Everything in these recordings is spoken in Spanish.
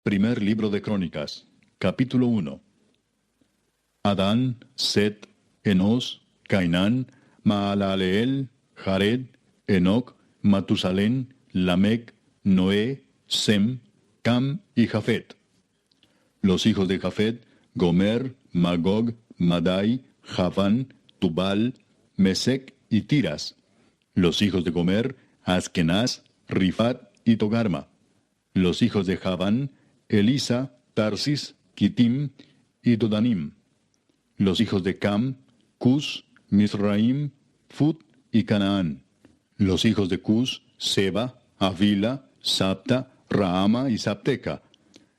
Primer libro de Crónicas, capítulo 1. Adán, Set, Enos, Cainán, Maalaleel, Jared, Enoc, Matusalén, Lamec, Noé, Sem, Cam y Jafet. Los hijos de Jafet: Gomer, Magog, Madai, Javán, Tubal, Mesec y Tiras. Los hijos de Gomer: Askenaz, Rifat y Togarma. Los hijos de Javán: Elisa, Tarsis, Kitim y Dodanim. Los hijos de Cam: Cus, Misraim, Fut y Canaán. Los hijos de Cus: Seba, Avila, Sapta, Raama y Sapteca.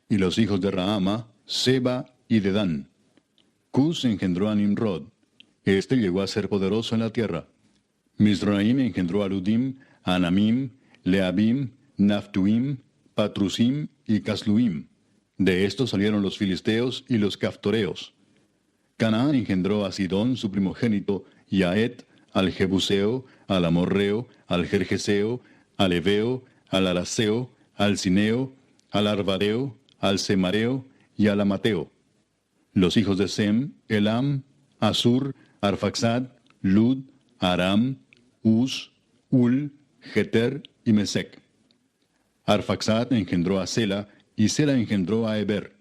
Y los hijos de Raama: Seba y Dedán. Cus engendró a Nimrod. Este llegó a ser poderoso en la tierra. Misraim engendró a Ludim, Anamim, Leabim, Naftuim, Patrusim y Casluim. De estos salieron los filisteos y los caftoreos. Canaán engendró a Sidón, su primogénito, y a Et, al Jebuseo, al Amorreo, al Gergeseo, al Eveo, al Araseo, al Cineo, al Arvadeo, al Semareo y al Amateo. Los hijos de Sem: Elam, Asur, Arfaxad, Lud, Aram, Uz, Ul, Geter y Mesec. Arfaxad engendró a Sela, y Sela engendró a Eber.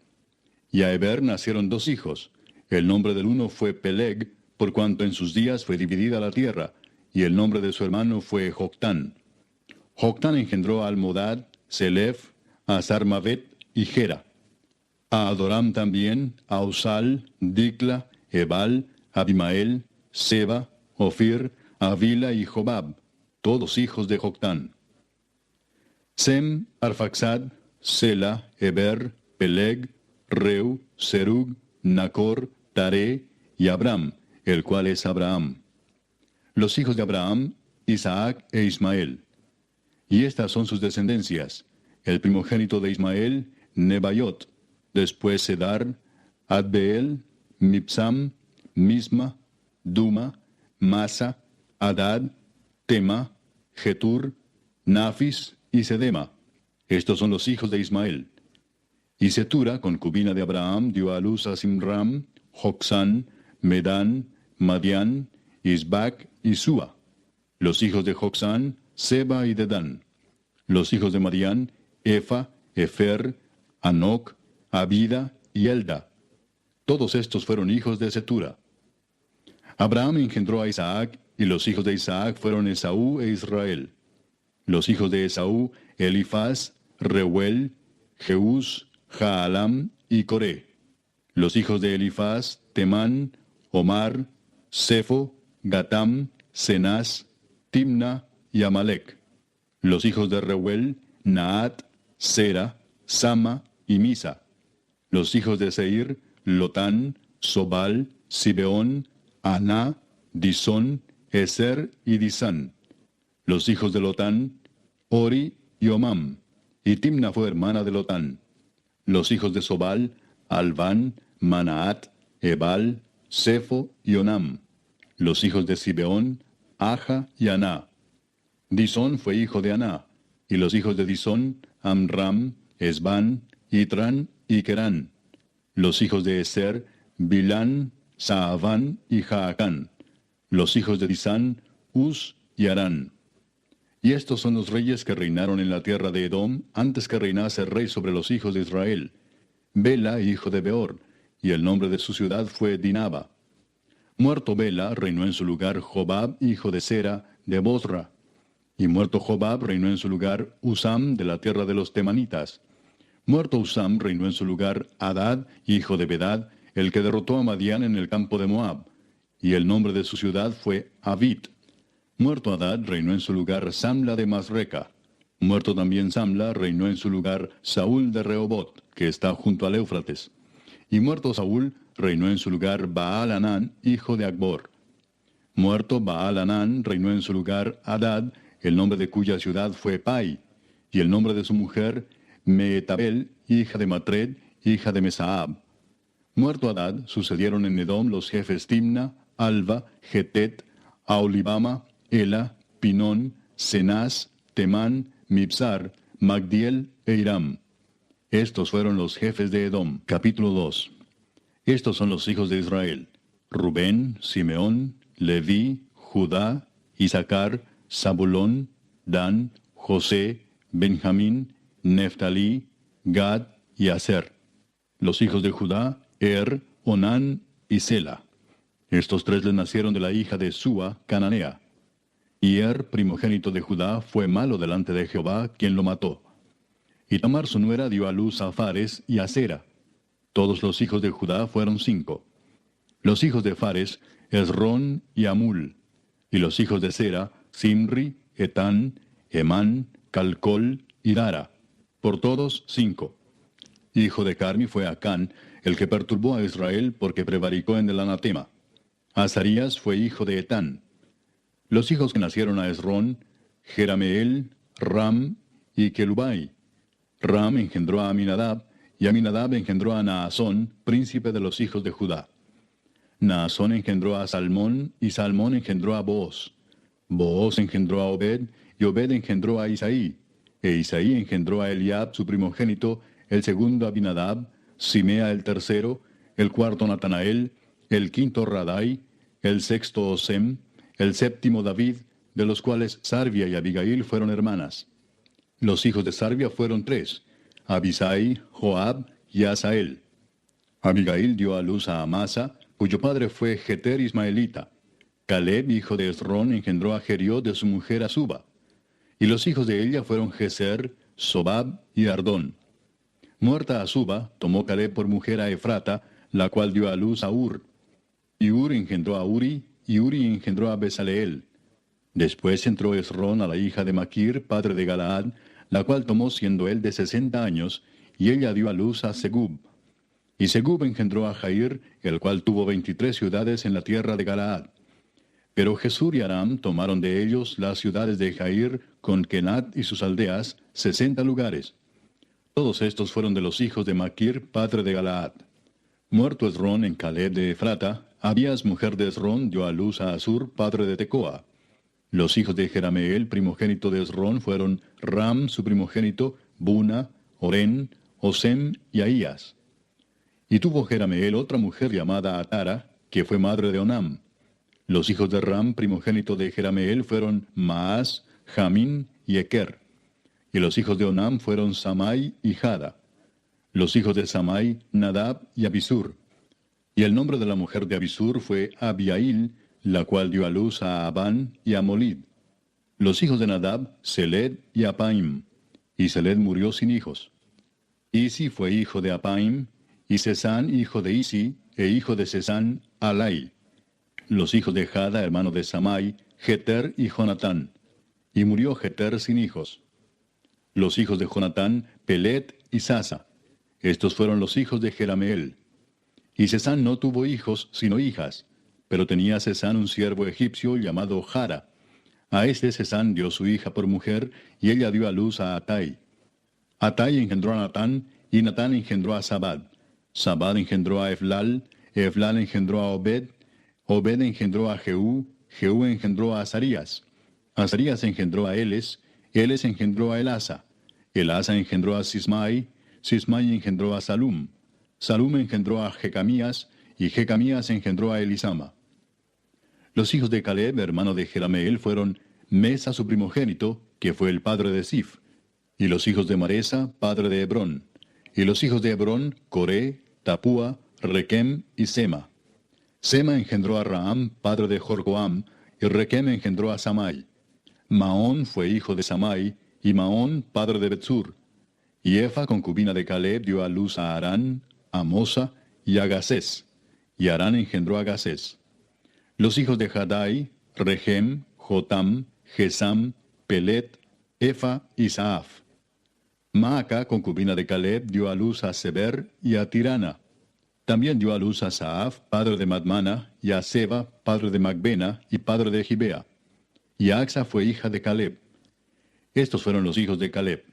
Y a Eber nacieron dos hijos. El nombre del uno fue Peleg, por cuanto en sus días fue dividida la tierra, y el nombre de su hermano fue Joctán. Joctán engendró a Almodad, Selef, a Sarmavet y Gera. A Adoram también, a Usal, Dicla, Ebal, Abimael, Seba, Ofir, Avila y Jobab, todos hijos de Joctán. Sem, Arfaxad, Sela, Eber, Peleg, Reu, Serug, Nacor, Taré y Abram, el cual es Abraham. Los hijos de Abraham: Isaac e Ismael. Y estas son sus descendencias: el primogénito de Ismael, Nebaiot; después Sedar, Adbeel, Mibsam, Misma, Duma, Masa, Adad, Tema, Getur, Nafis y Sedema. Estos son los hijos de Ismael. Y Setura, concubina de Abraham, dio a luz a Simram, Jocsán, Medán, Madián, Isbac y Sua. Los hijos de Jocsán: Seba y Dedán. Los hijos de Madián: Efa, Efer, Anoc, Abida y Elda. Todos estos fueron hijos de Setura. Abraham engendró a Isaac, y los hijos de Isaac fueron Esaú e Israel. Los hijos de Esaú: Elifaz, Reuel, Jeús, Jaalam y Coré. Los hijos de Elifaz: Temán, Omar, Sefo, Gatam, Cenaz, Timna y Amalec. Los hijos de Reuel: Naat, Sera, Sama y Misa. Los hijos de Seir: Lotán, Sobal, Sibeón, Aná, Disón, Eser y Disán. Los hijos de Lotán: Ori y Omam. Y Timna fue hermana de Lotán. Los hijos de Sobal: Alván, Manaat, Ebal, Sefo y Onam. Los hijos de Sibeón: Aja y Aná. Disón fue hijo de Aná. Y los hijos de Disón: Amram, Esbán, Itran y Querán. Los hijos de Eser: Bilán, Saaván y Jaacán. Los hijos de Disán: Uz y Arán. Y estos son los reyes que reinaron en la tierra de Edom antes que reinase el rey sobre los hijos de Israel: Bela, hijo de Beor, y el nombre de su ciudad fue Dinaba. Muerto Bela, reinó en su lugar Jobab, hijo de Sera, de Bosra. Y muerto Jobab, reinó en su lugar Usam, de la tierra de los Temanitas. Muerto Usam, reinó en su lugar Hadad, hijo de Bedad, el que derrotó a Madián en el campo de Moab. Y el nombre de su ciudad fue Avit. Muerto Hadad, reinó en su lugar Samla de Masreca. Muerto también Samla, reinó en su lugar Saúl de Rehobot, que está junto al Éufrates. Y muerto Saúl, reinó en su lugar Baal-Hanán, hijo de Acbor. Muerto Baal-Hanán, reinó en su lugar Hadad, el nombre de cuya ciudad fue Pai. Y el nombre de su mujer, Meetabel, hija de Matred, hija de Mesaab. Muerto Hadad, sucedieron en Edom los jefes Timna, Alva, Getet, Aolibama, Ela, Pinón, Cenaz, Temán, Mibsar, Magdiel e Hiram. Estos fueron los jefes de Edom. Capítulo 2. Estos son los hijos de Israel: Rubén, Simeón, Leví, Judá, Isaacar, Zabulón, Dan, José, Benjamín, Neftalí, Gad y Aser. Los hijos de Judá: Onán y Sela. Estos tres le nacieron de la hija de Súa, cananea. Y primogénito de Judá, fue malo delante de Jehová, quien lo mató. Y Tamar su nuera dio a luz a Fares y a Sera. Todos los hijos de Judá fueron 5. Los hijos de Fares: Esrón y Amul. Y los hijos de Sera: Simri, Etán, Emán, Calcol y Dara. Por todos 5. Hijo de Carmi fue Acán, el que perturbó a Israel porque prevaricó en el anatema. Azarías fue hijo de Etán. Los hijos que nacieron a Esrón: Jerameel, Ram y Kelubai. Ram engendró a Aminadab, y Aminadab engendró a Naasón, príncipe de los hijos de Judá. Naasón engendró a Salmón, y Salmón engendró a Booz. Booz engendró a Obed, y Obed engendró a Isaí. E Isaí engendró a Eliab, su primogénito, el segundo Abinadab, Simea el tercero, el cuarto Natanael, el quinto Radai, el sexto Osem, el séptimo David, de los cuales Sarvia y Abigail fueron hermanas. Los hijos de Sarvia fueron 3, Abisai, Joab y Asael. Abigail dio a luz a Amasa, cuyo padre fue Jeter ismaelita. Caleb, hijo de Esrón, engendró a Jeriot de su mujer Azuba. Y los hijos de ella fueron Geser, Sobab y Ardón. Muerta Azuba, tomó Caleb por mujer a Efrata, la cual dio a luz a Ur. Y Ur engendró a Uri, y Uri engendró a Besaleel. Después entró Esrón a la hija de Maquir, padre de Galaad, la cual tomó siendo él de 60 años, y ella dio a luz a Segub. Y Segub engendró a Jair, el cual tuvo 23 ciudades en la tierra de Galaad. Pero Jesur y Aram tomaron de ellos las ciudades de Jair, con Kenat y sus aldeas, 60 lugares. Todos estos fueron de los hijos de Maquir, padre de Galaad. Muerto Esrón en Caleb de Efrata, Abías, mujer de Esrón, dio a luz a Asur, padre de Tecoa. Los hijos de Jerameel, primogénito de Esrón, fueron Ram, su primogénito, Buna, Orén, Osem y Ahías. Y tuvo Jerameel otra mujer llamada Atara, que fue madre de Onam. Los hijos de Ram, primogénito de Jerameel, fueron Maas, Jamín y Eker. Y los hijos de Onam fueron Samai y Jada. Los hijos de Samai, Nadab y Abisur. Y el nombre de la mujer de Abisur fue Abiail, la cual dio a luz a Abán y a Molid. Los hijos de Nadab, Seled y Apaim. Y Seled murió sin hijos. Isi fue hijo de Apaim, y Sesán hijo de Isi, e hijo de Sesán, Alai. Los hijos de Jada, hermano de Samai, Jeter y Jonatán. Y murió Jeter sin hijos. Los hijos de Jonatán, Pelet y Sasa. Estos fueron los hijos de Jerameel. Y Sesán no tuvo hijos, sino hijas, pero tenía Sesán un siervo egipcio llamado Jara. A este Sesán dio su hija por mujer, y ella dio a luz a Atai. Atai engendró a Natán, y Natán engendró a Sabad. Sabad engendró a Eflal, Eflal engendró a Obed, Obed engendró a Jehú, Jehú engendró a Azarías. Azarías engendró a Eles, Eles engendró a Elasa. Elasa engendró a Sismai, Sismai engendró a Salum. Salum engendró a Jecamías, y Jecamías engendró a Elisama. Los hijos de Caleb, hermano de Jerameel, fueron Mesa su primogénito, que fue el padre de Sif. Y los hijos de Maresa, padre de Hebrón. Y los hijos de Hebrón, Coré, Tapúa, Requem y Sema. Sema engendró a Raam, padre de Jorgoam, y Requem engendró a Samai. Maón fue hijo de Samai, y Maón, padre de Betsur. Y Efa, concubina de Caleb, dio a luz a Arán, a Mosa y a Gasés. Y Arán engendró a Gasés. Los hijos de Jadai, Regem, Jotam, Gesam, Pelet, Efa y Saaf. Maaca, concubina de Caleb, dio a luz a Seber y a Tirana. También dio a luz a Saaf, padre de Madmana, y a Seba, padre de Macbena y padre de Gibea. Y Axa fue hija de Caleb. Estos fueron los hijos de Caleb.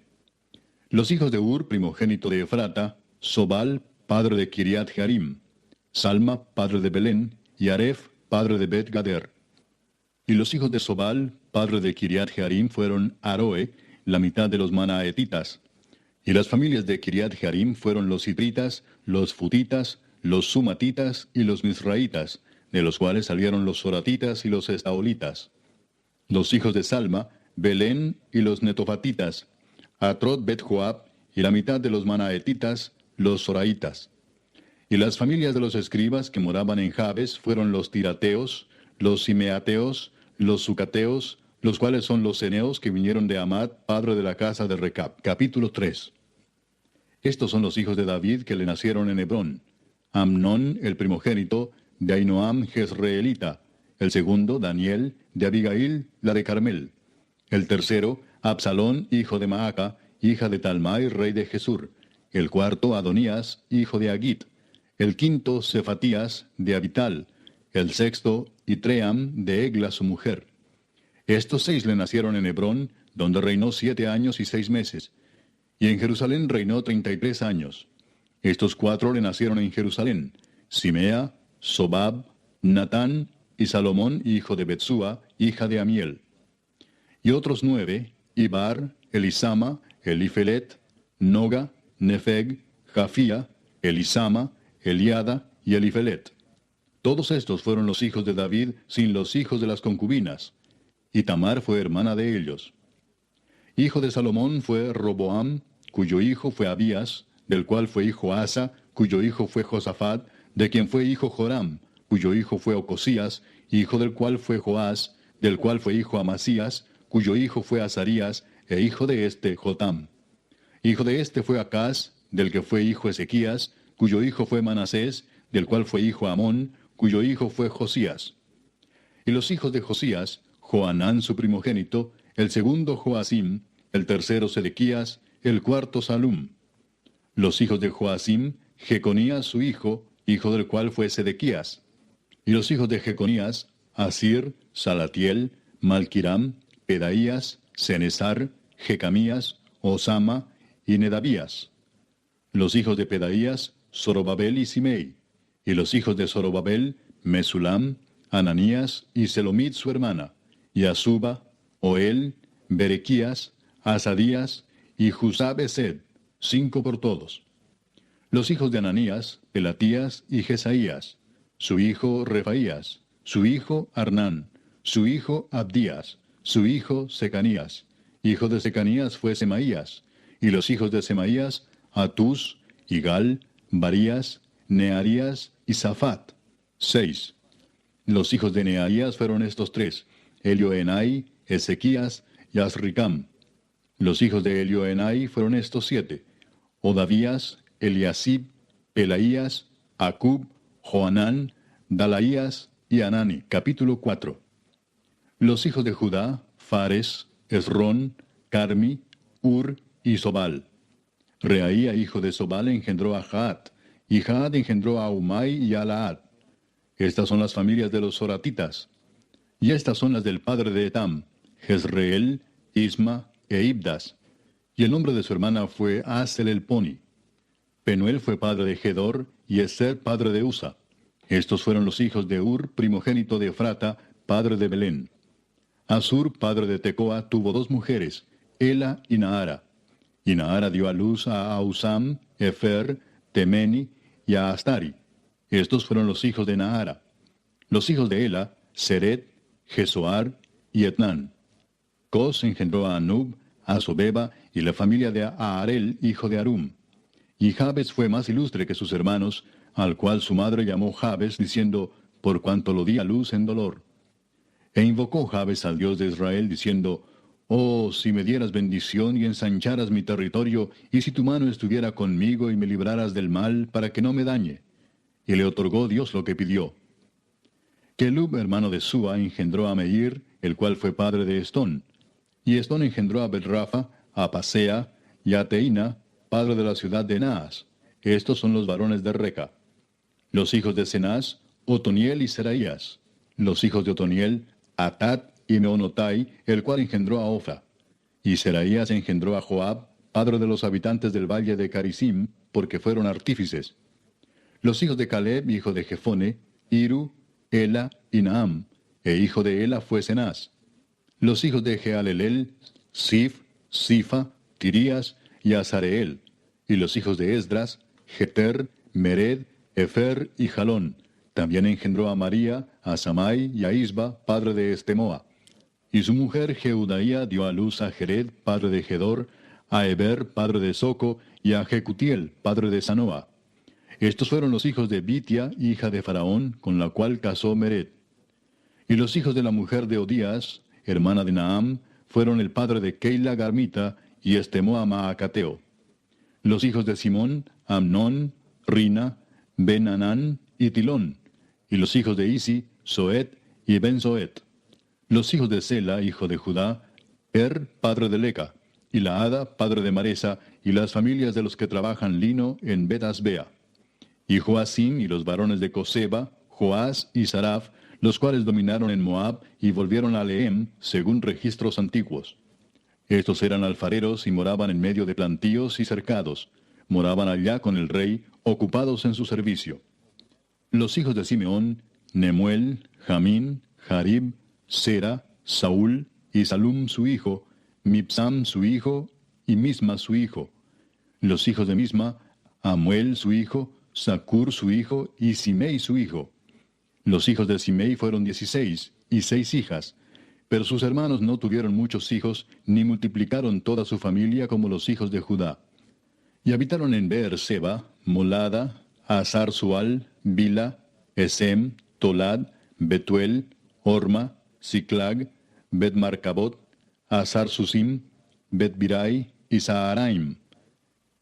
Los hijos de Ur, primogénito de Efrata, Sobal, padre de Kiriat Jearim, Salma, padre de Belén, y Aref, padre de Bet Gader. Y los hijos de Sobal, padre de Kiriat Jearim, fueron Aroe, la mitad de los manaetitas, Y las familias de Kiriat Jearim fueron los Sidritas, los Futitas, los Sumatitas y los Misraitas, de los cuales salieron los Soratitas y los Estaolitas. Los hijos de Salma, Belén y los Netofatitas, Atrot Bet Joab y la mitad de los Manaetitas, los Soraitas. Y las familias de los escribas que moraban en Jabes fueron los Tirateos, los Simeateos, los Sucateos, los cuales son los Ceneos que vinieron de Amad, padre de la casa de Recab. Capítulo 3. Estos son los hijos de David que le nacieron en Hebrón. Amnón, el primogénito, de Ahinoam Jezreelita. El segundo, Daniel, de Abigail, la de Carmel. El tercero, Absalón, hijo de Maaca, hija de Talmai, rey de Jesur. El cuarto, Adonías, hijo de Agit. El quinto, Cefatías, de Abital. El sexto, Itream, de Egla su mujer. Estos 6 le nacieron en Hebrón, donde reinó 7 años y 6 meses. Y en Jerusalén reinó 33 años. Estos 4 le nacieron en Jerusalén: Simea, Sobab, Natán y Salomón, hijo de Betsúa, hija de Amiel. Y otros 9, Ibar, Elisama, Elifelet, Noga, Nefeg, Jafía, Elisama, Eliada y Elifelet. Todos estos fueron los hijos de David sin los hijos de las concubinas. Y Tamar fue hermana de ellos. Hijo de Salomón fue Roboam, cuyo hijo fue Abías, del cual fue hijo Asa, cuyo hijo fue Josafat, de quien fue hijo Joram, cuyo hijo fue Ocosías, hijo del cual fue Joás, del cual fue hijo Amasías, cuyo hijo fue Azarías, e hijo de este Jotam. Hijo de este fue Acaz, del que fue hijo Ezequías, cuyo hijo fue Manasés, del cual fue hijo Amón, cuyo hijo fue Josías. Y los hijos de Josías, Joanán su primogénito, el segundo Joacim, el tercero Sedequías, el cuarto Salum. Los hijos de Joacim, Jeconías su hijo, hijo del cual fue Sedequías. Y los hijos de Jeconías, Asir, Salatiel, Malquiram, Pedaías, Cenesar, Jecamías, Osama y Nedabías. Los hijos de Pedaías, Zorobabel y Simei. Y los hijos de Zorobabel, Mesulam, Ananías y Selomit su hermana, y Asuba, Oel, Berequías, Asadías y Jusab-Esed, 5 por todos. Los hijos de Ananías, Pelatías y Jesaías, su hijo Refaías, su hijo Arnán, su hijo Abdías, su hijo Secanías. Hijo de Secanías fue Semaías, y los hijos de Semaías, Atús, Igal, Barías, Nearías y Safat, 6. Los hijos de Nearías fueron estos 3, Elioenai, Ezequías y Azricam. Los hijos de Elioenai fueron estos 7, Odavías, Eliasib, Pelaías, Acub, Joanán, Dalaías y Anani. Capítulo 4. Los hijos de Judá, Fares, Esrón, Carmi, Ur y Sobal. Reaía, hijo de Sobal, engendró a Jaat, y Jaat engendró a Umai y a Laad. Estas son las familias de los Soratitas. Y estas son las del padre de Etam, Jezreel, Isma e Ibdas. Y el nombre de su hermana fue Asel el Poni. Penuel fue padre de Gedor, y Eser padre de Usa. Estos fueron los hijos de Ur, primogénito de Efrata, padre de Belén. Asur, padre de Tecoa, tuvo 2 mujeres, Ela y Naara. Y Naara dio a luz a Ausam, Efer, Temeni y a Astari. Estos fueron los hijos de Naara. Los hijos de Ela, Seret, Jesoar y Etnán. Cos engendró a Anub, a Sobeba y la familia de Aarel, hijo de Arum. Y Jabes fue más ilustre que sus hermanos, al cual su madre llamó Jabes, diciendo, por cuanto lo di a luz en dolor. E invocó Jabes al Dios de Israel, diciendo, oh, si me dieras bendición y ensancharas mi territorio, y si tu mano estuviera conmigo y me libraras del mal, para que no me dañe. Y le otorgó Dios lo que pidió. Kelub, hermano de Sua, engendró a Meir, el cual fue padre de Estón. Y Estón engendró a Bet-Rafa, a Pasea y a Teina, padre de la ciudad de Naas. Estos son los varones de Reca. Los hijos de Cenaz, Otoniel y Seraías. Los hijos de Otoniel, Atat y Meonotai, el cual engendró a Ofra. Y Seraías engendró a Joab, padre de los habitantes del valle de Carisim, porque fueron artífices. Los hijos de Caleb, hijo de Jefone, Iru, Ela y Naam, e hijo de Ela fue Cenaz. Los hijos de Jealelel, Sif, Sifa, Tirías, y Azareel. Y los hijos de Esdras, Jeter, Mered, Efer y Jalón. También engendró a María, a Samai y a Isba, padre de Estemoa. Y su mujer Jeudaía dio a luz a Jered, padre de Gedor, a Eber, padre de Soco, y a Jecutiel, padre de Sanoa. Estos fueron los hijos de Bitia, hija de Faraón, con la cual casó Mered. Y los hijos de la mujer de Odías, hermana de Naam, fueron el padre de Keila Garmita y Estemoa Maacateo. Los hijos de Simón, Amnón, Rina, Ben-Anán y Tilón. Y los hijos de Isi, Soet y Ben-Soet. Los hijos de Sela, hijo de Judá, padre de Leca, y Laada, padre de Maresa, y las familias de los que trabajan lino en Bet-Asbea. Y Joacim y los varones de Coseba, Joás y Saraf, los cuales dominaron en Moab y volvieron a Lehem, según registros antiguos. Estos eran alfareros y moraban en medio de plantíos y cercados. Moraban allá con el rey, ocupados en su servicio. Los hijos de Simeón, Nemuel, Jamín, Jarib, Sera, Saúl, y Salum su hijo, Mipsam su hijo, y Misma su hijo. Los hijos de Misma, Amuel su hijo, Zacur su hijo, y Simei su hijo. Los hijos de Simei fueron 16, y 6 hijas. Pero sus hermanos no tuvieron muchos hijos, ni multiplicaron toda su familia como los hijos de Judá. Y habitaron en Beer-seba, Molada, Hazar-Sual, Bila, Esem, Tolad, Betuel, Orma, Siclag, Bet-Marcabot, Hazar-Susim, Bet-Birai y Saharaim.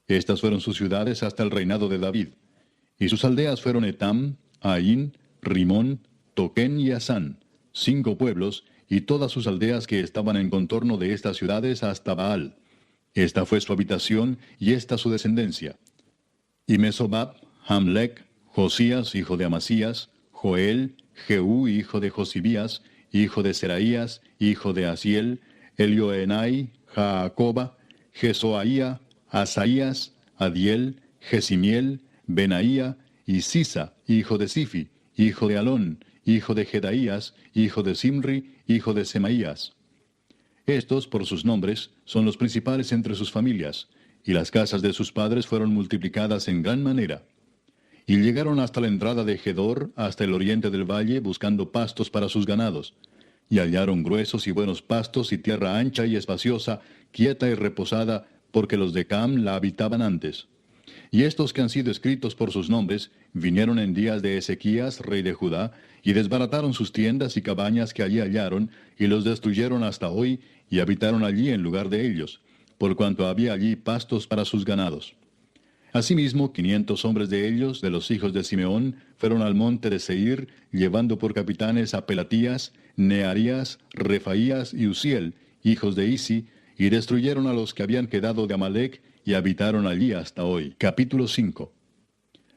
Estas fueron sus ciudades hasta el reinado de David. Y sus aldeas fueron Etam, Ain, Rimón, Toquén y Asán, 5 pueblos, y todas sus aldeas que estaban en contorno de estas ciudades hasta Baal. Esta fue su habitación, y esta su descendencia. Y Mesobab, Hamlec, Josías, hijo de Amasías, Joel, Jehú, hijo de Josibías, hijo de Seraías, hijo de Asiel, Elioenai, Jaacoba, Jesoaía, Asaías, Adiel, Jesimiel, Benaía, y Sisa, hijo de Sifi, hijo de Alón, hijo de Jedaías, hijo de Simri, hijo de Semaías. Estos, por sus nombres, son los principales entre sus familias, y las casas de sus padres fueron multiplicadas en gran manera. Y llegaron hasta la entrada de Gedor, hasta el oriente del valle, buscando pastos para sus ganados. Y hallaron gruesos y buenos pastos y tierra ancha y espaciosa, quieta y reposada, porque los de Cam la habitaban antes. Y estos que han sido escritos por sus nombres, vinieron en días de Ezequías, rey de Judá, y desbarataron sus tiendas y cabañas que allí hallaron, y los destruyeron hasta hoy, y habitaron allí en lugar de ellos, por cuanto había allí pastos para sus ganados. Asimismo, 500 hombres de ellos, de los hijos de Simeón, fueron al monte de Seir, llevando por capitanes a Pelatías, Nearías, Refaías y Uziel, hijos de Isi, y destruyeron a los que habían quedado de Amalec, y habitaron allí hasta hoy. Capítulo 5.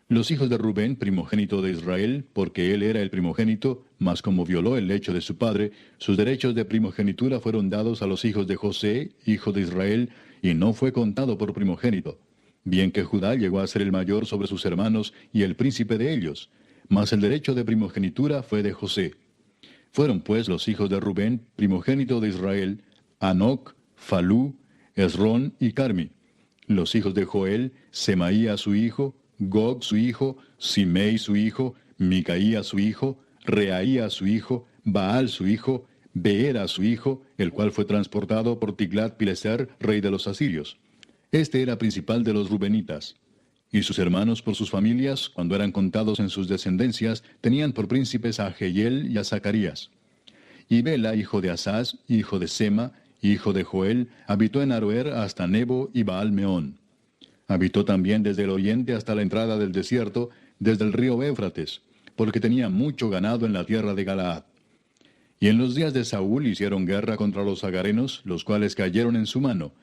Los hijos de Rubén, primogénito de Israel, porque él era el primogénito, mas como violó el lecho de su padre, sus derechos de primogenitura fueron dados a los hijos de José, hijo de Israel, y no fue contado por primogénito. Bien que Judá llegó a ser el mayor sobre sus hermanos y el príncipe de ellos, mas el derecho de primogenitura fue de José. Fueron pues los hijos de Rubén, primogénito de Israel, Anoc, Falú, Esrón y Carmi. Los hijos de Joel, Semaía su hijo, Gog su hijo, Simei su hijo, Micaía su hijo, Reaía su hijo, Baal su hijo, Beera su hijo, el cual fue transportado por Tiglat-Pileser, rey de los asirios. Este era principal de los rubenitas. Y sus hermanos por sus familias, cuando eran contados en sus descendencias, tenían por príncipes a Jehiel y a Zacarías. Y Bela, hijo de Asaz, hijo de Sema, hijo de Joel, habitó en Aroer hasta Nebo y Baal-Meón. Habitó también desde el oriente hasta la entrada del desierto, desde el río Éufrates, porque tenía mucho ganado en la tierra de Galaad. Y en los días de Saúl hicieron guerra contra los agarenos, los cuales cayeron en su mano,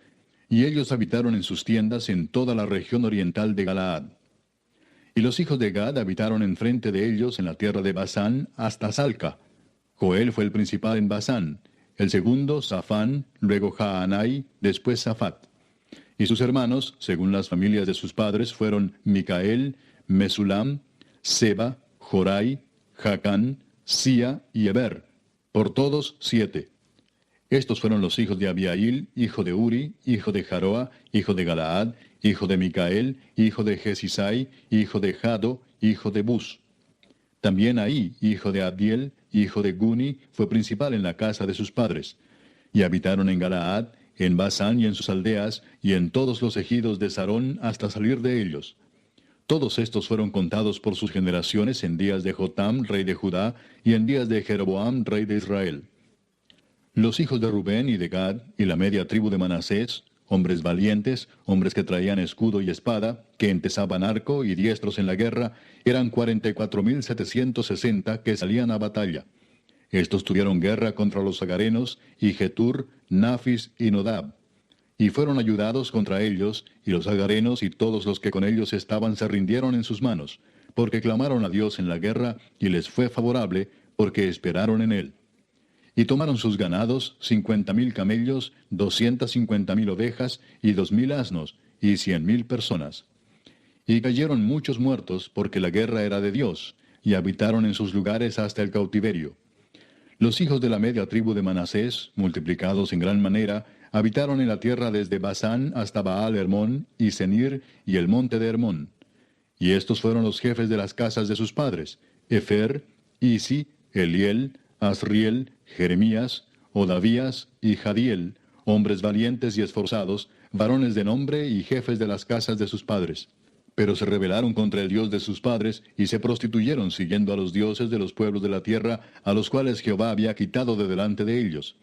y ellos habitaron en sus tiendas en toda la región oriental de Galaad. Y los hijos de Gad habitaron enfrente de ellos en la tierra de Basán hasta Salca. Joel fue el principal en Basán, el segundo Safán, luego Jaanai, después Safat. Y sus hermanos, según las familias de sus padres, fueron Micael, Mesulam, Seba, Jorai, Jacán, Sia y Eber, por todos 7. Estos fueron los hijos de Abiail, hijo de Uri, hijo de Jaroa, hijo de Galaad, hijo de Micael, hijo de Jesisai, hijo de Jado, hijo de Bus. También Ahí, hijo de Abdiel, hijo de Guni, fue principal en la casa de sus padres. Y habitaron en Galaad, en Basán y en sus aldeas, y en todos los ejidos de Sarón hasta salir de ellos. Todos estos fueron contados por sus generaciones en días de Jotam, rey de Judá, y en días de Jeroboam, rey de Israel. Los hijos de Rubén y de Gad, y la media tribu de Manasés, hombres valientes, hombres que traían escudo y espada, que entesaban arco y diestros en la guerra, eran 44,760 que salían a batalla. Estos tuvieron guerra contra los agarenos, y Getur, Nafis y Nodab. Y fueron ayudados contra ellos, y los agarenos y todos los que con ellos estaban se rindieron en sus manos, porque clamaron a Dios en la guerra, y les fue favorable, porque esperaron en él. Y tomaron sus ganados, 50,000 camellos, 250,000 ovejas, y 2,000 asnos, y 100,000 personas. Y cayeron muchos muertos, porque la guerra era de Dios, y habitaron en sus lugares hasta el cautiverio. Los hijos de la media tribu de Manasés, multiplicados en gran manera, habitaron en la tierra desde Basán hasta Baal Hermón, y Senir, y el monte de Hermón. Y estos fueron los jefes de las casas de sus padres: Efer, Isi, Eliel, Asriel, Jeremías, Odavías y Jadiel, hombres valientes y esforzados, varones de nombre y jefes de las casas de sus padres. Pero se rebelaron contra el Dios de sus padres, y se prostituyeron siguiendo a los dioses de los pueblos de la tierra, a los cuales Jehová había quitado de delante de ellos.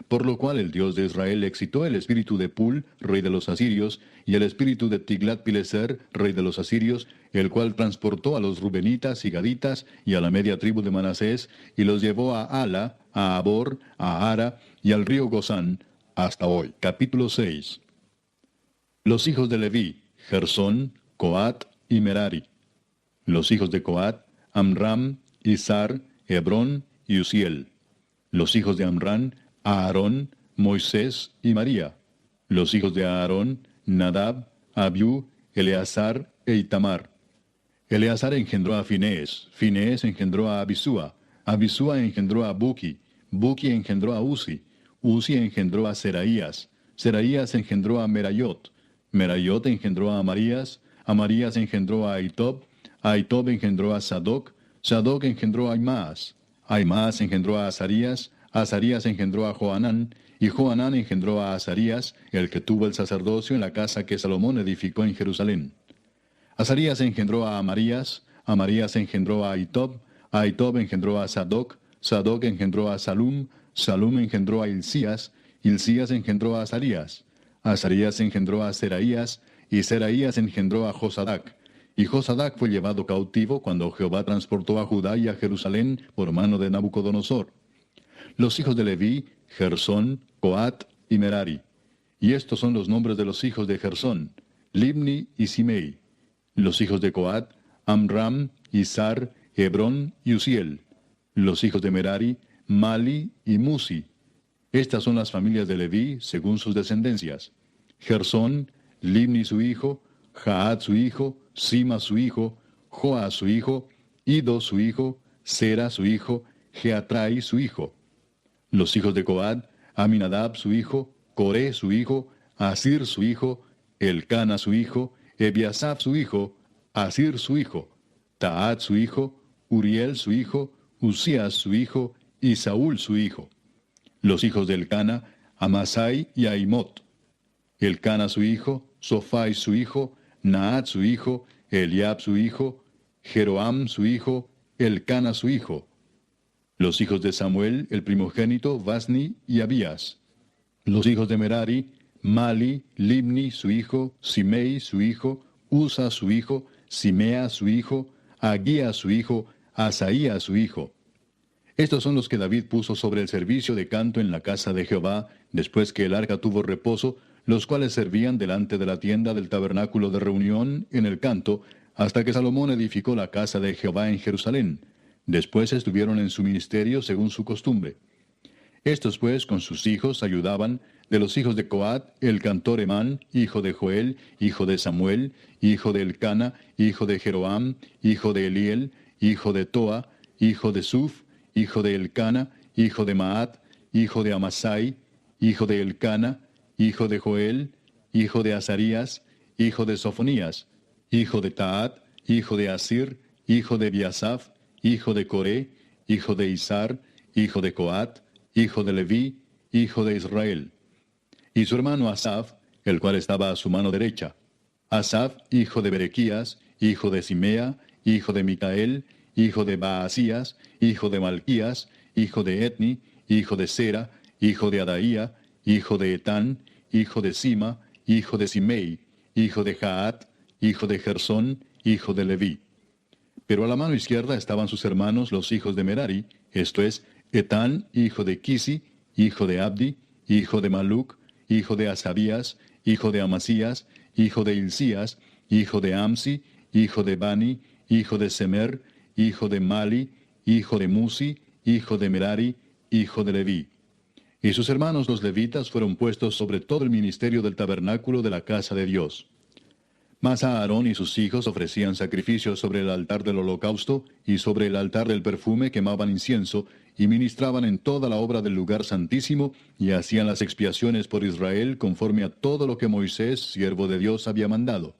Por lo cual el Dios de Israel excitó el espíritu de Pul, rey de los asirios, y el espíritu de Tiglat-Pileser, rey de los asirios, el cual transportó a los rubenitas y gaditas, y a la media tribu de Manasés, y los llevó a Ala, a Abor, a Ara, y al río Gozán, hasta hoy. Capítulo 6. Los hijos de Leví: Gersón, Coat y Merari. Los hijos de Coat: Amram, Izar, Hebrón y Uziel. Los hijos de Amram: Aarón, Moisés y María. Los hijos de Aarón: Nadab, Abiú, Eleazar e Itamar. Eleazar engendró a Finés, Finés engendró a Abisúa, Abisúa engendró a Buki, Buki engendró a Uzi, Uzi engendró a Seraías, Seraías engendró a Merayot, Merayot engendró a Amarías, Amarías engendró a Ahitob, Ahitob engendró a Sadoc, Sadoc engendró a Aimaas, Aimaas engendró a Azarías, Azarías engendró a Johanán, y Johanán engendró a Azarías, el que tuvo el sacerdocio en la casa que Salomón edificó en Jerusalén. Azarías engendró a Amarías, Amarías engendró a Ahitob, Ahitob engendró a Sadoc, Sadoc engendró a Salum, Salum engendró a Hilcías, Hilcías engendró a Azarías, Azarías engendró a Seraías, y Seraías engendró a Josadac. Y Josadac fue llevado cautivo cuando Jehová transportó a Judá y a Jerusalén por mano de Nabucodonosor. Los hijos de Leví: Gersón, Coat y Merari. Y estos son los nombres de los hijos de Gersón: Libni y Simei. Los hijos de Coat: Amram, Izar, Hebrón y Uziel. Los hijos de Merari: Mali y Musi. Estas son las familias de Leví según sus descendencias: Gersón, Libni su hijo, Jaat su hijo, Sima su hijo, Joa su hijo, Ido su hijo, Sera su hijo, Geatrai su hijo. Los hijos de Coat: Aminadab su hijo, Coré su hijo, Asir su hijo, Elcana su hijo, Ebiasaf su hijo, Asir su hijo, Taat su hijo, Uriel su hijo, Usías su hijo, y Saúl su hijo. Los hijos de Elcana: Amasai y Aimot. Elcana su hijo, Sofai su hijo, Naat su hijo, Eliab su hijo, Jeroam su hijo, Elcana su hijo. Los hijos de Samuel, el primogénito, Basni y Abías. Los hijos de Merari: Mali, Libni su hijo, Simei su hijo, Usa su hijo, Simea su hijo, Agía su hijo, Asaía su hijo. Estos son los que David puso sobre el servicio de canto en la casa de Jehová, después que el arca tuvo reposo, los cuales servían delante de la tienda del tabernáculo de reunión en el canto, hasta que Salomón edificó la casa de Jehová en Jerusalén. Después estuvieron en su ministerio según su costumbre. Estos pues con sus hijos ayudaban: de los hijos de Coat, el cantor Emán, hijo de Joel, hijo de Samuel, hijo de Elcana, hijo de Jeroam, hijo de Eliel, hijo de Toa, hijo de Suf, hijo de Elcana, hijo de Maat, hijo de Amasai, hijo de Elcana, hijo de Joel, hijo de Azarías, hijo de Sofonías, hijo de Taat, hijo de Asir, hijo de Biasaf, hijo de Coré, hijo de Izar, hijo de Coat, hijo de Leví, hijo de Israel. Y su hermano Asaf, el cual estaba a su mano derecha. Asaf, hijo de Berequías, hijo de Simea, hijo de Micael, hijo de Baasías, hijo de Malquías, hijo de Etni, hijo de Sera, hijo de Adaía, hijo de Etán, hijo de Sima, hijo de Simei, hijo de Jaat, hijo de Gersón, hijo de Leví. Pero a la mano izquierda estaban sus hermanos los hijos de Merari, esto es, Etán, hijo de Kisi, hijo de Abdi, hijo de Maluc, hijo de Asabías, hijo de Amasías, hijo de Hilcías, hijo de Amsi, hijo de Bani, hijo de Semer, hijo de Mali, hijo de Musi, hijo de Merari, hijo de Leví. Y sus hermanos los levitas fueron puestos sobre todo el ministerio del tabernáculo de la casa de Dios. Mas Aarón y sus hijos ofrecían sacrificios sobre el altar del holocausto y sobre el altar del perfume quemaban incienso y ministraban en toda la obra del lugar santísimo y hacían las expiaciones por Israel conforme a todo lo que Moisés, siervo de Dios, había mandado.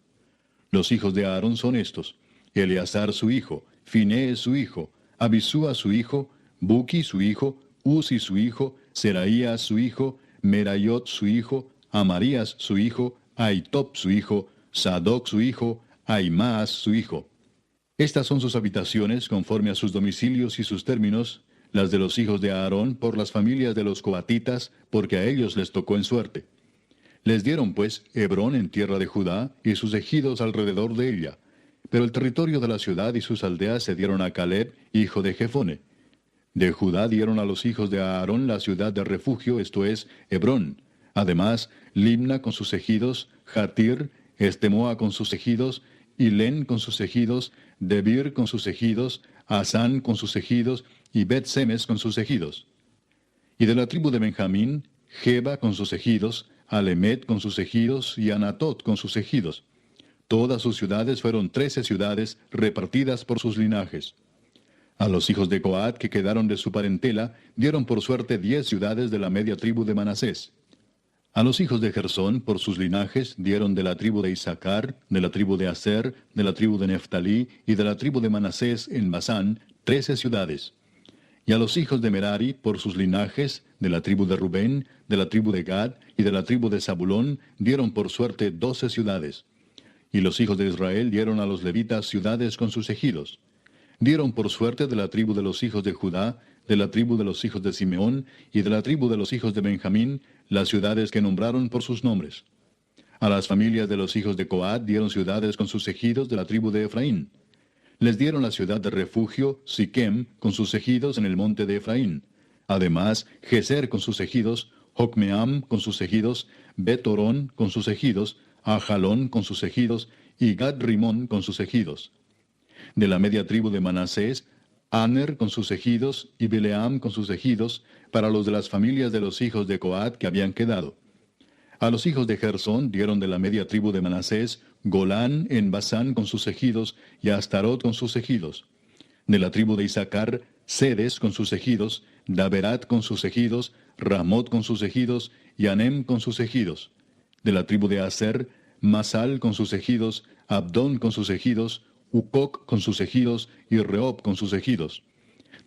Los hijos de Aarón son estos: Eleazar su hijo, Finés su hijo, Abisúa su hijo, Buki su hijo, Uzi su hijo, Seraías su hijo, Merayot su hijo, Amarías su hijo, Ahitob su hijo, Sadoc su hijo, Ahimaas su hijo. Estas son sus habitaciones conforme a sus domicilios y sus términos, las de los hijos de Aarón por las familias de los coatitas, porque a ellos les tocó en suerte. Les dieron pues Hebrón en tierra de Judá y sus ejidos alrededor de ella. Pero el territorio de la ciudad y sus aldeas se dieron a Caleb, hijo de Jefone. De Judá dieron a los hijos de Aarón la ciudad de refugio, esto es, Hebrón. Además, Limna con sus ejidos, Jatir, Estemoa con sus ejidos, Hilén con sus ejidos, Debir con sus ejidos, Asán con sus ejidos, y Bet-Semes con sus ejidos. Y de la tribu de Benjamín, Geba con sus ejidos, Alemet con sus ejidos, y Anatot con sus ejidos. Todas sus ciudades fueron 13 ciudades, repartidas por sus linajes. A los hijos de Coat que quedaron de su parentela, dieron por suerte 10 ciudades de la media tribu de Manasés. A los hijos de Gersón, por sus linajes, dieron de la tribu de Isaacar, de la tribu de Aser, de la tribu de Neftalí y de la tribu de Manasés en Basán, 13 ciudades. Y a los hijos de Merari, por sus linajes, de la tribu de Rubén, de la tribu de Gad y de la tribu de Zabulón, dieron por suerte 12 ciudades. Y los hijos de Israel dieron a los levitas ciudades con sus ejidos. Dieron por suerte de la tribu de los hijos de Judá, de la tribu de los hijos de Simeón y de la tribu de los hijos de Benjamín, las ciudades que nombraron por sus nombres. A las familias de los hijos de Coat dieron ciudades con sus ejidos de la tribu de Efraín. Les dieron la ciudad de refugio, Siquem, con sus ejidos en el monte de Efraín. Además, Geser con sus ejidos, Jocmeam con sus ejidos, Bet-Orón con sus ejidos, Ajalón con sus ejidos, y Gad-Rimón con sus ejidos. De la media tribu de Manasés, Aner con sus ejidos, y Bileam con sus ejidos, para los de las familias de los hijos de Coat que habían quedado. A los hijos de Gersón dieron de la media tribu de Manasés, Golán en Basán con sus ejidos, y Astarot con sus ejidos. De la tribu de Isaacar, Sedes con sus ejidos, Daberat con sus ejidos, Ramot con sus ejidos, y Anem con sus ejidos. De la tribu de Aser, Masal con sus ejidos, Abdón con sus ejidos, Ucoc con sus ejidos, y Rehob con sus ejidos.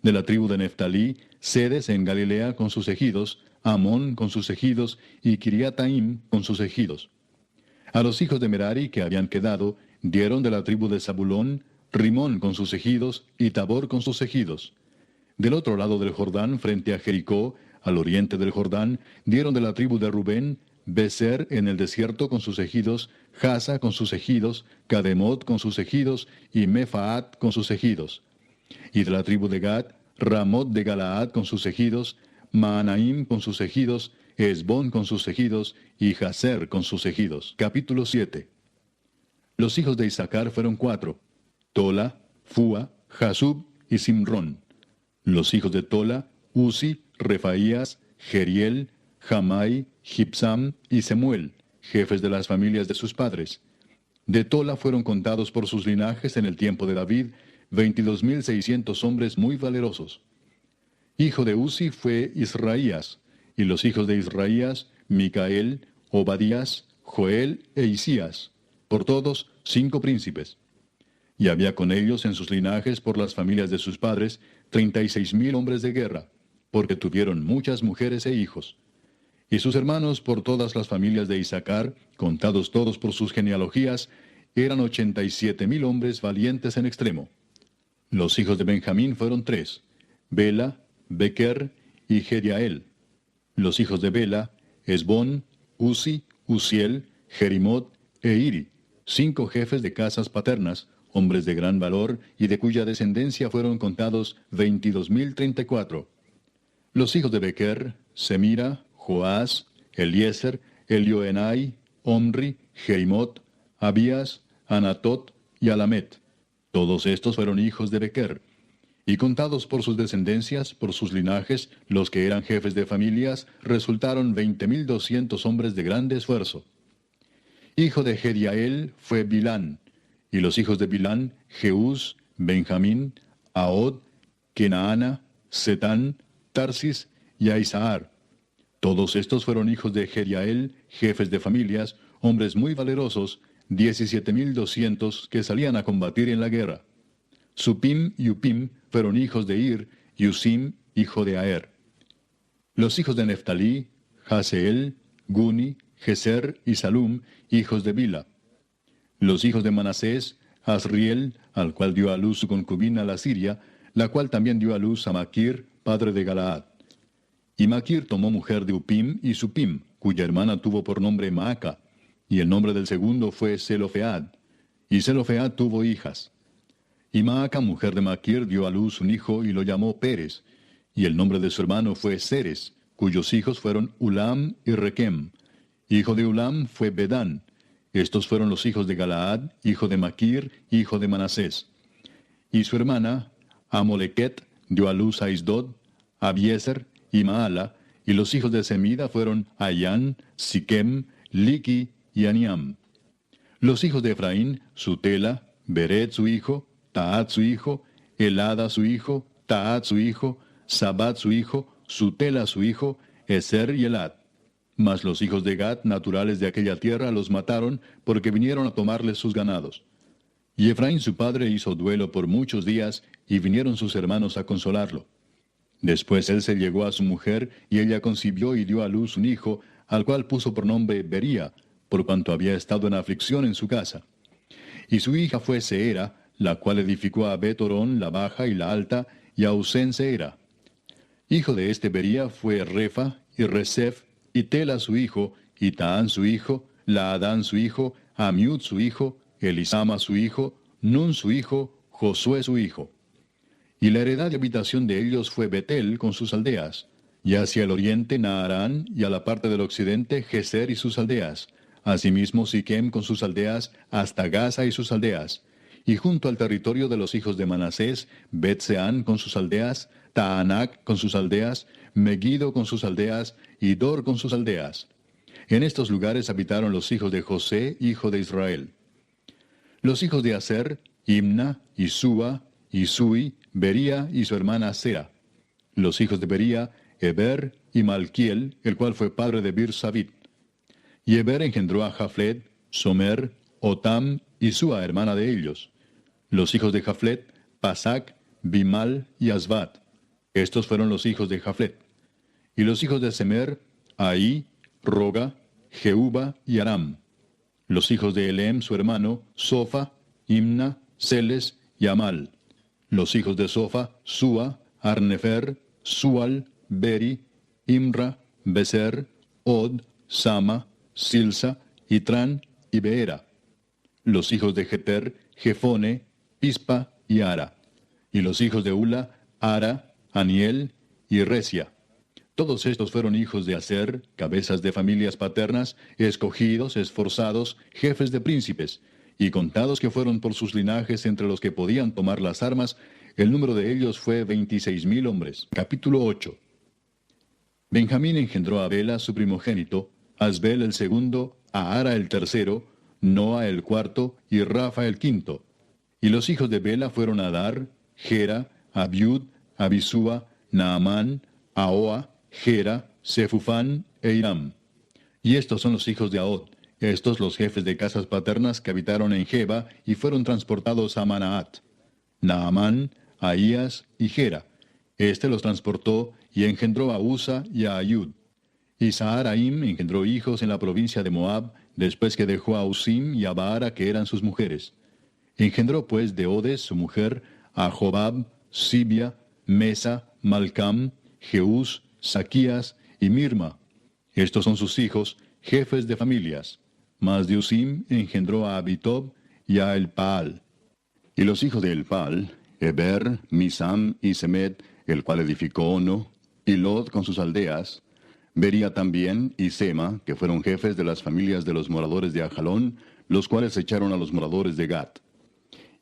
De la tribu de Neftalí, Sedes en Galilea con sus ejidos, Amón con sus ejidos, y Kiriataim con sus ejidos. A los hijos de Merari que habían quedado, dieron de la tribu de Zabulón, Rimón con sus ejidos, y Tabor con sus ejidos. Del otro lado del Jordán, frente a Jericó, al oriente del Jordán, dieron de la tribu de Rubén, Beser en el desierto con sus ejidos, Jasa con sus ejidos, Cademot con sus ejidos, y Mefaat con sus ejidos. Y de la tribu de Gad, Ramot de Galaad con sus ejidos, Maanaim con sus ejidos, Esbón con sus ejidos, y Jaser con sus ejidos. Capítulo 7. Los hijos de Isaacar fueron 4, Tola, Fua, Jasub y Simrón. Los hijos de Tola, Uzi, Refaías, Jeriel, Jamai, Gibsam y Semuel, jefes de las familias de sus padres. De Tola fueron contados por sus linajes en el tiempo de David 22,600 hombres muy valerosos. Hijo de Uzi fue Israías, Y los hijos de Israías, Micael, Obadías, Joel e Isías, por todos 5 príncipes. Y había con ellos en sus linajes por las familias de sus padres 36,000 hombres de guerra, porque tuvieron muchas mujeres e hijos. Y sus hermanos por todas las familias de Isaacar, contados todos por sus genealogías, eran 87,000 hombres valientes en extremo. Los hijos de Benjamín fueron 3, Bela, Bequer y Jediael. Los hijos de Bela, Esbón, Uzi, Uziel, Jerimot e Iri, 5 jefes de casas paternas, hombres de gran valor, y de cuya descendencia fueron contados 22,034. Los hijos de Bequer, Semira, Joás, Eliezer, Elioenai, Omri, Jerimot, Abías, Anatot y Alamet. Todos estos fueron hijos de Bequer. Y contados por sus descendencias, por sus linajes, los que eran jefes de familias, resultaron 20,200 hombres de grande esfuerzo. Hijo de Jediael fue Bilán, y los hijos de Bilán, Jeús, Benjamín, Ahod, Kenaana, Setán, Tarsis y Aizahar. Todos estos fueron hijos de Jediael, jefes de familias, hombres muy valerosos, 17,200 que salían a combatir en la guerra. Supim y Upim fueron hijos de Ir, y Usim, hijo de Aer. Los hijos de Neftalí, Jaseel, Guni, Geser y Salum, hijos de Bila. Los hijos de Manasés, Asriel, al cual dio a luz su concubina la Siria, la cual también dio a luz a Maquir, padre de Galaad. Y Maquir tomó mujer de Upim y Supim, cuya hermana tuvo por nombre Maaca, y el nombre del segundo fue Zelofead. Y Zelofead tuvo hijas. Y Maaca, mujer de Maquir, dio a luz un hijo y lo llamó Pérez, y el nombre de su hermano fue Seres, cuyos hijos fueron Ulam y Requem. Hijo de Ulam fue Bedán. Estos fueron los hijos de Galaad, hijo de Maquir, hijo de Manasés. Y su hermana, Amolequet, dio a luz a Isdod, Abiezer y Maala, y los hijos de Semida fueron Ayán, Siquem, Liqui y Aniam. Los hijos de Efraín, Sutela, Beret su hijo, Taat su hijo, Elada su hijo, Taat su hijo, Sabat su hijo, Sutela su hijo, Eser y Elad. Mas los hijos de Gad, naturales de aquella tierra, los mataron, porque vinieron a tomarles sus ganados. Y Efraín su padre hizo duelo por muchos días, y vinieron sus hermanos a consolarlo. Después él se llegó a su mujer, y ella concibió y dio a luz un hijo, al cual puso por nombre Bería, por cuanto había estado en aflicción en su casa. Y su hija fue Seera, la cual edificó a Bet-Orón, la baja y la alta, y a Usén Seera. Hijo de este Bería fue Refa, y Resef, y Tela su hijo, y Taán su hijo, Laadán su hijo, Amiud su hijo, Elisama su hijo, Nun su hijo, Josué su hijo. Y la heredad de habitación de ellos fue Betel con sus aldeas, y hacia el oriente Naarán, y a la parte del occidente Geser y sus aldeas, asimismo Siquem con sus aldeas, hasta Gaza y sus aldeas, y junto al territorio de los hijos de Manasés, Bet-Seán con sus aldeas, Taanac con sus aldeas, Megiddo con sus aldeas, y Dor con sus aldeas. En estos lugares habitaron los hijos de José, hijo de Israel. Los hijos de Aser, Imna, Isúa, Isui, Bería y su hermana Sera. Los hijos de Bería, Eber y Malquiel, el cual fue padre de Bir-Sabit. Y Eber engendró a Jaflet, Somer, Otam y Sua, hermana de ellos. Los hijos de Jaflet, Pasac, Bimal y Asbat. Estos fueron los hijos de Jaflet. Y los hijos de Semer, Ahí, Roga, Jehuba y Aram. Los hijos de Elem, su hermano, Sofa, Imna, Celes y Amal. Los hijos de Sofa, Sua, Arnefer, Sual, Beri, Imra, Beser, Od, Sama, Silsa, Itran y Beera. Los hijos de Jeter, Jefone, Pispa y Ara. Y los hijos de Ula, Ara, Aniel y Resia. Todos estos fueron hijos de Aser, cabezas de familias paternas, escogidos, esforzados, jefes de príncipes, y contados que fueron por sus linajes entre los que podían tomar las armas, el número de ellos fue 26,000 hombres. Capítulo 8. Benjamín engendró a Bela su primogénito, Asbel el segundo, a Ara el tercero, Noa el cuarto y Rafa el quinto. Y los hijos de Bela fueron Adar, Gera, Abiud, Abisúa, Naamán, Ahoa, Gera, Sefufán e Iram. Y estos son los hijos de Ahod, estos los jefes de casas paternas que habitaron en Geba y fueron transportados a Manaat. Naamán, Ahías y Gera. Este los transportó y engendró a Usa y a Ayud. Y Saharaim engendró hijos en la provincia de Moab, después que dejó a Usim y a Baara, que eran sus mujeres. Engendró pues de Odes, su mujer, a Jobab, Sibia, Mesa, Malcam, Jeús, Saquías y Mirma. Estos son sus hijos, jefes de familias. Mas de Usim engendró a Abitob y a Elpaal. Y los hijos de Elpaal, Eber, Misam y Semed, el cual edificó Ono, y Lod con sus aldeas, Bería también y Sema, que fueron jefes de las familias de los moradores de Ajalón, los cuales echaron a los moradores de Gat.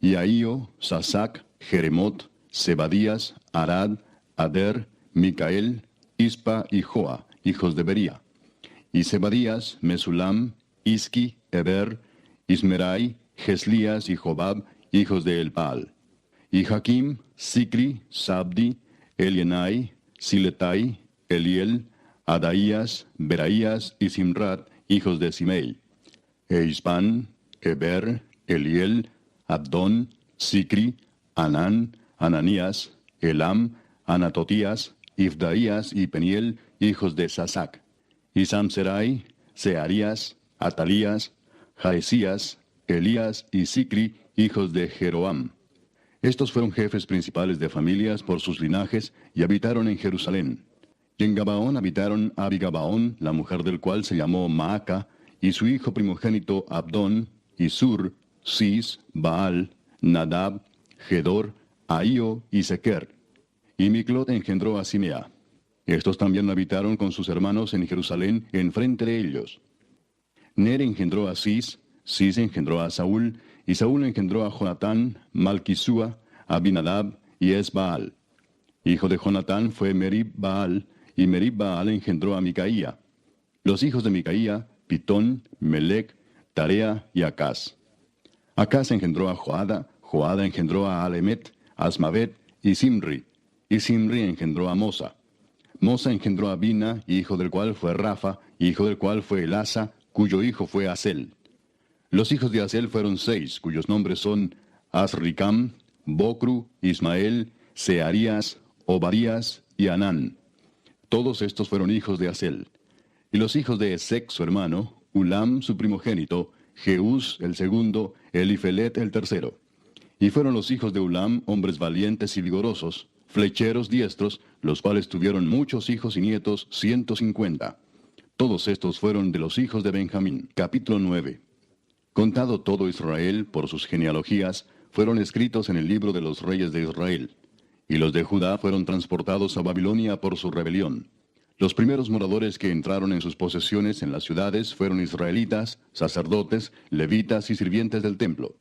Y Ahío, Sasac, Jeremot, Zebadías, Arad, Ader, Micael, Ispa y Joa, hijos de Bería. Y Zebadías, Mesulam, Isqui, Eber, Ismerai, Geslías y Jobab, hijos de Elpaal. Y Jaquim, Sicri, Sabdi, Elienai, Siletai, Eliel, Adaías, Beraías y Simrat, hijos de Simei. E Ispan, Eber, Eliel, Abdón, Sicri, Anán, Ananías, Elam, Anatotías, Ifdaías y Peniel, hijos de Sasac. Y Samserai, Searías, Atalías, Jaesías, Elías y Sicri, hijos de Jeroam. Estos fueron jefes principales de familias por sus linajes y habitaron en Jerusalén. Y en Gabaón habitaron Abigabaón, la mujer del cual se llamó Maaca, y su hijo primogénito Abdón, y Sur, Cis, Baal, Nadab, Gedor, Ahío y Sequer. Y Miclot engendró a Simea. Estos también habitaron con sus hermanos en Jerusalén, enfrente de ellos. Ner engendró a Cis engendró a Saúl, y Saúl engendró a Jonatán, Malquisúa, Abinadab y Esbaal. Hijo de Jonatán fue Merib Baal, y Merib Baal engendró a Micaía. Los hijos de Micaía, Pitón, Melec, Tarea y Acaz. Acaz engendró a Joada, Joada engendró a Alemet, Asmavet y Simri engendró a Mosa. Mosa engendró a Bina, hijo del cual fue Rafa, hijo del cual fue Elasa, cuyo hijo fue Asel. Los hijos de Asel fueron 6, cuyos nombres son Asricam, Bocru, Ismael, Searías, Obadías y Anán. Todos estos fueron hijos de Asel. Y los hijos de Esec, su hermano, Ulam, su primogénito, Jeús, el segundo, Elifelet, el tercero. Y fueron los hijos de Ulam, hombres valientes y vigorosos, flecheros diestros, los cuales tuvieron muchos hijos y nietos, 150. Todos estos fueron de los hijos de Benjamín. Capítulo 9. Contado todo Israel por sus genealogías, fueron escritos en el libro de los reyes de Israel. Y los de Judá fueron transportados a Babilonia por su rebelión. Los primeros moradores que entraron en sus posesiones en las ciudades fueron israelitas, sacerdotes, levitas y sirvientes del templo.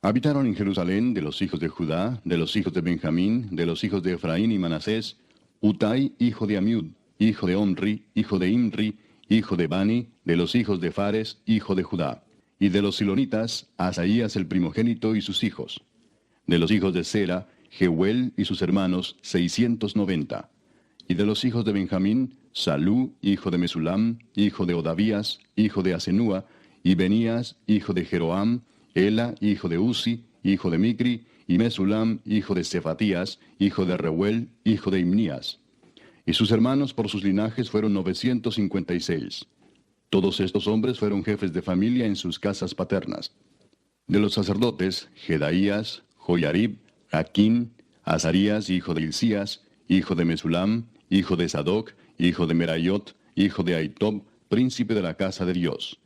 Habitaron en Jerusalén de los hijos de Judá, de los hijos de Benjamín, de los hijos de Efraín y Manasés, Utai, hijo de Amiud, hijo de Omri, hijo de Imri, hijo de Bani, de los hijos de Fares, hijo de Judá. Y de los silonitas, Asaías el primogénito y sus hijos. De los hijos de Sera, Jehuel y sus hermanos, 690. Y de los hijos de Benjamín, Salú, hijo de Mesulam, hijo de Odavías, hijo de Asenúa, y Benías, hijo de Jeroam, Ela, hijo de Uzi, hijo de Micri, y Mesulam, hijo de Cefatías, hijo de Reuel, hijo de Imnías. Y sus hermanos por sus linajes fueron 956. Todos estos hombres fueron jefes de familia en sus casas paternas. De los sacerdotes, Jedaías, Joyarib, Jaquín, Azarías, hijo de Hilcías, hijo de Mesulam, hijo de Sadoc, hijo de Merayot, hijo de Aitob, príncipe de la casa de Dios.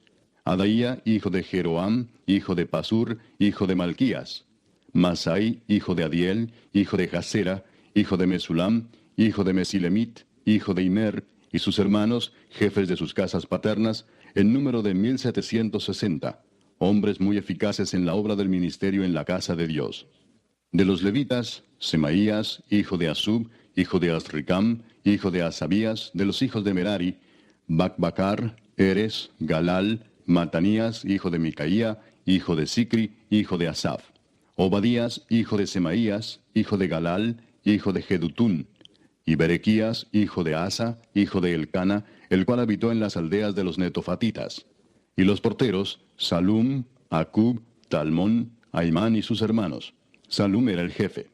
Adaía, hijo de Jeroam, hijo de Pasur, hijo de Malquías. Masai, hijo de Adiel, hijo de Jasera, hijo de Mesulam, hijo de Mesilemit, hijo de Imer, y sus hermanos, jefes de sus casas paternas, en número de 1760, hombres muy eficaces en la obra del ministerio en la casa de Dios. De los levitas, Semaías, hijo de Asub, hijo de Asricam, hijo de Asabías, de los hijos de Merari, Bacbacar, Eres, Galal, Matanías, hijo de Micaía, hijo de Sicri, hijo de Asaf. Obadías, hijo de Semaías, hijo de Galal, hijo de Jedutún. y Berequías, hijo de Asa, hijo de Elcana, el cual habitó en las aldeas de los netofatitas. Y los porteros, Salum, Acub, Talmón, Aimán y sus hermanos. Salum era el jefe.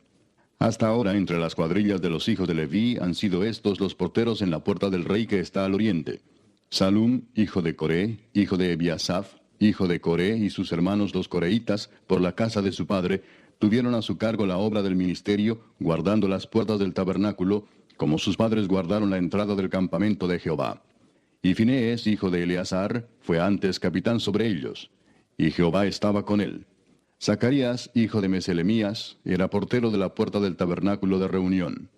Hasta ahora, entre las cuadrillas de los hijos de Leví, han sido estos los porteros en la puerta del rey que está al oriente. Salum, hijo de Coré, hijo de Ebiasaf, hijo de Coré, y sus hermanos los coreitas, por la casa de su padre, tuvieron a su cargo la obra del ministerio, guardando las puertas del tabernáculo, como sus padres guardaron la entrada del campamento de Jehová. Y Finees, hijo de Eleazar, fue antes capitán sobre ellos, y Jehová estaba con él. Zacarías, hijo de Meselemías, era portero de la puerta del tabernáculo de reunión.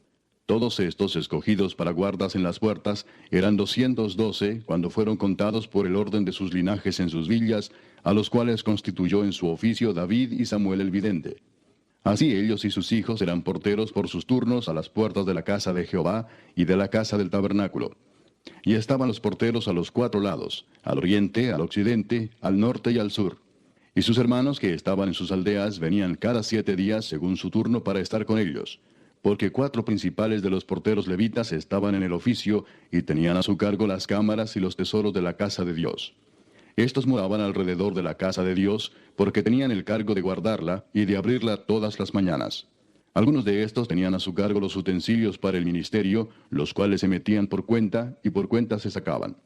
Todos estos escogidos para guardas en las puertas eran 212 cuando fueron contados por el orden de sus linajes en sus villas, a los cuales constituyó en su oficio David y Samuel el vidente. Así ellos y sus hijos eran porteros por sus turnos a las puertas de la casa de Jehová y de la casa del tabernáculo. Y estaban los porteros a los 4 lados, al oriente, al occidente, al norte y al sur. Y sus hermanos que estaban en sus aldeas venían cada 7 días según su turno para estar con ellos, porque 4 principales de los porteros levitas estaban en el oficio y tenían a su cargo las cámaras y los tesoros de la casa de Dios. Estos moraban alrededor de la casa de Dios, porque tenían el cargo de guardarla y de abrirla todas las mañanas. Algunos de estos tenían a su cargo los utensilios para el ministerio, los cuales se metían por cuenta y por cuenta se sacaban.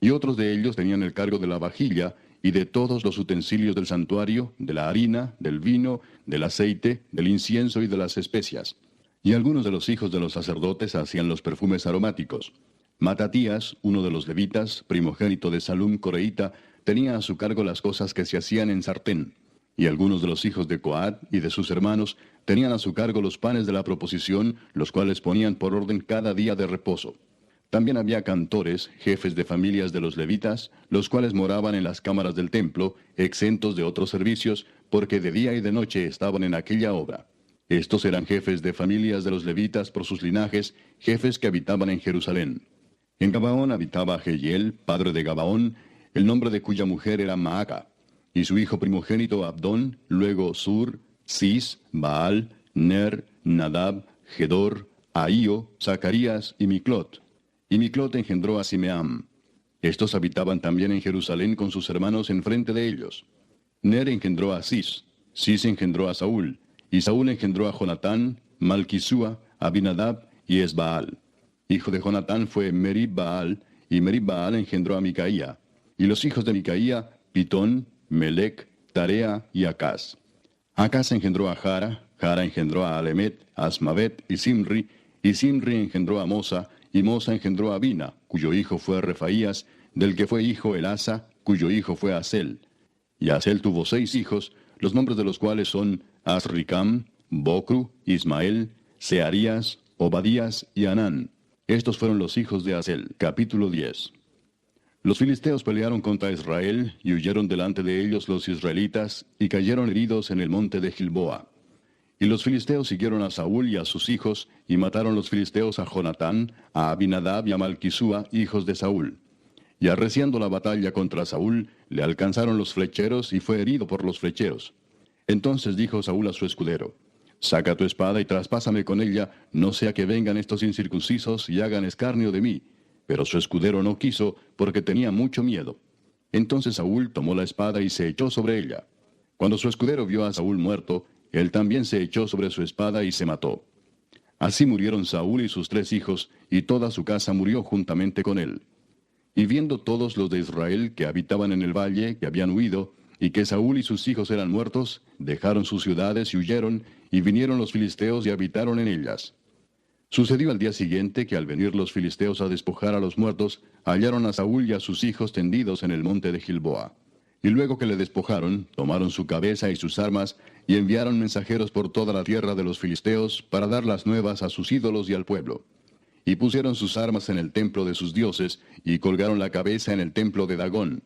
Y otros de ellos tenían el cargo de la vajilla y de todos los utensilios del santuario, de la harina, del vino, del aceite, del incienso y de las especias. Y algunos de los hijos de los sacerdotes hacían los perfumes aromáticos. Matatías, uno de los levitas, primogénito de Salum coreíta, tenía a su cargo las cosas que se hacían en sartén. Y algunos de los hijos de Coat y de sus hermanos tenían a su cargo los panes de la proposición, los cuales ponían por orden cada día de reposo. También había cantores, jefes de familias de los levitas, los cuales moraban en las cámaras del templo, exentos de otros servicios, porque de día y de noche estaban en aquella obra. Estos eran jefes de familias de los levitas por sus linajes, jefes que habitaban en Jerusalén. En Gabaón habitaba Jehiel, padre de Gabaón, el nombre de cuya mujer era Maaca, y su hijo primogénito Abdón, luego Sur, Cis, Baal, Ner, Nadab, Gedor, Ahío, Zacarías y Miclot. Y Miclot engendró a Simeam. Estos habitaban también en Jerusalén con sus hermanos enfrente de ellos. Ner engendró a Cis, Cis engendró a Saúl, y Saúl engendró a Jonatán, Malquisúa, Abinadab y Esbaal. Hijo de Jonatán fue Merib-Baal, y Merib-Baal engendró a Micaía. Y los hijos de Micaía, Pitón, Melec, Tarea y Acaz. Acaz engendró a Jara, Jara engendró a Alemet, Asmavet y Simri engendró a Mosa, y Mosa engendró a Abina, cuyo hijo fue Refaías, del que fue hijo Elasa, cuyo hijo fue Asel. Y Asel tuvo 6 hijos, los nombres de los cuales son Asricam, Bocru, Ismael, Searías, Obadías y Anán. Estos fueron los hijos de Asel. Capítulo 10. Los filisteos pelearon contra Israel, y huyeron delante de ellos los israelitas, y cayeron heridos en el monte de Gilboa. Y los filisteos siguieron a Saúl y a sus hijos, y mataron los filisteos a Jonatán, a Abinadab y a Malquisúa, hijos de Saúl. Y arreciando la batalla contra Saúl, le alcanzaron los flecheros, y fue herido por los flecheros. Entonces dijo Saúl a su escudero: Saca tu espada y traspásame con ella, no sea que vengan estos incircuncisos y hagan escarnio de mí. Pero su escudero no quiso, porque tenía mucho miedo. Entonces Saúl tomó la espada y se echó sobre ella. Cuando su escudero vio a Saúl muerto, él también se echó sobre su espada y se mató. Así murieron Saúl y sus 3 hijos, y toda su casa murió juntamente con él. Y viendo todos los de Israel que habitaban en el valle, que habían huido, y que Saúl y sus hijos eran muertos, dejaron sus ciudades y huyeron, y vinieron los filisteos y habitaron en ellas. Sucedió al día siguiente que al venir los filisteos a despojar a los muertos, hallaron a Saúl y a sus hijos tendidos en el monte de Gilboa. Y luego que le despojaron, tomaron su cabeza y sus armas, y enviaron mensajeros por toda la tierra de los filisteos para dar las nuevas a sus ídolos y al pueblo. Y pusieron sus armas en el templo de sus dioses, y colgaron la cabeza en el templo de Dagón.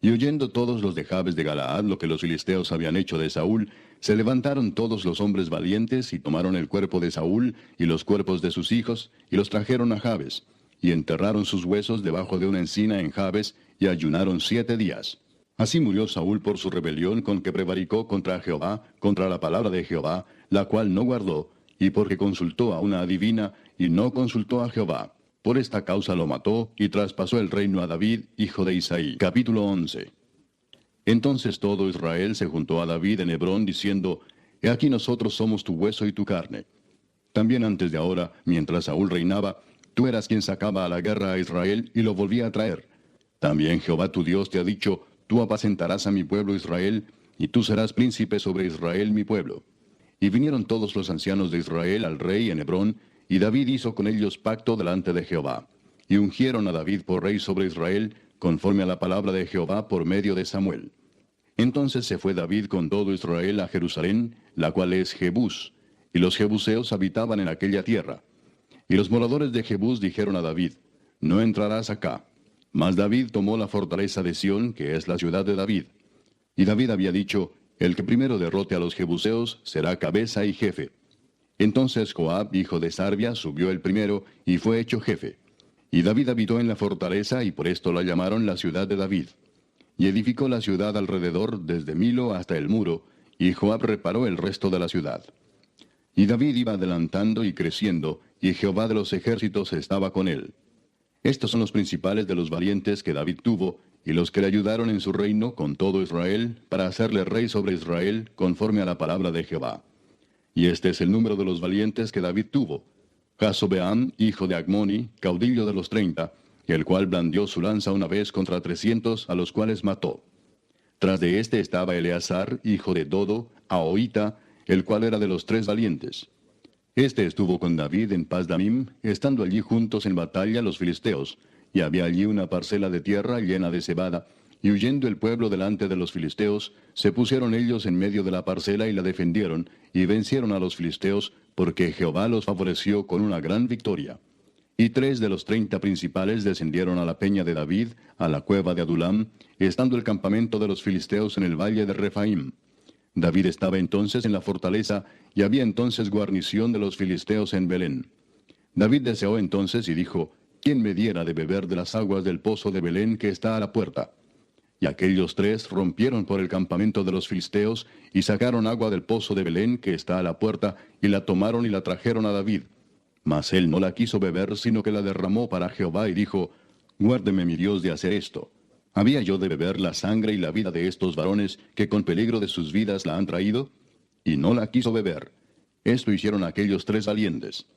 Y oyendo todos los de Jabes de Galaad lo que los filisteos habían hecho de Saúl, se levantaron todos los hombres valientes, y tomaron el cuerpo de Saúl y los cuerpos de sus hijos, y los trajeron a Jabes, y enterraron sus huesos debajo de una encina en Jabes, y ayunaron 7 días. Así murió Saúl por su rebelión con que prevaricó contra Jehová, contra la palabra de Jehová, la cual no guardó, y porque consultó a una adivina, y no consultó a Jehová. Por esta causa lo mató, y traspasó el reino a David, hijo de Isaí. Capítulo 11. Entonces todo Israel se juntó a David en Hebrón, diciendo, He aquí nosotros somos tu hueso y tu carne. También antes de ahora, mientras Saúl reinaba, tú eras quien sacaba a la guerra a Israel y lo volvía a traer. También Jehová tu Dios te ha dicho, Tú apacentarás a mi pueblo Israel, y tú serás príncipe sobre Israel mi pueblo. Y vinieron todos los ancianos de Israel al rey en Hebrón, y David hizo con ellos pacto delante de Jehová. Y ungieron a David por rey sobre Israel, conforme a la palabra de Jehová por medio de Samuel. Entonces se fue David con todo Israel a Jerusalén, la cual es Jebús, y los jebuseos habitaban en aquella tierra. Y los moradores de Jebús dijeron a David, No entrarás acá. Mas David tomó la fortaleza de Sión, que es la ciudad de David. Y David había dicho, El que primero derrote a los jebuseos será cabeza y jefe. Entonces Joab, hijo de Sarvia, subió el primero, y fue hecho jefe. Y David habitó en la fortaleza, y por esto la llamaron la ciudad de David. Y edificó la ciudad alrededor, desde Milo hasta el muro, y Joab reparó el resto de la ciudad. Y David iba adelantando y creciendo, y Jehová de los ejércitos estaba con él. Estos son los principales de los valientes que David tuvo, y los que le ayudaron en su reino con todo Israel, para hacerle rey sobre Israel, conforme a la palabra de Jehová. Y este es el número de los valientes que David tuvo: Jasobeam, hijo de Agmoni, caudillo de los 30, el cual blandió su lanza una vez contra 300, a los cuales mató. Tras de este estaba Eleazar, hijo de Dodo, Ahoita, el cual era de los 3 valientes. Este estuvo con David en Pasdamim, estando allí juntos en batalla los filisteos, y había allí una parcela de tierra llena de cebada, y huyendo el pueblo delante de los filisteos, se pusieron ellos en medio de la parcela y la defendieron, y vencieron a los filisteos, porque Jehová los favoreció con una gran victoria. Y 3 de los 30 principales descendieron a la peña de David, a la cueva de Adulam, estando el campamento de los filisteos en el valle de Refaim. David estaba entonces en la fortaleza, y había entonces guarnición de los filisteos en Belén. David deseó entonces y dijo, ¿Quién me diera de beber de las aguas del pozo de Belén que está a la puerta? Y aquellos 3 rompieron por el campamento de los filisteos, y sacaron agua del pozo de Belén que está a la puerta, y la tomaron y la trajeron a David. Mas él no la quiso beber, sino que la derramó para Jehová, y dijo, Guárdeme mi Dios de hacer esto. ¿Había yo de beber la sangre y la vida de estos varones que con peligro de sus vidas la han traído? Y no la quiso beber. Esto hicieron aquellos 3 valientes.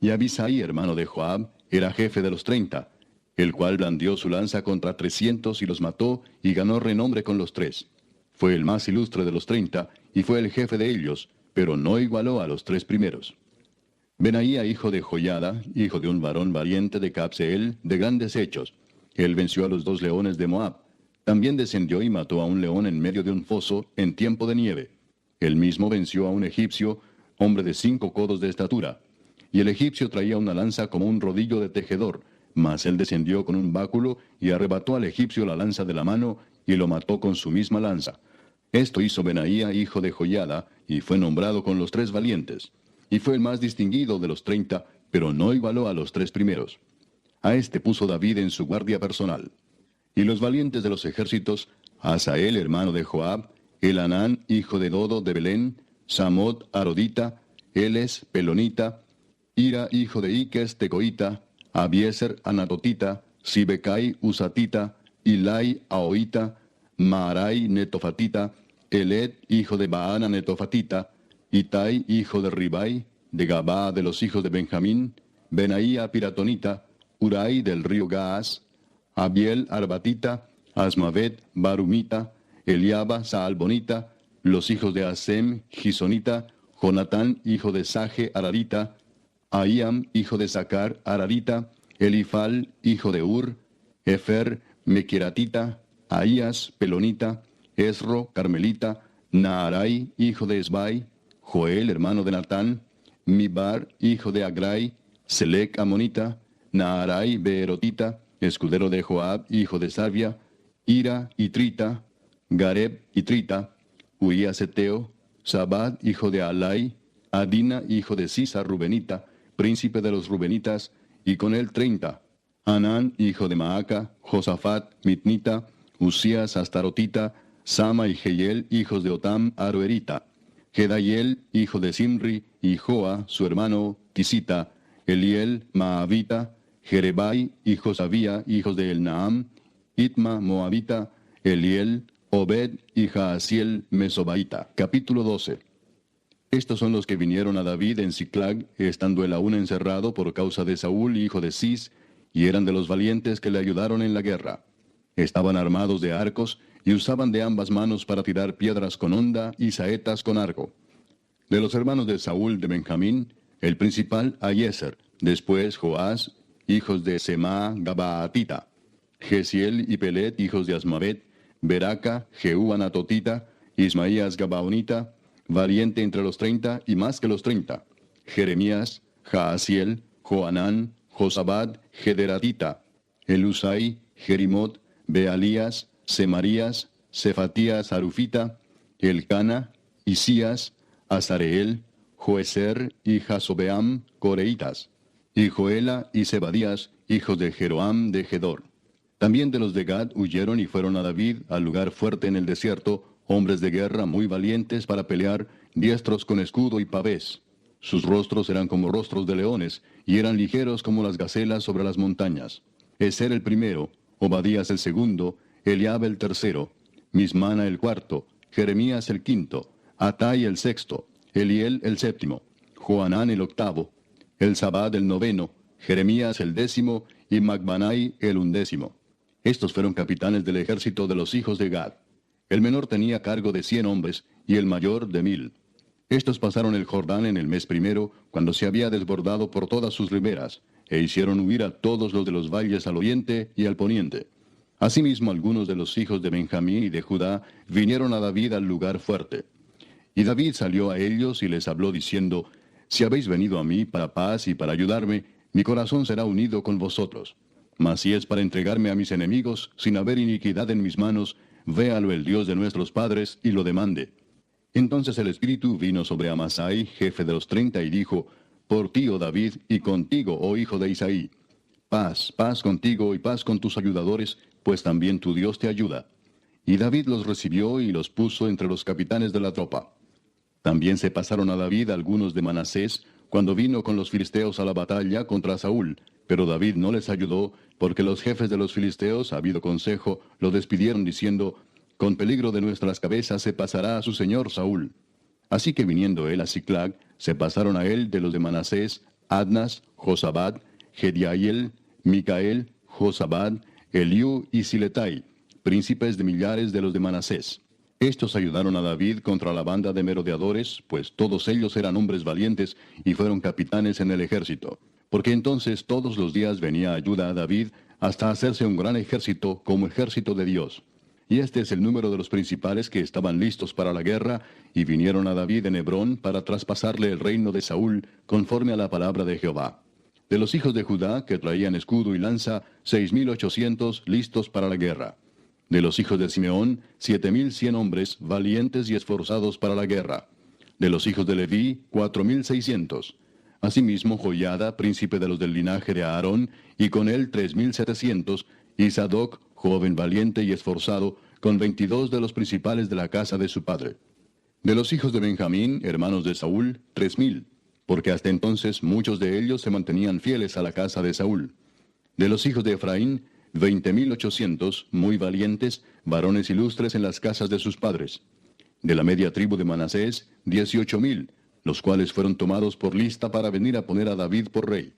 Y Abisai, hermano de Joab, era jefe de los 30, el cual blandió su lanza contra 300 y los mató, y ganó renombre con los 3. Fue el más ilustre de los 30, y fue el jefe de ellos, pero no igualó a los 3 primeros. Benaía, hijo de Joiada, hijo de un varón valiente de Cabseel, de grandes hechos. Él venció a los 2 leones de Moab. También descendió y mató a un león en medio de un foso, en tiempo de nieve. Él mismo venció a un egipcio, hombre de 5 codos de estatura. Y el egipcio traía una lanza como un rodillo de tejedor, mas él descendió con un báculo y arrebató al egipcio la lanza de la mano, y lo mató con su misma lanza. Esto hizo Benaía, hijo de Joiada, y fue nombrado con los 3 valientes. Y fue el más distinguido de los 30, pero no igualó a los 3 primeros. A este puso David en su guardia personal. Y los valientes de los ejércitos, Asael, hermano de Joab, Elanán, hijo de Dodo de Belén, Samot, Arodita, Eles, Pelonita, Ira, hijo de Iques, Tecoita, Abieser, Anatotita, Sibecai, Usatita, Ilai, Ahoita, Maarai, Netofatita, Eled, hijo de Baana, Netofatita, Itai, hijo de Ribai, de Gabá de los hijos de Benjamín, Benaía, Piratonita, Urai del río Gaas, Abiel, Arbatita, Asmavet, Barumita, Eliaba, Saalbonita, los hijos de Asem, Gisonita, Jonatán, hijo de Saje, Ararita, Ahiam, hijo de Sacar, Ararita, Elifal, hijo de Ur, Efer, Mequiratita, Ahías, Pelonita, Esro, Carmelita, Naarai, hijo de Esbai, Joel, hermano de Natán, Mibar, hijo de Agrai, Selec, Amonita, Naarai, Beerotita, escudero de Joab, hijo de Sarvia, Ira, Itrita, Gareb, Itrita, Uías Eteo, Sabad, hijo de Alai, Adina, hijo de Sisa, Rubenita, príncipe de los Rubenitas, y con él 30, Anán, hijo de Maaca, Josafat, Mitnita, Usías, Astarotita, Sama y Jehiel, hijos de Otam, Aroerita, Gedaiel, hijo de Simri, y Joa, su hermano, Tisita, Eliel Maavita, Jerebai y Josabía, hijos de Elnaam, Itma Moabita, Eliel, Obed y Jaasiel Mesobaita. Capítulo 12. Estos son los que vinieron a David en Siclag, estando él aún encerrado por causa de Saúl, hijo de Cis, y eran de los valientes que le ayudaron en la guerra. Estaban armados de arcos, y usaban de ambas manos para tirar piedras con honda y saetas con arco. De los hermanos de Saúl de Benjamín, el principal Ahiezer, después Joás, hijos de Semá Gabaatita, Gesiel y Pelet, hijos de Asmavet, Beraca, Jehú Anatotita, Ismaías Gabaonita, valiente entre los 30 y más que los 30, Jeremías, Jaasiel, Joanán, Josabad, Gederatita, Elusai, Jerimot, Bealías, Semarías, Cefatías Arufita, Elcana, Isías, Azareel, Joeser y Jasobeam, Coreitas, y Joela y Zebadías, hijos de Jeroam de Gedor. También de los de Gad huyeron y fueron a David, al lugar fuerte en el desierto, hombres de guerra muy valientes para pelear, diestros con escudo y pavés. Sus rostros eran como rostros de leones, y eran ligeros como las gacelas sobre las montañas. Eser el primero, Obadías el segundo, Eliab el tercero, Mismana el cuarto, Jeremías el quinto, Atai el sexto, Eliel el séptimo, Joanán el octavo, Elzabad el noveno, Jeremías el décimo y Macbanai el undécimo. Estos fueron capitanes del ejército de los hijos de Gad. El menor tenía cargo de 100 hombres y el mayor de 1000. Estos pasaron el Jordán en el mes primero, cuando se había desbordado por todas sus riberas, e hicieron huir a todos los de los valles al oriente y al poniente. Asimismo, algunos de los hijos de Benjamín y de Judá vinieron a David al lugar fuerte. Y David salió a ellos y les habló diciendo: Si habéis venido a mí para paz y para ayudarme, mi corazón será unido con vosotros. Mas si es para entregarme a mis enemigos, sin haber iniquidad en mis manos, véalo el Dios de nuestros padres y lo demande. Entonces el Espíritu vino sobre Amasai, jefe de los 30, y dijo: Por ti, oh David, y contigo, oh hijo de Isaí. Paz, paz contigo y paz con tus ayudadores, pues también tu Dios te ayuda. Y David los recibió y los puso entre los capitanes de la tropa. También se pasaron a David algunos de Manasés, cuando vino con los filisteos a la batalla contra Saúl, pero David no les ayudó, porque los jefes de los filisteos, habido consejo, lo despidieron diciendo: Con peligro de nuestras cabezas se pasará a su señor Saúl. Así que viniendo él a Siclag, se pasaron a él de los de Manasés, Adnas, Josabad, Gediael, Micael, Josabad, Eliú y Siletai, príncipes de millares de los de Manasés. Estos ayudaron a David contra la banda de merodeadores, pues todos ellos eran hombres valientes y fueron capitanes en el ejército. Porque entonces todos los días venía ayuda a David hasta hacerse un gran ejército como ejército de Dios. Y este es el número de los principales que estaban listos para la guerra, y vinieron a David en Hebrón para traspasarle el reino de Saúl, conforme a la palabra de Jehová. De los hijos de Judá, que traían escudo y lanza, 6,800 listos para la guerra. De los hijos de Simeón, 7,100 hombres, valientes y esforzados para la guerra. De los hijos de Leví, 4,600. Asimismo, Joiada, príncipe de los del linaje de Aarón, y con él 3,700, y Sadoc, joven valiente y esforzado, con 22 de los principales de la casa de su padre. De los hijos de Benjamín, hermanos de Saúl, 3,000, porque hasta entonces muchos de ellos se mantenían fieles a la casa de Saúl. De los hijos de Efraín, 20,800, muy valientes, varones ilustres en las casas de sus padres. De la media tribu de Manasés, 18,000, los cuales fueron tomados por lista para venir a poner a David por rey.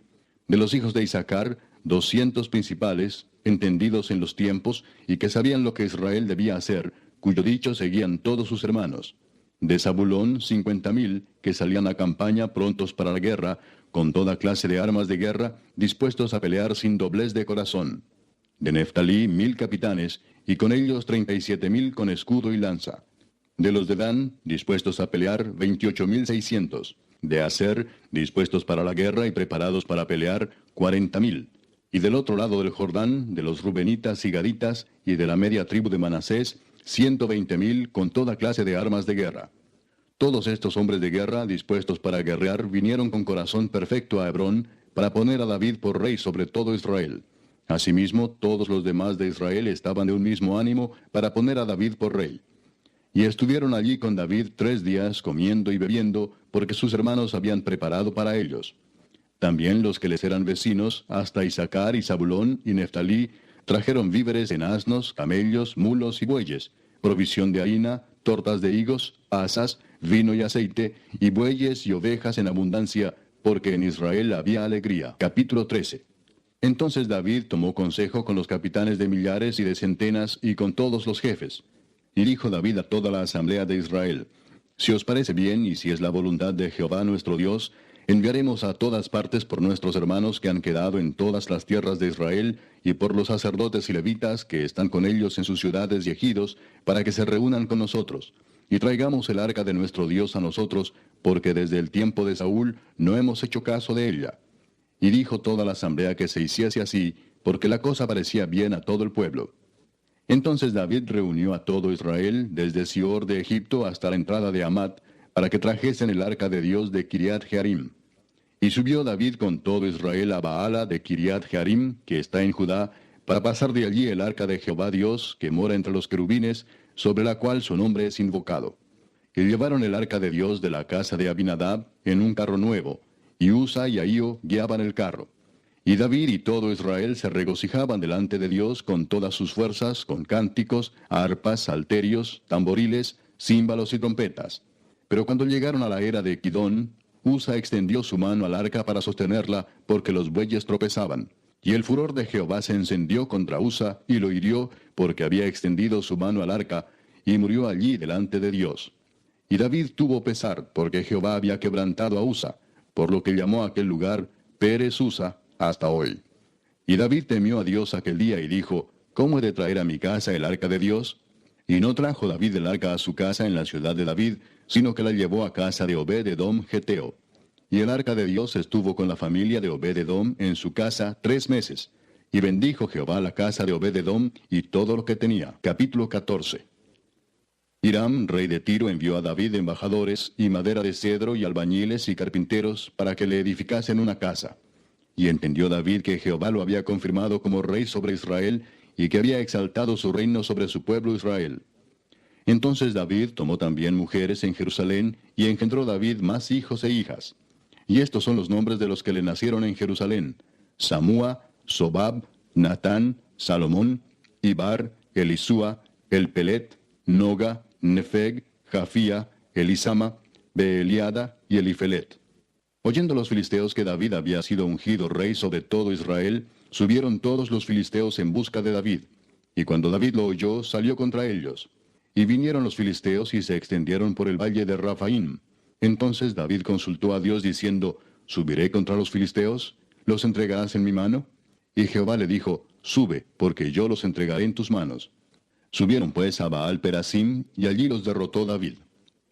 De los hijos de Isaacar, 200 principales, entendidos en los tiempos, y que sabían lo que Israel debía hacer, cuyo dicho seguían todos sus hermanos. De Zabulón, 50,000, que salían a campaña prontos para la guerra, con toda clase de armas de guerra, dispuestos a pelear sin doblez de corazón. De Neftalí, 1,000 capitanes, y con ellos 37,000 con escudo y lanza. De los de Dan, dispuestos a pelear, 28,600. De Aser, dispuestos para la guerra y preparados para pelear, 40,000. Y del otro lado del Jordán, de los Rubenitas y Gaditas, y de la media tribu de Manasés, 120,000 con toda clase de armas de guerra. Todos estos hombres de guerra, dispuestos para guerrear, vinieron con corazón perfecto a Hebrón, para poner a David por rey sobre todo Israel. Asimismo, todos los demás de Israel estaban de un mismo ánimo para poner a David por rey. Y estuvieron allí con David 3 días, comiendo y bebiendo, porque sus hermanos habían preparado para ellos. También los que les eran vecinos, hasta Issacar y Zabulón y Neftalí, trajeron víveres en asnos, camellos, mulos y bueyes, provisión de harina, tortas de higos, asas, vino y aceite, y bueyes y ovejas en abundancia, porque en Israel había alegría. Capítulo 13. Entonces David tomó consejo con los capitanes de millares y de centenas y con todos los jefes. Y dijo David a toda la asamblea de Israel: Si os parece bien y si es la voluntad de Jehová nuestro Dios, enviaremos a todas partes por nuestros hermanos que han quedado en todas las tierras de Israel, y por los sacerdotes y levitas que están con ellos en sus ciudades y ejidos, para que se reúnan con nosotros. Y traigamos el arca de nuestro Dios a nosotros, porque desde el tiempo de Saúl no hemos hecho caso de ella. Y dijo toda la asamblea que se hiciese así, porque la cosa parecía bien a todo el pueblo. Entonces David reunió a todo Israel, desde Sior de Egipto hasta la entrada de Hamat, para que trajesen el arca de Dios de Kiriat Jearim. Y subió David con todo Israel a Baala de Kiriat Jearim, que está en Judá, para pasar de allí el arca de Jehová Dios, que mora entre los querubines, sobre la cual su nombre es invocado. Y llevaron el arca de Dios de la casa de Abinadab en un carro nuevo, y Usa y Ahío guiaban el carro. Y David y todo Israel se regocijaban delante de Dios con todas sus fuerzas, con cánticos, arpas, salterios, tamboriles, címbalos y trompetas. Pero cuando llegaron a la era de Kidón, Usa extendió su mano al arca para sostenerla, porque los bueyes tropezaban. Y el furor de Jehová se encendió contra Usa, y lo hirió, porque había extendido su mano al arca, y murió allí delante de Dios. Y David tuvo pesar, porque Jehová había quebrantado a Usa, por lo que llamó a aquel lugar Pérez Usa hasta hoy. Y David temió a Dios aquel día y dijo: ¿Cómo he de traer a mi casa el arca de Dios? Y no trajo David el arca a su casa en la ciudad de David, sino que la llevó a casa de Obed-edom Geteo. Y el arca de Dios estuvo con la familia de Obed-edom en su casa 3 meses. Y bendijo Jehová la casa de Obed-edom y todo lo que tenía. Capítulo 14. Hiram, rey de Tiro, envió a David embajadores, y madera de cedro, y albañiles y carpinteros, para que le edificasen una casa. Y entendió David que Jehová lo había confirmado como rey sobre Israel, y que había exaltado su reino sobre su pueblo Israel. Entonces David tomó también mujeres en Jerusalén, y engendró David más hijos e hijas. Y estos son los nombres de los que le nacieron en Jerusalén: Samúa, Sobab, Natán, Salomón, Ibar, Elisúa, Elpelet, Noga, Nefeg, Jafía, Elisama, Beeliada y Elifelet. Oyendo los filisteos que David había sido ungido rey sobre todo Israel, subieron todos los filisteos en busca de David. Y cuando David lo oyó, salió contra ellos. Y vinieron los filisteos y se extendieron por el valle de Rafaim. Entonces David consultó a Dios diciendo: ¿Subiré contra los filisteos? ¿Los entregarás en mi mano? Y Jehová le dijo: Sube, porque yo los entregaré en tus manos. Subieron pues a Baal Perasim, y allí los derrotó David.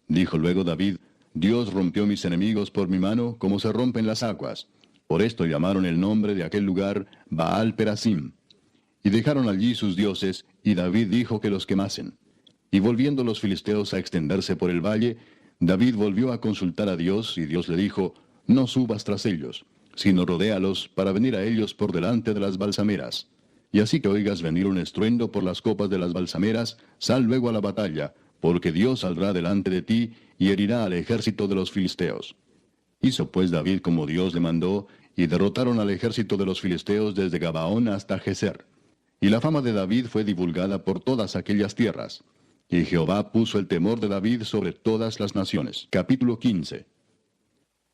Dijo luego David: Dios rompió mis enemigos por mi mano, como se rompen las aguas. Por esto llamaron el nombre de aquel lugar Baal Perasim. Y dejaron allí sus dioses, y David dijo que los quemasen. Y volviendo los filisteos a extenderse por el valle, David volvió a consultar a Dios, y Dios le dijo: No subas tras ellos, sino rodéalos para venir a ellos por delante de las balsameras. Y así que oigas venir un estruendo por las copas de las balsameras, sal luego a la batalla, porque Dios saldrá delante de ti, y herirá al ejército de los filisteos. Hizo pues David como Dios le mandó, y derrotaron al ejército de los filisteos desde Gabaón hasta Geser. Y la fama de David fue divulgada por todas aquellas tierras. Y Jehová puso el temor de David sobre todas las naciones. Capítulo 15.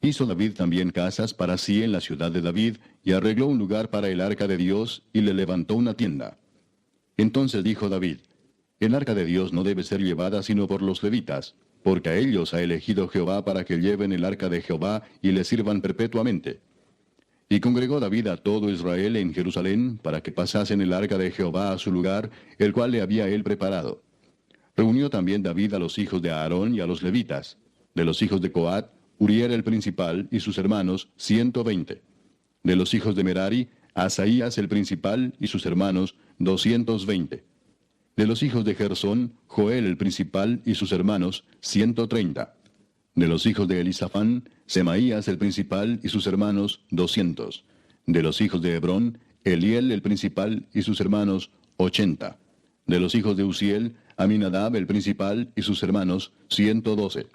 Hizo David también casas para sí en la ciudad de David, y arregló un lugar para el arca de Dios, y le levantó una tienda. Entonces dijo David: El arca de Dios no debe ser llevada sino por los levitas, porque a ellos ha elegido Jehová para que lleven el arca de Jehová y le sirvan perpetuamente. Y congregó David a todo Israel en Jerusalén, para que pasasen el arca de Jehová a su lugar, el cual le había él preparado. Reunió también David a los hijos de Aarón y a los levitas. De los hijos de Coat, Uriel el principal y sus hermanos, 120. De los hijos de Merari, Asaías el principal y sus hermanos, 220. De los hijos de Gersón, Joel el principal y sus hermanos, 130. De los hijos de Elisafán, Semaías el principal y sus hermanos, 200. De los hijos de Hebrón, Eliel el principal y sus hermanos, 80. De los hijos de Uziel, Aminadab el principal y sus hermanos, 112.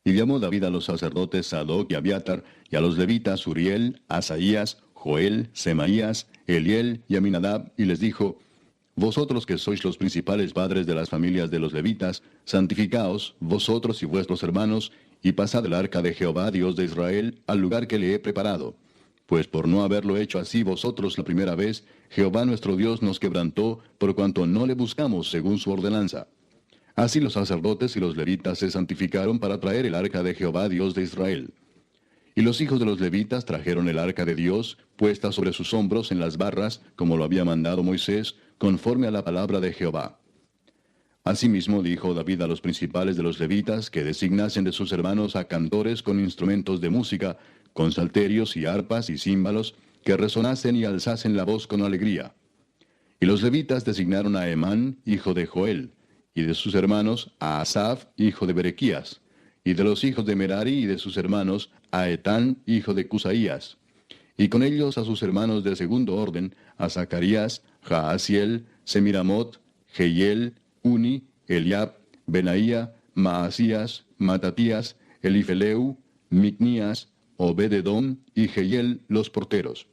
Y llamó David a los sacerdotes Sadoc y Abiatar, y a los levitas Uriel, Asaías, Joel, Semaías, Eliel y Aminadab, y les dijo: Vosotros que sois los principales padres de las familias de los levitas, santificaos, vosotros y vuestros hermanos, y pasad el arca de Jehová, Dios de Israel, al lugar que le he preparado. Pues por no haberlo hecho así vosotros la primera vez, Jehová nuestro Dios nos quebrantó, por cuanto no le buscamos según su ordenanza. Así los sacerdotes y los levitas se santificaron para traer el arca de Jehová, Dios de Israel. Y los hijos de los levitas trajeron el arca de Dios, puesta sobre sus hombros en las barras, como lo había mandado Moisés, conforme a la palabra de Jehová. Asimismo dijo David a los principales de los levitas que designasen de sus hermanos a cantores con instrumentos de música, con salterios y arpas y címbalos, que resonasen y alzasen la voz con alegría. Y los levitas designaron a Emán, hijo de Joel, y de sus hermanos a Asaf, hijo de Berequías, y de los hijos de Merari y de sus hermanos a Etán, hijo de Cusaías, y con ellos a sus hermanos de segundo orden, a Zacarías, Jaasiel, Semiramot, Jehiel, Uni, Eliab, Benaía, Maasías, Matatías, Elifeleu, Micnías, Obed-edom y Jehiel los porteros.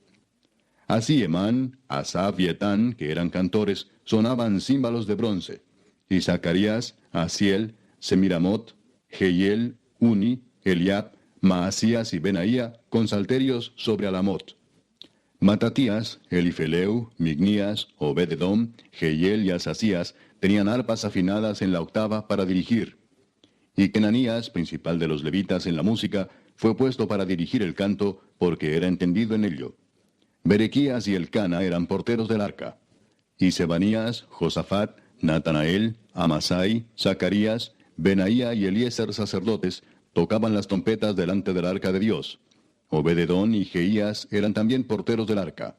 Así Emán, Asaf y Etán, que eran cantores, sonaban címbalos de bronce, y Zacarías, Asiel, Semiramot, Jehiel, Uni, Eliab, Maasías y Benaía, con salterios sobre Alamot. Matatías, Elifeleu, Micnías, Obed-edom, Jehiel y Asasías tenían arpas afinadas en la octava para dirigir. Y Kenanías, principal de los levitas en la música, fue puesto para dirigir el canto, porque era entendido en ello. Berequías y Elcana eran porteros del arca. Y Sebanías, Josafat, Natanael, Amasai, Zacarías, Benaía y Eliezer sacerdotes tocaban las trompetas delante del arca de Dios. Obed-edom y Jeías eran también porteros del arca.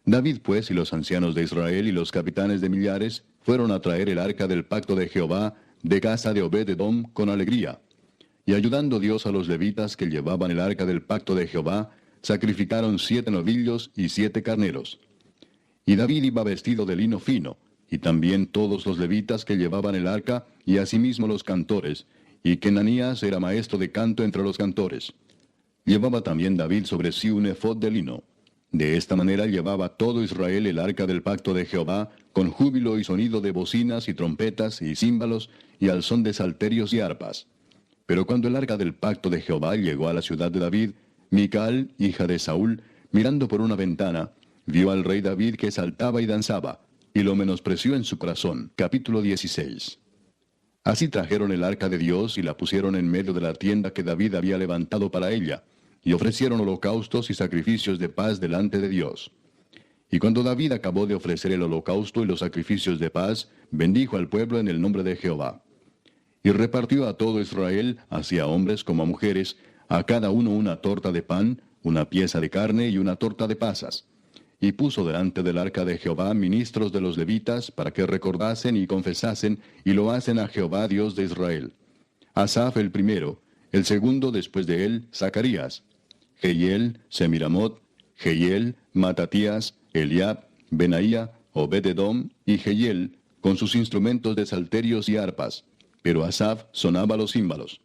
David pues y los ancianos de Israel y los capitanes de millares fueron a traer el arca del pacto de Jehová de casa de Obed-edom con alegría. Y ayudando Dios a los levitas que llevaban el arca del pacto de Jehová, sacrificaron 7 novillos y 7 carneros. Y David iba vestido de lino fino, y también todos los levitas que llevaban el arca, y asimismo los cantores, y Kenanías era maestro de canto entre los cantores. Llevaba también David sobre sí un efod de lino. De esta manera llevaba todo Israel el arca del pacto de Jehová, con júbilo y sonido de bocinas y trompetas y címbalos, y al son de salterios y arpas. Pero cuando el arca del pacto de Jehová llegó a la ciudad de David, Mical, hija de Saúl, mirando por una ventana, vio al rey David que saltaba y danzaba, y lo menospreció en su corazón. Capítulo 16. Así trajeron el arca de Dios y la pusieron en medio de la tienda que David había levantado para ella, y ofrecieron holocaustos y sacrificios de paz delante de Dios. Y cuando David acabó de ofrecer el holocausto y los sacrificios de paz, bendijo al pueblo en el nombre de Jehová. Y repartió a todo Israel, así a hombres como a mujeres, a cada uno una torta de pan, una pieza de carne y una torta de pasas. Y puso delante del arca de Jehová ministros de los levitas, para que recordasen y confesasen, y lo hacen a Jehová Dios de Israel. Asaf el primero, el segundo después de él, Zacarías, Jehiel, Semiramot, Jehiel, Matatías, Eliab, Benaía, Obed-edom y Jehiel, con sus instrumentos de salterios y arpas, pero Asaf sonaba los címbalos.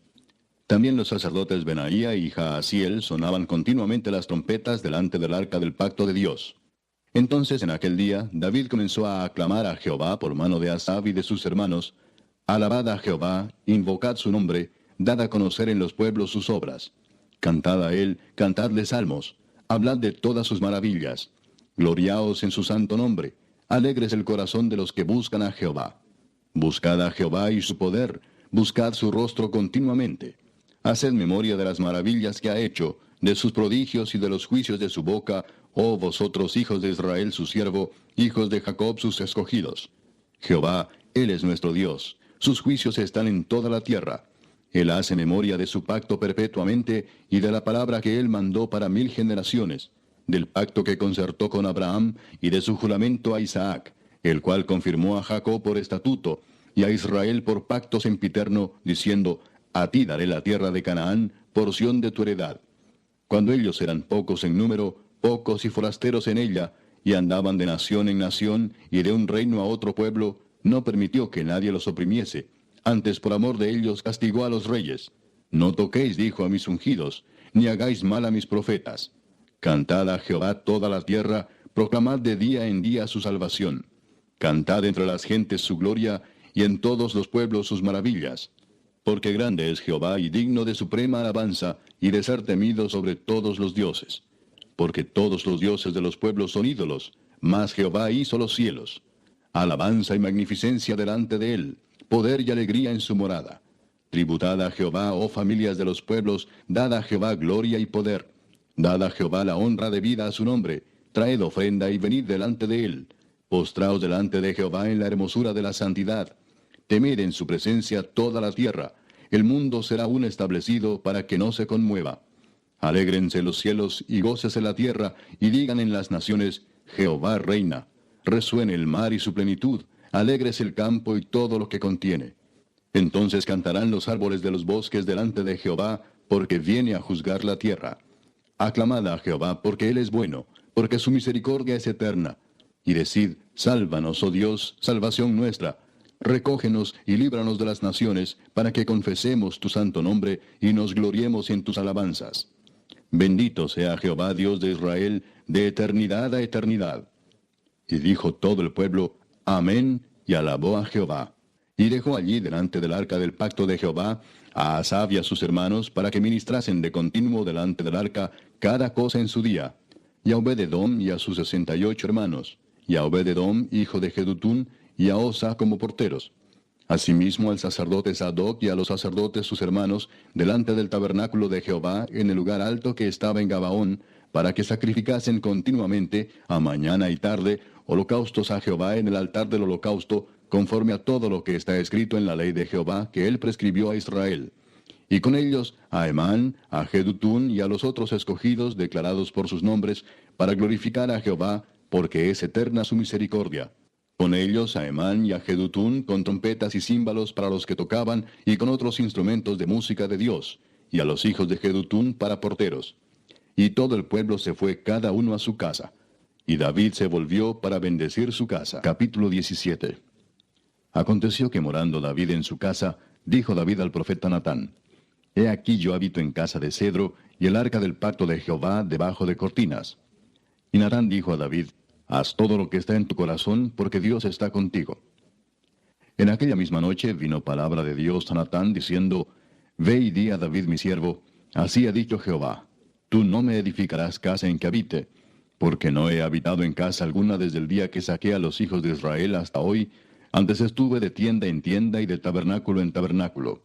También los sacerdotes Benaía y Jaasiel sonaban continuamente las trompetas delante del arca del pacto de Dios. Entonces en aquel día David comenzó a aclamar a Jehová por mano de Asaf y de sus hermanos: Alabad a Jehová, invocad su nombre, dad a conocer en los pueblos sus obras. Cantad a él, cantadle salmos, hablad de todas sus maravillas. Gloriaos en su santo nombre, alegres el corazón de los que buscan a Jehová. Buscad a Jehová y su poder, buscad su rostro continuamente. Haced memoria de las maravillas que ha hecho, de sus prodigios y de los juicios de su boca, oh vosotros hijos de Israel su siervo, hijos de Jacob sus escogidos. Jehová, Él es nuestro Dios, sus juicios están en toda la tierra. Él hace memoria de su pacto perpetuamente y de la palabra que Él mandó para 1000 generaciones, del pacto que concertó con Abraham y de su juramento a Isaac, el cual confirmó a Jacob por estatuto y a Israel por pacto sempiterno, diciendo: A ti daré la tierra de Canaán, porción de tu heredad. Cuando ellos eran pocos en número, pocos y forasteros en ella, y andaban de nación en nación y de un reino a otro pueblo, no permitió que nadie los oprimiese. Antes por amor de ellos castigó a los reyes. No toquéis, dijo, a mis ungidos, ni hagáis mal a mis profetas. Cantad a Jehová toda la tierra, proclamad de día en día su salvación. Cantad entre las gentes su gloria, y en todos los pueblos sus maravillas. Porque grande es Jehová y digno de suprema alabanza, y de ser temido sobre todos los dioses. Porque todos los dioses de los pueblos son ídolos, mas Jehová hizo los cielos. Alabanza y magnificencia delante de él, poder y alegría en su morada. Tributad a Jehová, oh familias de los pueblos, dad a Jehová gloria y poder. Dad a Jehová la honra debida a su nombre, traed ofrenda y venid delante de él. Postraos delante de Jehová en la hermosura de la santidad. Temed en su presencia toda la tierra. El mundo será aún establecido para que no se conmueva. Alégrense los cielos y gócese la tierra, y digan en las naciones, Jehová reina. Resuene el mar y su plenitud, alégrese el campo y todo lo que contiene. Entonces cantarán los árboles de los bosques delante de Jehová, porque viene a juzgar la tierra. Aclamad a Jehová, porque él es bueno, porque su misericordia es eterna. Y decid, sálvanos, oh Dios, salvación nuestra. Recógenos y líbranos de las naciones, para que confesemos tu santo nombre y nos gloriemos en tus alabanzas. Bendito sea Jehová, Dios de Israel, de eternidad a eternidad. Y dijo todo el pueblo, Amén, y alabó a Jehová. Y dejó allí delante del arca del pacto de Jehová a Asaf y a sus hermanos, para que ministrasen de continuo delante del arca cada cosa en su día. Y a Obed-edom y a sus 68 hermanos, y a Obed-edom, hijo de Jedutún, y a Osa como porteros. Asimismo al sacerdote Sadoc y a los sacerdotes sus hermanos, delante del tabernáculo de Jehová, en el lugar alto que estaba en Gabaón, para que sacrificasen continuamente, a mañana y tarde, holocaustos a Jehová en el altar del holocausto, conforme a todo lo que está escrito en la ley de Jehová, que él prescribió a Israel. Y con ellos a Emán, a Jedutún y a los otros escogidos declarados por sus nombres, para glorificar a Jehová, porque es eterna su misericordia. Con ellos a Emán y a Jedutún, con trompetas y címbalos para los que tocaban, y con otros instrumentos de música de Dios, y a los hijos de Jedutún para porteros. Y todo el pueblo se fue cada uno a su casa. Y David se volvió para bendecir su casa. Capítulo 17. Aconteció que morando David en su casa, dijo David al profeta Natán, He aquí yo habito en casa de cedro, y el arca del pacto de Jehová debajo de cortinas. Y Natán dijo a David, Haz todo lo que está en tu corazón, porque Dios está contigo. En aquella misma noche vino palabra de Dios a Natán, diciendo, Ve y di a David mi siervo, así ha dicho Jehová, Tú no me edificarás casa en que habite, porque no he habitado en casa alguna desde el día que saqué a los hijos de Israel hasta hoy. Antes estuve de tienda en tienda y de tabernáculo en tabernáculo.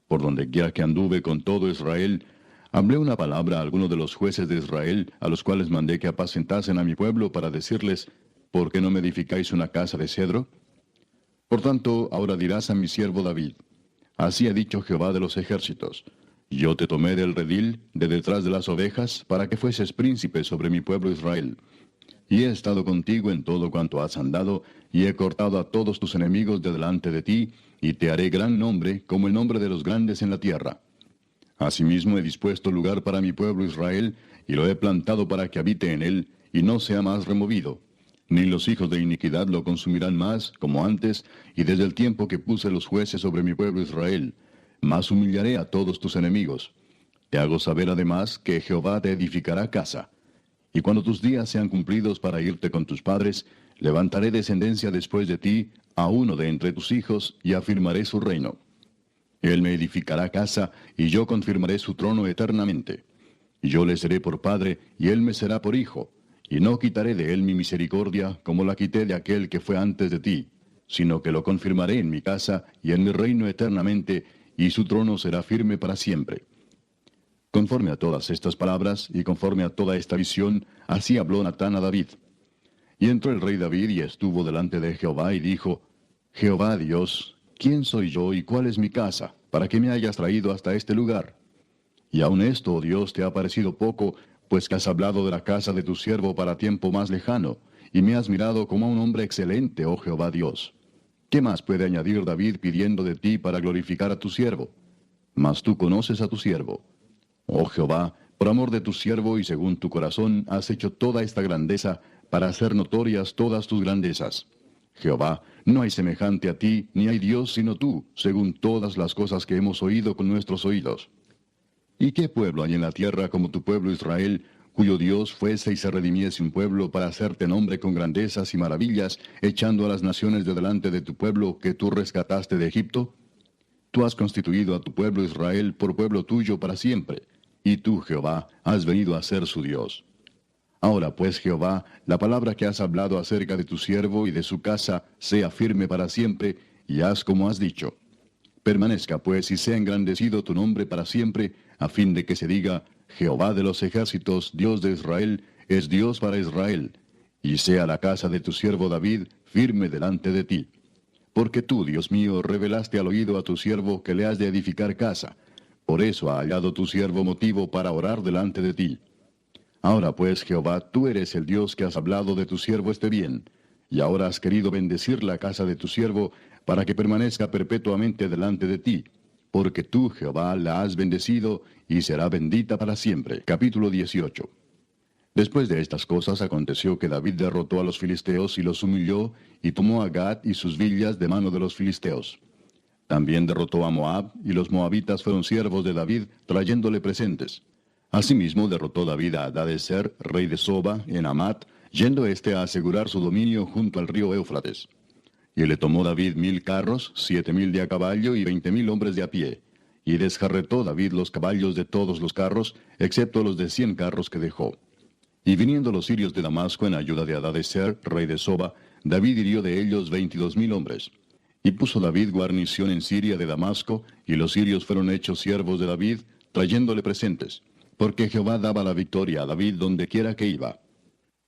Por donde quiera que anduve con todo Israel, hablé una palabra a algunos de los jueces de Israel, a los cuales mandé que apacentasen a mi pueblo para decirles, ¿por qué no me edificáis una casa de cedro? Por tanto, ahora dirás a mi siervo David, Así ha dicho Jehová de los ejércitos, Yo te tomé del redil, de detrás de las ovejas, para que fueses príncipe sobre mi pueblo Israel. Y he estado contigo en todo cuanto has andado, y he cortado a todos tus enemigos de delante de ti, y te haré gran nombre, como el nombre de los grandes en la tierra. Asimismo he dispuesto lugar para mi pueblo Israel, y lo he plantado para que habite en él, y no sea más removido. Ni los hijos de iniquidad lo consumirán más, como antes, y desde el tiempo que puse los jueces sobre mi pueblo Israel. Mas humillaré a todos tus enemigos. Te hago saber además que Jehová te edificará casa. Y cuando tus días sean cumplidos para irte con tus padres, levantaré descendencia después de ti, a uno de entre tus hijos, y afirmaré su reino. Él me edificará casa, y yo confirmaré su trono eternamente. Yo le seré por padre, y él me será por hijo. Y no quitaré de él mi misericordia, como la quité de aquel que fue antes de ti, sino que lo confirmaré en mi casa y en mi reino eternamente, y su trono será firme para siempre. Conforme a todas estas palabras, y conforme a toda esta visión, así habló Natán a David. Y entró el rey David y estuvo delante de Jehová, y dijo, Jehová Dios, ¿quién soy yo y cuál es mi casa, para que me hayas traído hasta este lugar? Y aun esto, oh Dios, te ha parecido poco, pues que has hablado de la casa de tu siervo para tiempo más lejano, y me has mirado como a un hombre excelente, oh Jehová Dios. ¿Qué más puede añadir David pidiendo de ti para glorificar a tu siervo? Mas tú conoces a tu siervo. Oh Jehová, por amor de tu siervo y según tu corazón, has hecho toda esta grandeza para hacer notorias todas tus grandezas. Jehová, no hay semejante a ti, ni hay Dios sino tú, según todas las cosas que hemos oído con nuestros oídos. ¿Y qué pueblo hay en la tierra como tu pueblo Israel, cuyo Dios fuese y se redimiese un pueblo para hacerte nombre con grandezas y maravillas, echando a las naciones de delante de tu pueblo que tú rescataste de Egipto? Tú has constituido a tu pueblo Israel por pueblo tuyo para siempre, y tú, Jehová, has venido a ser su Dios. Ahora pues, Jehová, la palabra que has hablado acerca de tu siervo y de su casa sea firme para siempre, y haz como has dicho. Permanezca pues y sea engrandecido tu nombre para siempre, a fin de que se diga, Jehová de los ejércitos, Dios de Israel, es Dios para Israel, y sea la casa de tu siervo David firme delante de ti. Porque tú, Dios mío, revelaste al oído a tu siervo que le has de edificar casa. Por eso ha hallado tu siervo motivo para orar delante de ti. Ahora pues, Jehová, tú eres el Dios que has hablado de tu siervo este bien, y ahora has querido bendecir la casa de tu siervo, para que permanezca perpetuamente delante de ti, porque tú, Jehová, la has bendecido, y será bendita para siempre. Capítulo 18. Después de estas cosas aconteció que David derrotó a los filisteos y los humilló, y tomó a Gat y sus villas de mano de los filisteos. También derrotó a Moab, y los moabitas fueron siervos de David, trayéndole presentes. Asimismo derrotó David a Hadadezer, rey de Soba, en Amat, yendo éste a asegurar su dominio junto al río Éufrates. Y le tomó David 1000 carros, 7000 de a caballo y 20,000 hombres de a pie. Y desjarretó David los caballos de todos los carros, excepto los de 100 carros que dejó. Y viniendo los sirios de Damasco en ayuda de Hadadezer, rey de Soba, David hirió de ellos 22,000 hombres. Y puso David guarnición en Siria de Damasco, y los sirios fueron hechos siervos de David, trayéndole presentes, porque Jehová daba la victoria a David donde quiera que iba.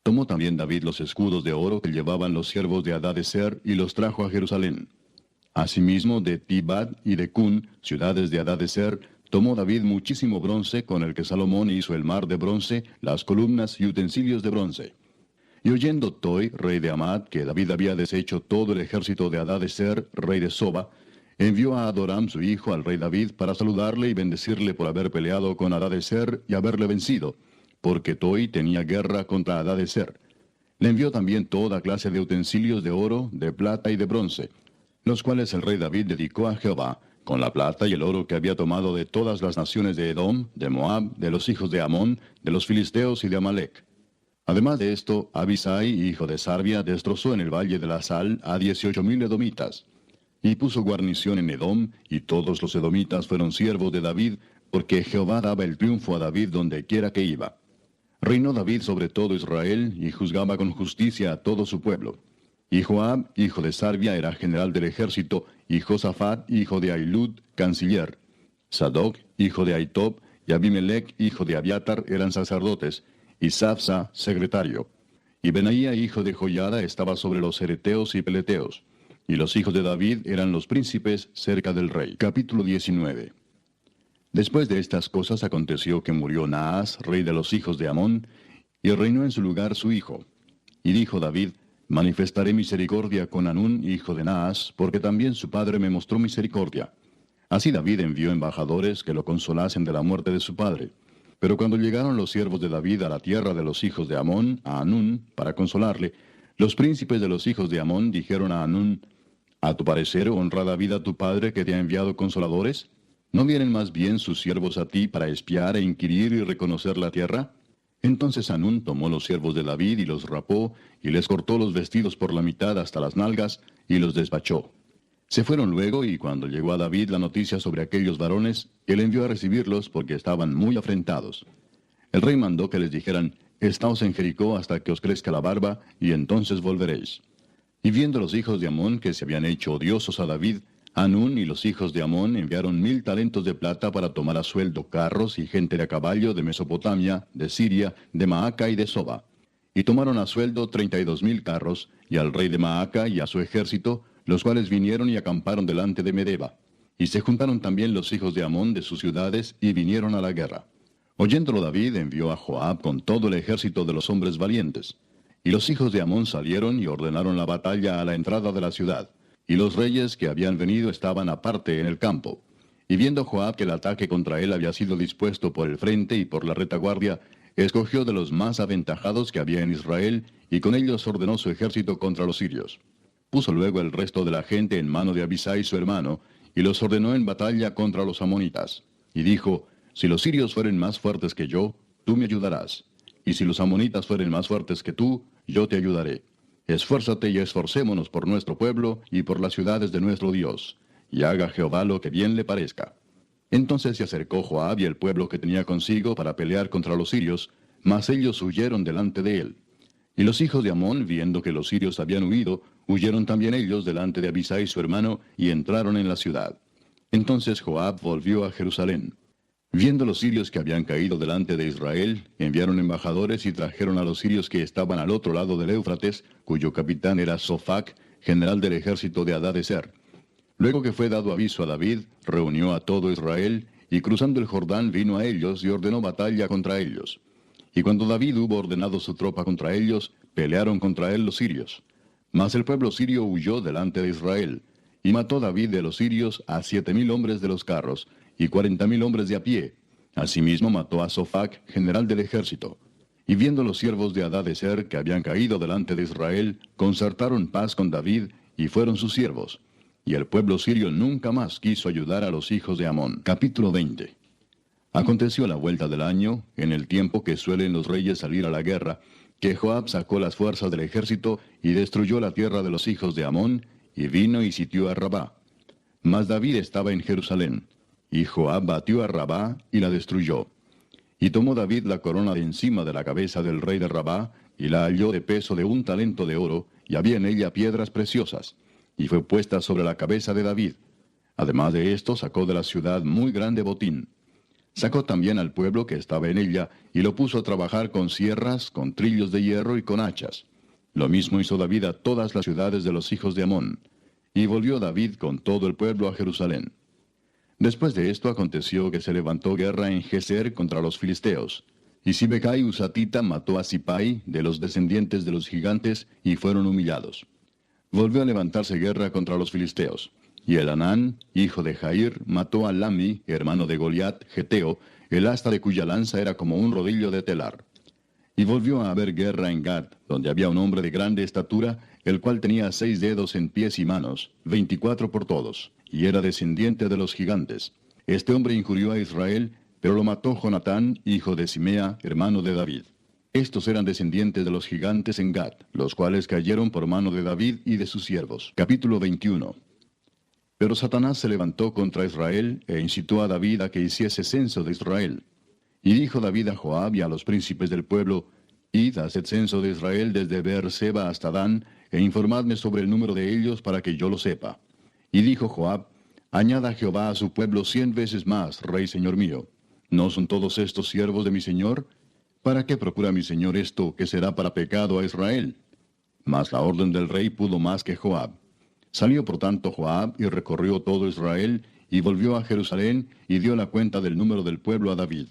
Tomó también David los escudos de oro que llevaban los siervos de Hadadezer, y los trajo a Jerusalén. Asimismo de Tibad y de Cun, ciudades de Hadadezer, tomó David muchísimo bronce, con el que Salomón hizo el mar de bronce, las columnas y utensilios de bronce. Y oyendo Toi, rey de Amat, que David había deshecho todo el ejército de Hadadezer, rey de Soba, envió a Adoram su hijo al rey David para saludarle y bendecirle por haber peleado con Hadadezer y haberle vencido, porque Toi tenía guerra contra Hadadezer. Le envió también toda clase de utensilios de oro, de plata y de bronce, los cuales el rey David dedicó a Jehová, con la plata y el oro que había tomado de todas las naciones de Edom, de Moab, de los hijos de Amón, de los filisteos y de Amalec. Además de esto, Abisai, hijo de Sarbia, destrozó en el valle de la Sal a 18,000 edomitas. Y puso guarnición en Edom, y todos los edomitas fueron siervos de David, porque Jehová daba el triunfo a David donde quiera que iba. Reinó David sobre todo Israel, y juzgaba con justicia a todo su pueblo. Y Joab, hijo de Sarbia, era general del ejército, y Josafat, hijo de Ahilud, canciller. Sadoc, hijo de Ahitob, y Abimelech, hijo de Abiatar, eran sacerdotes, y Sapsa, secretario. Y Benaía, hijo de Joiada, estaba sobre los cereteos y peleteos. Y los hijos de David eran los príncipes cerca del rey. Capítulo 19. Después de estas cosas aconteció que murió Naas, rey de los hijos de Amón, y reinó en su lugar su hijo. Y dijo David, manifestaré misericordia con Hanún, hijo de Naas, porque también su padre me mostró misericordia. Así David envió embajadores que lo consolasen de la muerte de su padre. Pero cuando llegaron los siervos de David a la tierra de los hijos de Amón, a Hanún, para consolarle, los príncipes de los hijos de Amón dijeron a Hanún, ¿a tu parecer honra David a tu padre que te ha enviado consoladores? ¿No vienen más bien sus siervos a ti para espiar e inquirir y reconocer la tierra? Entonces Hanún tomó los siervos de David y los rapó, y les cortó los vestidos por la mitad hasta las nalgas, y los despachó. Se fueron luego, y cuando llegó a David la noticia sobre aquellos varones, él envió a recibirlos porque estaban muy afrentados. El rey mandó que les dijeran, Estaos en Jericó hasta que os crezca la barba, y entonces volveréis. Y viendo los hijos de Amón que se habían hecho odiosos a David, Hanún y los hijos de Amón enviaron 1000 talentos de plata para tomar a sueldo carros y gente de a caballo de Mesopotamia, de Siria, de Maaca y de Soba. Y tomaron a sueldo 32,000 carros, y al rey de Maaca y a su ejército, los cuales vinieron y acamparon delante de Medeba. Y se juntaron también los hijos de Amón de sus ciudades, y vinieron a la guerra. Oyéndolo David envió a Joab con todo el ejército de los hombres valientes. Y los hijos de Amón salieron y ordenaron la batalla a la entrada de la ciudad. Y los reyes que habían venido estaban aparte en el campo. Y viendo Joab que el ataque contra él había sido dispuesto por el frente y por la retaguardia, escogió de los más aventajados que había en Israel, y con ellos ordenó su ejército contra los sirios. Puso luego el resto de la gente en mano de Abisai su hermano, y los ordenó en batalla contra los amonitas. Y dijo, si los sirios fueren más fuertes que yo, tú me ayudarás. Y si los amonitas fueren más fuertes que tú, yo te ayudaré. Esfuérzate y esforcémonos por nuestro pueblo y por las ciudades de nuestro Dios, y haga Jehová lo que bien le parezca. Entonces se acercó Joab y el pueblo que tenía consigo para pelear contra los sirios, mas ellos huyeron delante de él. Y los hijos de Amón, viendo que los sirios habían huido, huyeron también ellos delante de Abisai su hermano, y entraron en la ciudad. Entonces Joab volvió a Jerusalén. Viendo los sirios que habían caído delante de Israel, enviaron embajadores y trajeron a los sirios que estaban al otro lado del Éufrates, cuyo capitán era Sofac, general del ejército de Hadadezer. Luego que fue dado aviso a David, reunió a todo Israel, y cruzando el Jordán vino a ellos y ordenó batalla contra ellos. Y cuando David hubo ordenado su tropa contra ellos, pelearon contra él los sirios. Mas el pueblo sirio huyó delante de Israel, y mató David de los sirios a 7,000 hombres de los carros, y 40,000 hombres de a pie. Asimismo mató a Sofac, general del ejército. Y viendo los siervos de Hadadezer que habían caído delante de Israel, concertaron paz con David, y fueron sus siervos. Y el pueblo sirio nunca más quiso ayudar a los hijos de Amón. Capítulo 20. Aconteció a la vuelta del año, en el tiempo que suelen los reyes salir a la guerra, que Joab sacó las fuerzas del ejército y destruyó la tierra de los hijos de Amón, y vino y sitió a Rabá. Mas David estaba en Jerusalén. Y Joab batió a Rabá y la destruyó. Y tomó David la corona de encima de la cabeza del rey de Rabá, y la halló de peso de 1 talento de oro, y había en ella piedras preciosas, y fue puesta sobre la cabeza de David. Además de esto, sacó de la ciudad muy grande botín. Sacó también al pueblo que estaba en ella, y lo puso a trabajar con sierras, con trillos de hierro y con hachas. Lo mismo hizo David a todas las ciudades de los hijos de Amón. Y volvió David con todo el pueblo a Jerusalén. Después de esto aconteció que se levantó guerra en Geser contra los filisteos. Y Sibecai Husatita mató a Sipai, de los descendientes de los gigantes, y fueron humillados. Volvió a levantarse guerra contra los filisteos. Y Elanán, hijo de Jair, mató a Lami, hermano de Goliat, geteo, el asta de cuya lanza era como un rodillo de telar. Y volvió a haber guerra en Gad, donde había un hombre de grande estatura, el cual tenía 6 dedos en pies y manos, 24 por todos, y era descendiente de los gigantes. Este hombre injurió a Israel, pero lo mató Jonatán, hijo de Simea, hermano de David. Estos eran descendientes de los gigantes en Gad, los cuales cayeron por mano de David y de sus siervos. Capítulo 21. Pero Satanás se levantó contra Israel, e incitó a David a que hiciese censo de Israel. Y dijo David a Joab y a los príncipes del pueblo: Id, haced censo de Israel desde Beer-seba hasta Dan, e informadme sobre el número de ellos para que yo lo sepa. Y dijo Joab: Añada Jehová a su pueblo 100 veces más, rey señor mío. ¿No son todos estos siervos de mi señor? ¿Para qué procura mi señor esto, que será para pecado a Israel? Mas la orden del rey pudo más que Joab. Salió por tanto Joab y recorrió todo Israel, y volvió a Jerusalén, y dio la cuenta del número del pueblo a David.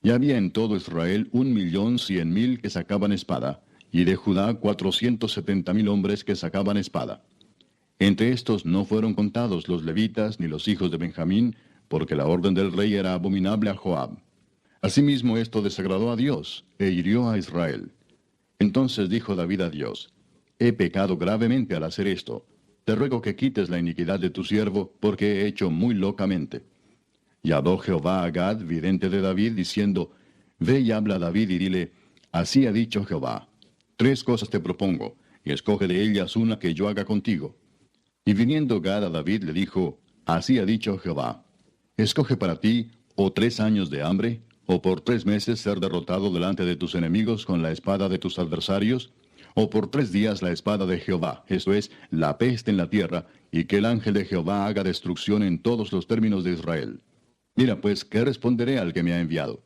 Y había en todo Israel 1,100,000 que sacaban espada, y de Judá 470,000 hombres que sacaban espada. Entre estos no fueron contados los levitas ni los hijos de Benjamín, porque la orden del rey era abominable a Joab. Asimismo esto desagradó a Dios, e hirió a Israel. Entonces dijo David a Dios: He pecado gravemente al hacer esto. Te ruego que quites la iniquidad de tu siervo, porque he hecho muy locamente. Y habló Jehová a Gad, vidente de David, diciendo: Ve y habla a David y dile: Así ha dicho Jehová: 3 cosas te propongo, y escoge de ellas una que yo haga contigo. Y viniendo Gad a David le dijo: Así ha dicho Jehová: Escoge para ti o 3 años de hambre, o por 3 meses ser derrotado delante de tus enemigos con la espada de tus adversarios, o por 3 días la espada de Jehová, esto es, la peste en la tierra, y que el ángel de Jehová haga destrucción en todos los términos de Israel. Mira pues, ¿qué responderé al que me ha enviado?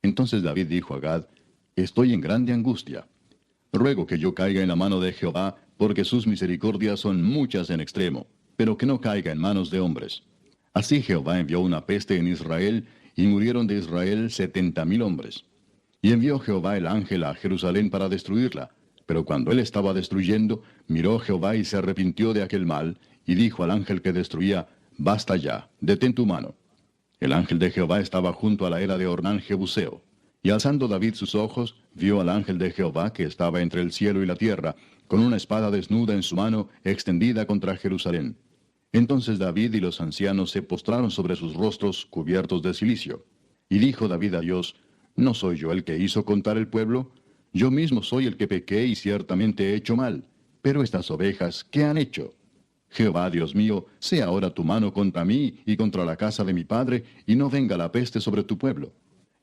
Entonces David dijo a Gad: Estoy en grande angustia. Ruego que yo caiga en la mano de Jehová, porque sus misericordias son muchas en extremo, pero que no caiga en manos de hombres. Así Jehová envió una peste en Israel, y murieron de Israel 70,000 hombres. Y envió Jehová el ángel a Jerusalén para destruirla. Pero cuando él estaba destruyendo, miró Jehová y se arrepintió de aquel mal, y dijo al ángel que destruía: Basta ya, detén tu mano. El ángel de Jehová estaba junto a la era de Ornán Jebuseo. Y alzando David sus ojos, vio al ángel de Jehová que estaba entre el cielo y la tierra, con una espada desnuda en su mano, extendida contra Jerusalén. Entonces David y los ancianos se postraron sobre sus rostros cubiertos de cilicio. Y dijo David a Dios, ¿no soy yo el que hizo contar el pueblo? Yo mismo soy el que pequé y ciertamente he hecho mal. Pero estas ovejas, ¿qué han hecho? Jehová, Dios mío, sea ahora tu mano contra mí y contra la casa de mi padre, y no venga la peste sobre tu pueblo.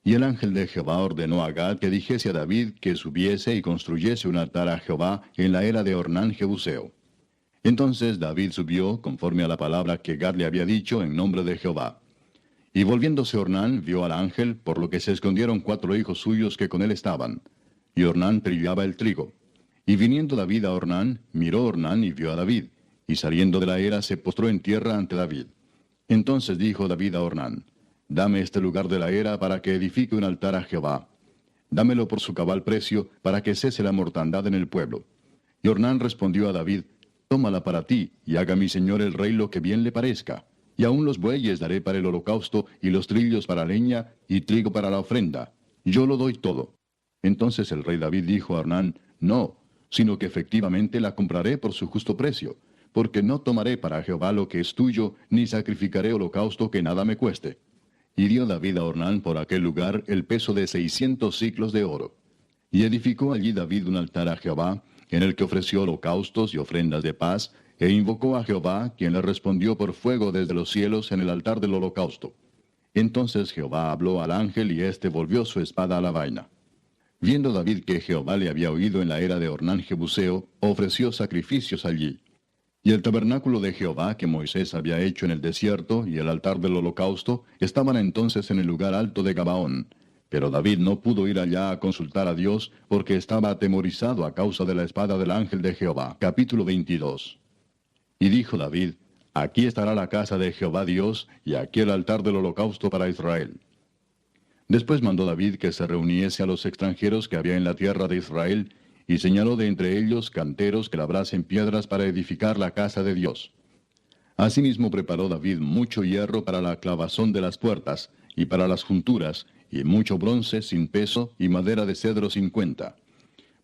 Y el ángel de Jehová ordenó a Gad que dijese a David que subiese y construyese un altar a Jehová en la era de Ornán Jebuseo. Entonces David subió, conforme a la palabra que Gad le había dicho, en nombre de Jehová. Y volviéndose Ornán, vio al ángel, por lo que se escondieron 4 hijos suyos que con él estaban. Y Ornán trillaba el trigo. Y viniendo David a Ornán, miró Ornán y vio a David. Y saliendo de la era se postró en tierra ante David. Entonces dijo David a Ornán, dame este lugar de la era para que edifique un altar a Jehová. Dámelo por su cabal precio, para que cese la mortandad en el pueblo. Y Ornán respondió a David, tómala para ti, y haga mi señor el rey lo que bien le parezca. Y aun los bueyes daré para el holocausto, y los trillos para leña, y trigo para la ofrenda. Yo lo doy todo. Entonces el rey David dijo a Ornán, no, sino que efectivamente la compraré por su justo precio, porque no tomaré para Jehová lo que es tuyo, ni sacrificaré holocausto que nada me cueste. Y dio David a Ornán por aquel lugar el peso de 600 siclos de oro. Y edificó allí David un altar a Jehová, en el que ofreció holocaustos y ofrendas de paz, e invocó a Jehová, quien le respondió por fuego desde los cielos en el altar del holocausto. Entonces Jehová habló al ángel, y éste volvió su espada a la vaina. Viendo David que Jehová le había oído en la era de Ornán Jebuseo, ofreció sacrificios allí. Y el tabernáculo de Jehová que Moisés había hecho en el desierto, y el altar del holocausto, estaban entonces en el lugar alto de Gabaón. Pero David no pudo ir allá a consultar a Dios, porque estaba atemorizado a causa de la espada del ángel de Jehová. Capítulo 22. Y dijo David, aquí estará la casa de Jehová Dios, y aquí el altar del holocausto para Israel. Después mandó David que se reuniese a los extranjeros que había en la tierra de Israel, y señaló de entre ellos canteros que labrasen piedras para edificar la casa de Dios. Asimismo preparó David mucho hierro para la clavazón de las puertas, y para las junturas, y mucho bronce sin peso, y madera de cedro sin cuenta.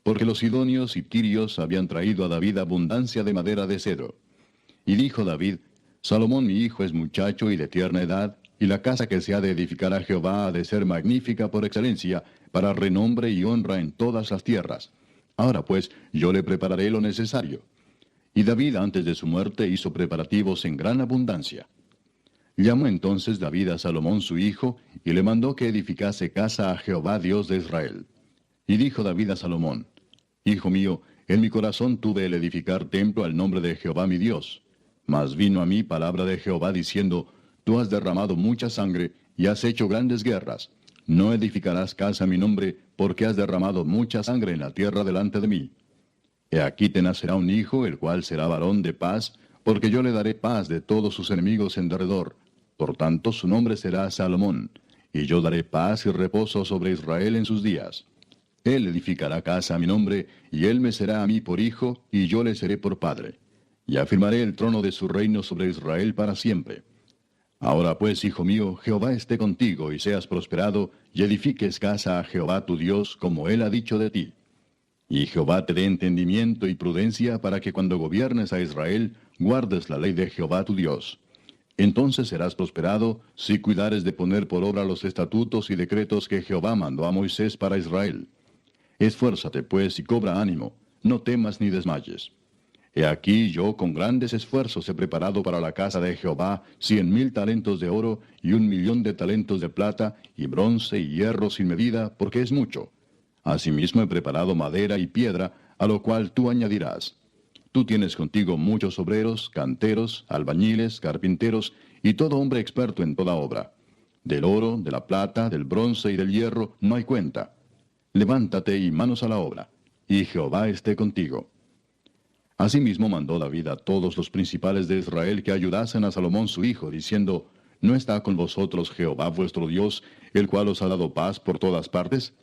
Porque los sidonios y tirios habían traído a David abundancia de madera de cedro. Y dijo David, Salomón mi hijo es muchacho y de tierna edad, y la casa que se ha de edificar a Jehová ha de ser magnífica por excelencia, para renombre y honra en todas las tierras. Ahora pues, yo le prepararé lo necesario. Y David antes de su muerte hizo preparativos en gran abundancia. Llamó entonces David a Salomón su hijo, y le mandó que edificase casa a Jehová Dios de Israel. Y dijo David a Salomón, Hijo mío, en mi corazón tuve el edificar templo al nombre de Jehová mi Dios. Mas vino a mí palabra de Jehová diciendo, Tú has derramado mucha sangre, y has hecho grandes guerras. No edificarás casa a mi nombre, porque has derramado mucha sangre en la tierra delante de mí. He aquí te nacerá un hijo, el cual será varón de paz, porque yo le daré paz de todos sus enemigos en derredor. Por tanto su nombre será Salomón, y yo daré paz y reposo sobre Israel en sus días. Él edificará casa a mi nombre, y él me será a mí por hijo, y yo le seré por padre. Y afirmaré el trono de su reino sobre Israel para siempre. Ahora pues, hijo mío, Jehová esté contigo, y seas prosperado, y edifiques casa a Jehová tu Dios, como él ha dicho de ti. Y Jehová te dé entendimiento y prudencia para que cuando gobiernes a Israel, guardes la ley de Jehová tu Dios. Entonces serás prosperado, si cuidares de poner por obra los estatutos y decretos que Jehová mandó a Moisés para Israel. Esfuérzate pues y cobra ánimo, no temas ni desmayes. He aquí yo con grandes esfuerzos he preparado para la casa de Jehová 100,000 talentos de oro, y 1,000,000 de talentos de plata, y bronce y hierro sin medida, porque es mucho. Asimismo he preparado madera y piedra, a lo cual tú añadirás. Tú tienes contigo muchos obreros, canteros, albañiles, carpinteros, y todo hombre experto en toda obra. Del oro, de la plata, del bronce y del hierro no hay cuenta. Levántate y manos a la obra, y Jehová esté contigo. Asimismo mandó David a todos los principales de Israel que ayudasen a Salomón su hijo, diciendo, ¿No está con vosotros Jehová vuestro Dios, el cual os ha dado paz por todas partes?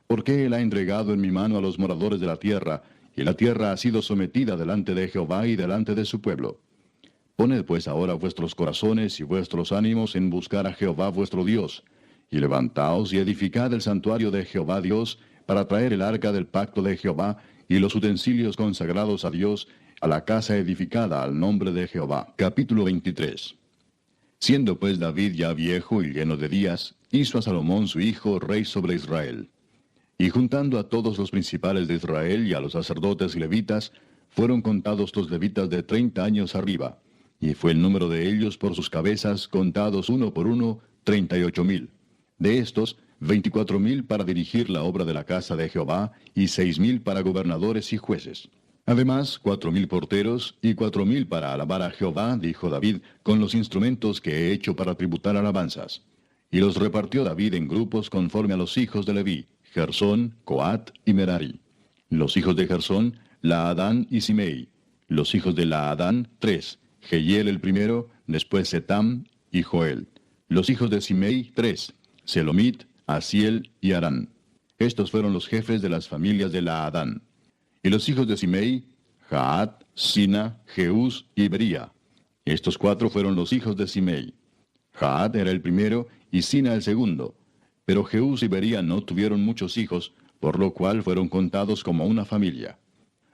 ¿Por qué él ha entregado en mi mano a los moradores de la tierra, y la tierra ha sido sometida delante de Jehová y delante de su pueblo? Poned pues ahora vuestros corazones y vuestros ánimos en buscar a Jehová vuestro Dios, y levantaos y edificad el santuario de Jehová Dios, para traer el arca del pacto de Jehová, y los utensilios consagrados a Dios, a la casa edificada al nombre de Jehová. Capítulo 23. Siendo pues David ya viejo y lleno de días, hizo a Salomón su hijo rey sobre Israel. Y juntando a todos los principales de Israel y a los sacerdotes y levitas, fueron contados los levitas de 30 años arriba, y fue el número de ellos por sus cabezas, contados uno por uno, 38,000. De estos, 24,000 para dirigir la obra de la casa de Jehová, y 6,000 para gobernadores y jueces. Además, 4,000 porteros, y 4,000 para alabar a Jehová, dijo David, con los instrumentos que he hecho para tributar alabanzas. Y los repartió David en grupos conforme a los hijos de Leví, Gersón, Coat y Merari. Los hijos de Gersón, Laadán y Simei. Los hijos de Laadán, 3, Jehiel el primero, después Setam y Joel. Los hijos de Simei, 3, Selomit, Asiel y Arán. Estos fueron los jefes de las familias de Laadán. Y los hijos de Simei, Jaat, Sina, Jeús y Bería. Estos 4 fueron los hijos de Simei. Jaat era el primero y Sina el segundo. Pero Jeús y Bería no tuvieron muchos hijos, por lo cual fueron contados como una familia.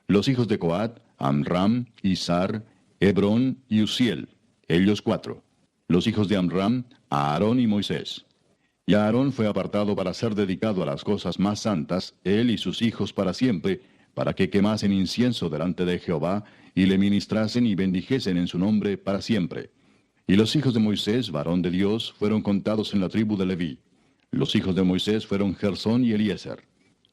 Los hijos de Coat, Amram, Izar, Hebrón y Uziel, ellos 4. Los hijos de Amram, Aarón y Moisés. Y Aarón fue apartado para ser dedicado a las cosas más santas, él y sus hijos para siempre, para que quemasen incienso delante de Jehová, y le ministrasen y bendijesen en su nombre para siempre. Y los hijos de Moisés, varón de Dios, fueron contados en la tribu de Leví. Los hijos de Moisés fueron Gersón y Eliezer.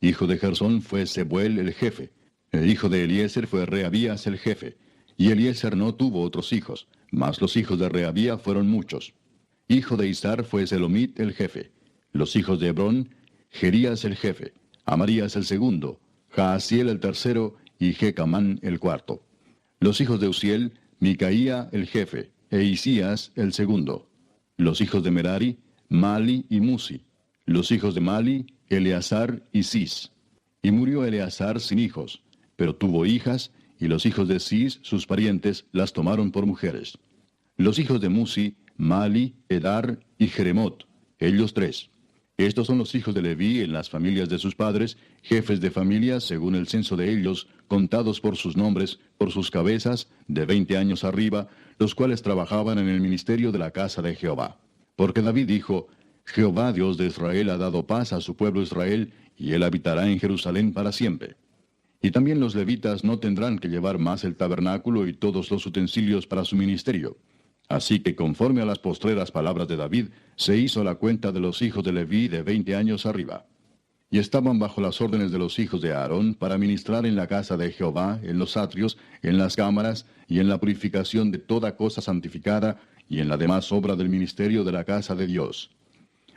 Hijo de Gersón fue Sebuel el jefe. El hijo de Eliezer fue Reabías el jefe. Y Eliezer no tuvo otros hijos, mas los hijos de Reabía fueron muchos. Hijo de Izar fue Selomit el jefe. Los hijos de Hebrón, Jerías el jefe, Amarías el segundo, Jaasiel el tercero y Jecamán el cuarto. Los hijos de Uziel, Micaía el jefe, e Isías el segundo. Los hijos de Merari, Mali y Musi. Los hijos de Mali, Eleazar y Cis. Y murió Eleazar sin hijos, pero tuvo hijas, y los hijos de Cis, sus parientes, las tomaron por mujeres. Los hijos de Musi, Mali, Edar y Jeremot, ellos 3. Estos son los hijos de Leví en las familias de sus padres, jefes de familias según el censo de ellos, contados por sus nombres, por sus cabezas, de 20 años arriba, los cuales trabajaban en el ministerio de la casa de Jehová. Porque David dijo, Jehová Dios de Israel ha dado paz a su pueblo Israel, y él habitará en Jerusalén para siempre. Y también los levitas no tendrán que llevar más el tabernáculo y todos los utensilios para su ministerio. Así que conforme a las postreras palabras de David, se hizo la cuenta de los hijos de Leví de 20 años arriba. Y estaban bajo las órdenes de los hijos de Aarón para ministrar en la casa de Jehová, en los atrios, en las cámaras, y en la purificación de toda cosa santificada, y en la demás obra del ministerio de la casa de Dios.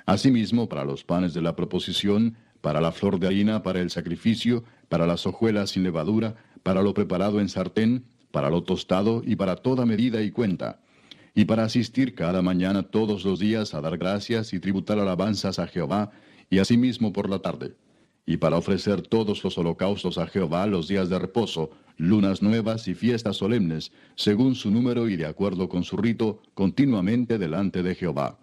Asimismo, para los panes de la proposición, para la flor de harina, para el sacrificio, para las hojuelas sin levadura, para lo preparado en sartén, para lo tostado y para toda medida y cuenta. Y para asistir cada mañana todos los días a dar gracias y tributar alabanzas a Jehová, y asimismo por la tarde. Y para ofrecer todos los holocaustos a Jehová los días de reposo, lunas nuevas y fiestas solemnes, según su número y de acuerdo con su rito, continuamente delante de Jehová.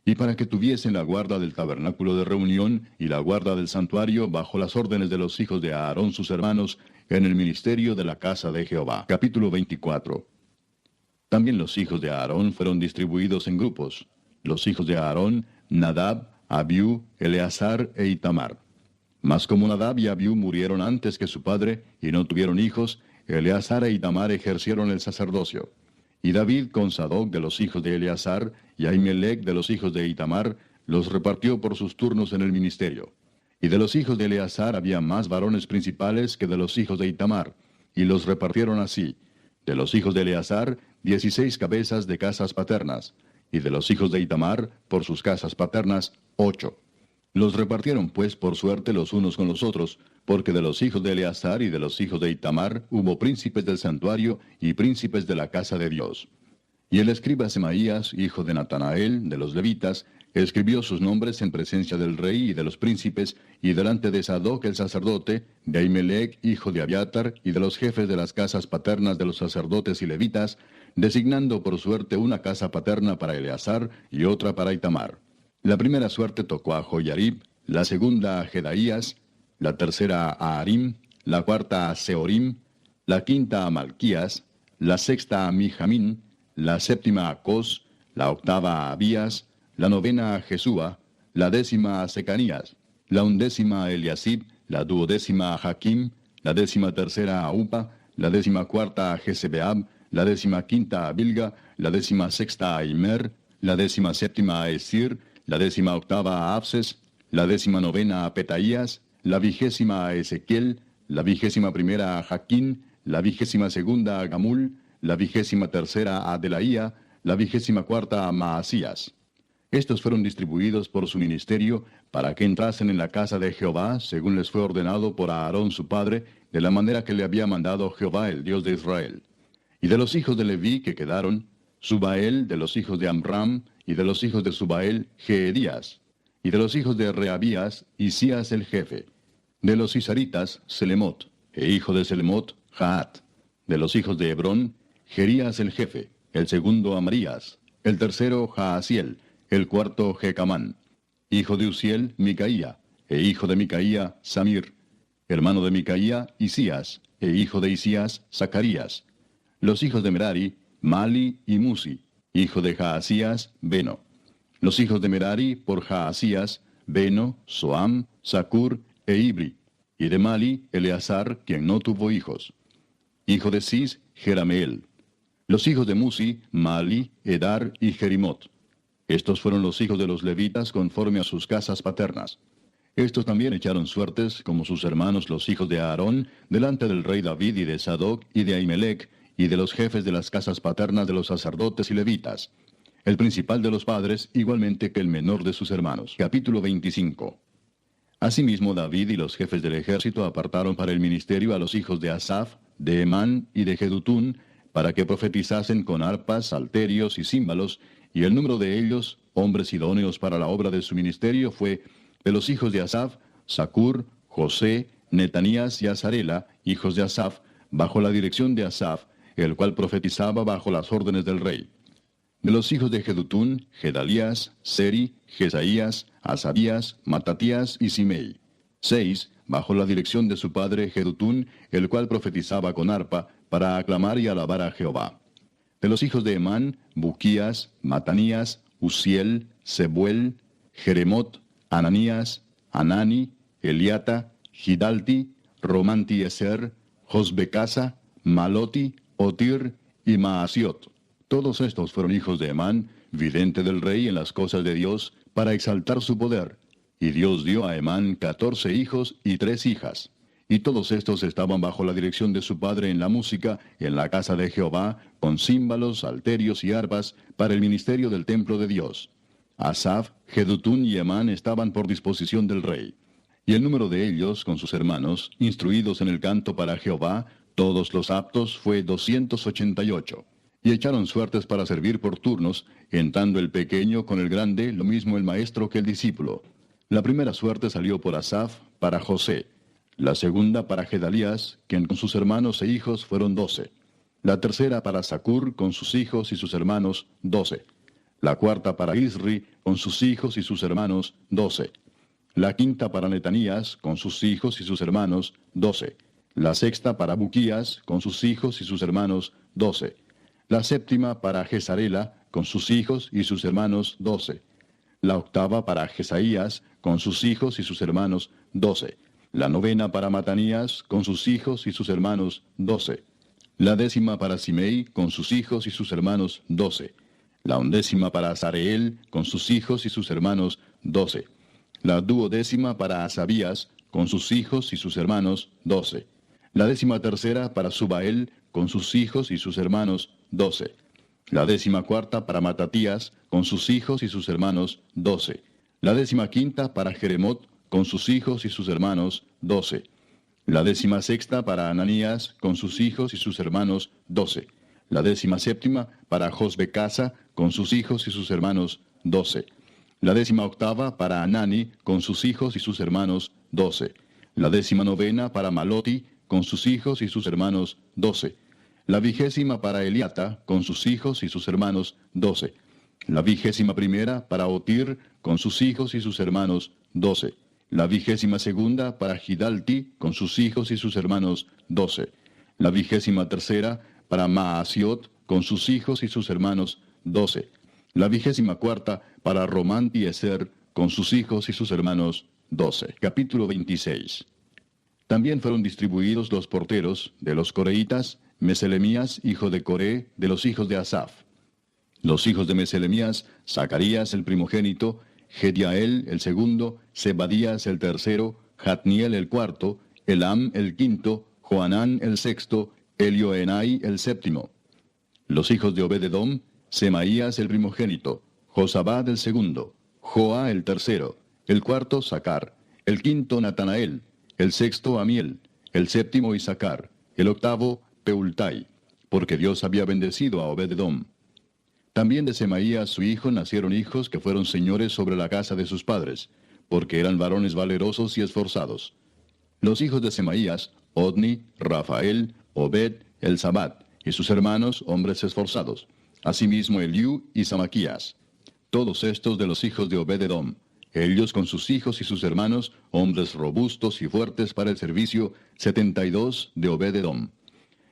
Y para que tuviesen la guarda del tabernáculo de reunión y la guarda del santuario bajo las órdenes de los hijos de Aarón sus hermanos, en el ministerio de la casa de Jehová. Capítulo 24. También los hijos de Aarón fueron distribuidos en grupos. Los hijos de Aarón, Nadab, Abiú, Eleazar e Itamar. Mas como Nadab y Abiú murieron antes que su padre y no tuvieron hijos, Eleazar e Itamar ejercieron el sacerdocio. Y David con Sadoc de los hijos de Eleazar y Ahimelech de los hijos de Itamar los repartió por sus turnos en el ministerio. Y de los hijos de Eleazar había más varones principales que de los hijos de Itamar, y los repartieron así: de los hijos de Eleazar, 16 cabezas de casas paternas, y de los hijos de Itamar, por sus casas paternas, 8. Los repartieron pues por suerte los unos con los otros, porque de los hijos de Eleazar y de los hijos de Itamar hubo príncipes del santuario y príncipes de la casa de Dios. Y el escriba Semaías, hijo de Natanael, de los levitas, escribió sus nombres en presencia del rey y de los príncipes, y delante de Sadoc el sacerdote, de Ahimelech, hijo de Abiatar, y de los jefes de las casas paternas de los sacerdotes y levitas, designando por suerte una casa paterna para Eleazar y otra para Itamar. La primera suerte tocó a Joyarib, la segunda a Jedaías, la tercera a Harim, la cuarta a Seorim, la quinta a Malquías, la sexta a Mijamín, la séptima a Cos, la octava a Abías, la novena a Jesúa, la 10ª a Secanías, la 11ª a Eliasib, la 12ª a Jaquim, la 13ª a Upa, la 14ª a Jezebeab, la 15ª a Bilga, la 16ª a Immer, la 17ª a Esir, la 18ª a Abses, la 19ª a Petaías, la 20ª a Ezequiel, la 21ª a Jaquín, la 22ª a Gamul, la 23ª a Delaía, la 24ª a Maasías. Estos fueron distribuidos por su ministerio para que entrasen en la casa de Jehová, según les fue ordenado por Aarón su padre, de la manera que le había mandado Jehová, el Dios de Israel. Y de los hijos de Leví que quedaron, Subael de los hijos de Amram, y de los hijos de Subael, Jeedías. Y de los hijos de Reabías, Isías el jefe. De los Isaritas, Selemot, e hijo de Selemot, Jaat. De los hijos de Hebrón, Jerías el jefe, el segundo Amarías, el tercero Jaasiel, el cuarto Jecamán. Hijo de Uziel, Micaía, e hijo de Micaía, Samir. Hermano de Micaía, Isías, e hijo de Isías, Zacarías. Los hijos de Merari, Mali y Musi. Hijo de Jaasías, Beno. Los hijos de Merari, por Jaasías, Beno, Soam, Zacur e Ibri. Y de Mali, Eleazar, quien no tuvo hijos. Hijo de Cis, Jerameel. Los hijos de Musi, Mali, Edar y Jerimot. Estos fueron los hijos de los levitas conforme a sus casas paternas. Estos también echaron suertes, como sus hermanos los hijos de Aarón, delante del rey David y de Sadoc y de Ahimelech, y de los jefes de las casas paternas de los sacerdotes y levitas. El principal de los padres, igualmente que el menor de sus hermanos. Capítulo 25. Asimismo David y los jefes del ejército apartaron para el ministerio a los hijos de Asaf, de Emán y de Jedutún, para que profetizasen con arpas, salterios y címbalos, y el número de ellos, hombres idóneos para la obra de su ministerio, fue de los hijos de Asaf, Zacur, José, Netanías y Azarela, hijos de Asaf, bajo la dirección de Asaf, el cual profetizaba bajo las órdenes del rey. De los hijos de Jedutún, Gedalías, Seri, Jesaías, Asabías, Matatías y Simei. 6, bajo la dirección de su padre Jedutún, el cual profetizaba con arpa, para aclamar y alabar a Jehová. De los hijos de Emán, Buquías, Matanías, Uziel, Sebuel, Jeremot, Ananías, Anani, Eliata, Gidalti, Romanti-Eser, Josbecasa, Maloti, Otir y Maasiot. Todos estos fueron hijos de Emán, vidente del rey en las cosas de Dios, para exaltar su poder. Y Dios dio a Emán 14 hijos y 3 hijas. Y todos estos estaban bajo la dirección de su padre en la música, en la casa de Jehová, con címbalos, salterios y arpas, para el ministerio del templo de Dios. Asaf, Jedutún y Emán estaban por disposición del rey. Y el número de ellos, con sus hermanos, instruidos en el canto para Jehová, todos los aptos, fue 288. Y echaron suertes para servir por turnos, entrando el pequeño con el grande, lo mismo el maestro que el discípulo. La primera suerte salió por Asaf, para José. La segunda para Gedalías, quien con sus hermanos e hijos fueron 12. La tercera para Zacur, con sus hijos y sus hermanos, 12. La cuarta para Isri, con sus hijos y sus hermanos, 12. La quinta para Netanías, con sus hijos y sus hermanos, 12. La sexta para Buquías, con sus hijos y sus hermanos, 12. La séptima para Jezarela, con sus hijos y sus hermanos, 12. La octava para Jesaías, con sus hijos y sus hermanos, 12. La novena para Matanías, con sus hijos y sus hermanos, 12. La décima para Simei, con sus hijos y sus hermanos, 12. La undécima para Azareel, con sus hijos y sus hermanos, 12. La duodécima para Asabías, con sus hijos y sus hermanos, 12. La 13ª para Subael, con sus hijos y sus hermanos, 12. La 14ª para Matatías, con sus hijos y sus hermanos, 12. La 15ª para Jeremot, con sus hijos y sus hermanos, 12. La 16ª para Ananías, con sus hijos y sus hermanos, 12. La 17ª para Josbecasa, con sus hijos y sus hermanos, 12. La 18ª para Anani, con sus hijos y sus hermanos, 12. La 19ª para Maloti, con sus hijos y sus hermanos, 12. La 20ª para Eliata, con sus hijos y sus hermanos, 12. La 21ª para Otir, con sus hijos y sus hermanos, 12. La 22ª para Gidalti, con sus hijos y sus hermanos, 12. La 23ª para Maasiot, con sus hijos y sus hermanos, 12. La 24ª para Romanti-Eser, con sus hijos y sus hermanos, 12. Capítulo 26. También fueron distribuidos los porteros de los coreitas, Meselemías, hijo de Coré, de los hijos de Asaf. Los hijos de Meselemías, Zacarías el primogénito, Gediael el segundo, Zebadías el tercero, Jatniel el cuarto, Elam el quinto, Joanán el sexto, Elioenai el séptimo. Los hijos de Obed-edom, Semaías el primogénito, Josabad el segundo, Joa el tercero, el cuarto Sacar, el quinto Natanael, el sexto Amiel, el séptimo Isacar, el octavo Peultai, porque Dios había bendecido a Obed-edom. También de Semaías su hijo nacieron hijos que fueron señores sobre la casa de sus padres, porque eran varones valerosos y esforzados. Los hijos de Semaías, Odni, Rafael, Obed, Elzabat, y sus hermanos, hombres esforzados. Asimismo Eliú y Samaquías. Todos estos de los hijos de Obed-edom, ellos con sus hijos y sus hermanos, hombres robustos y fuertes para el servicio, 72 de Obed-edom.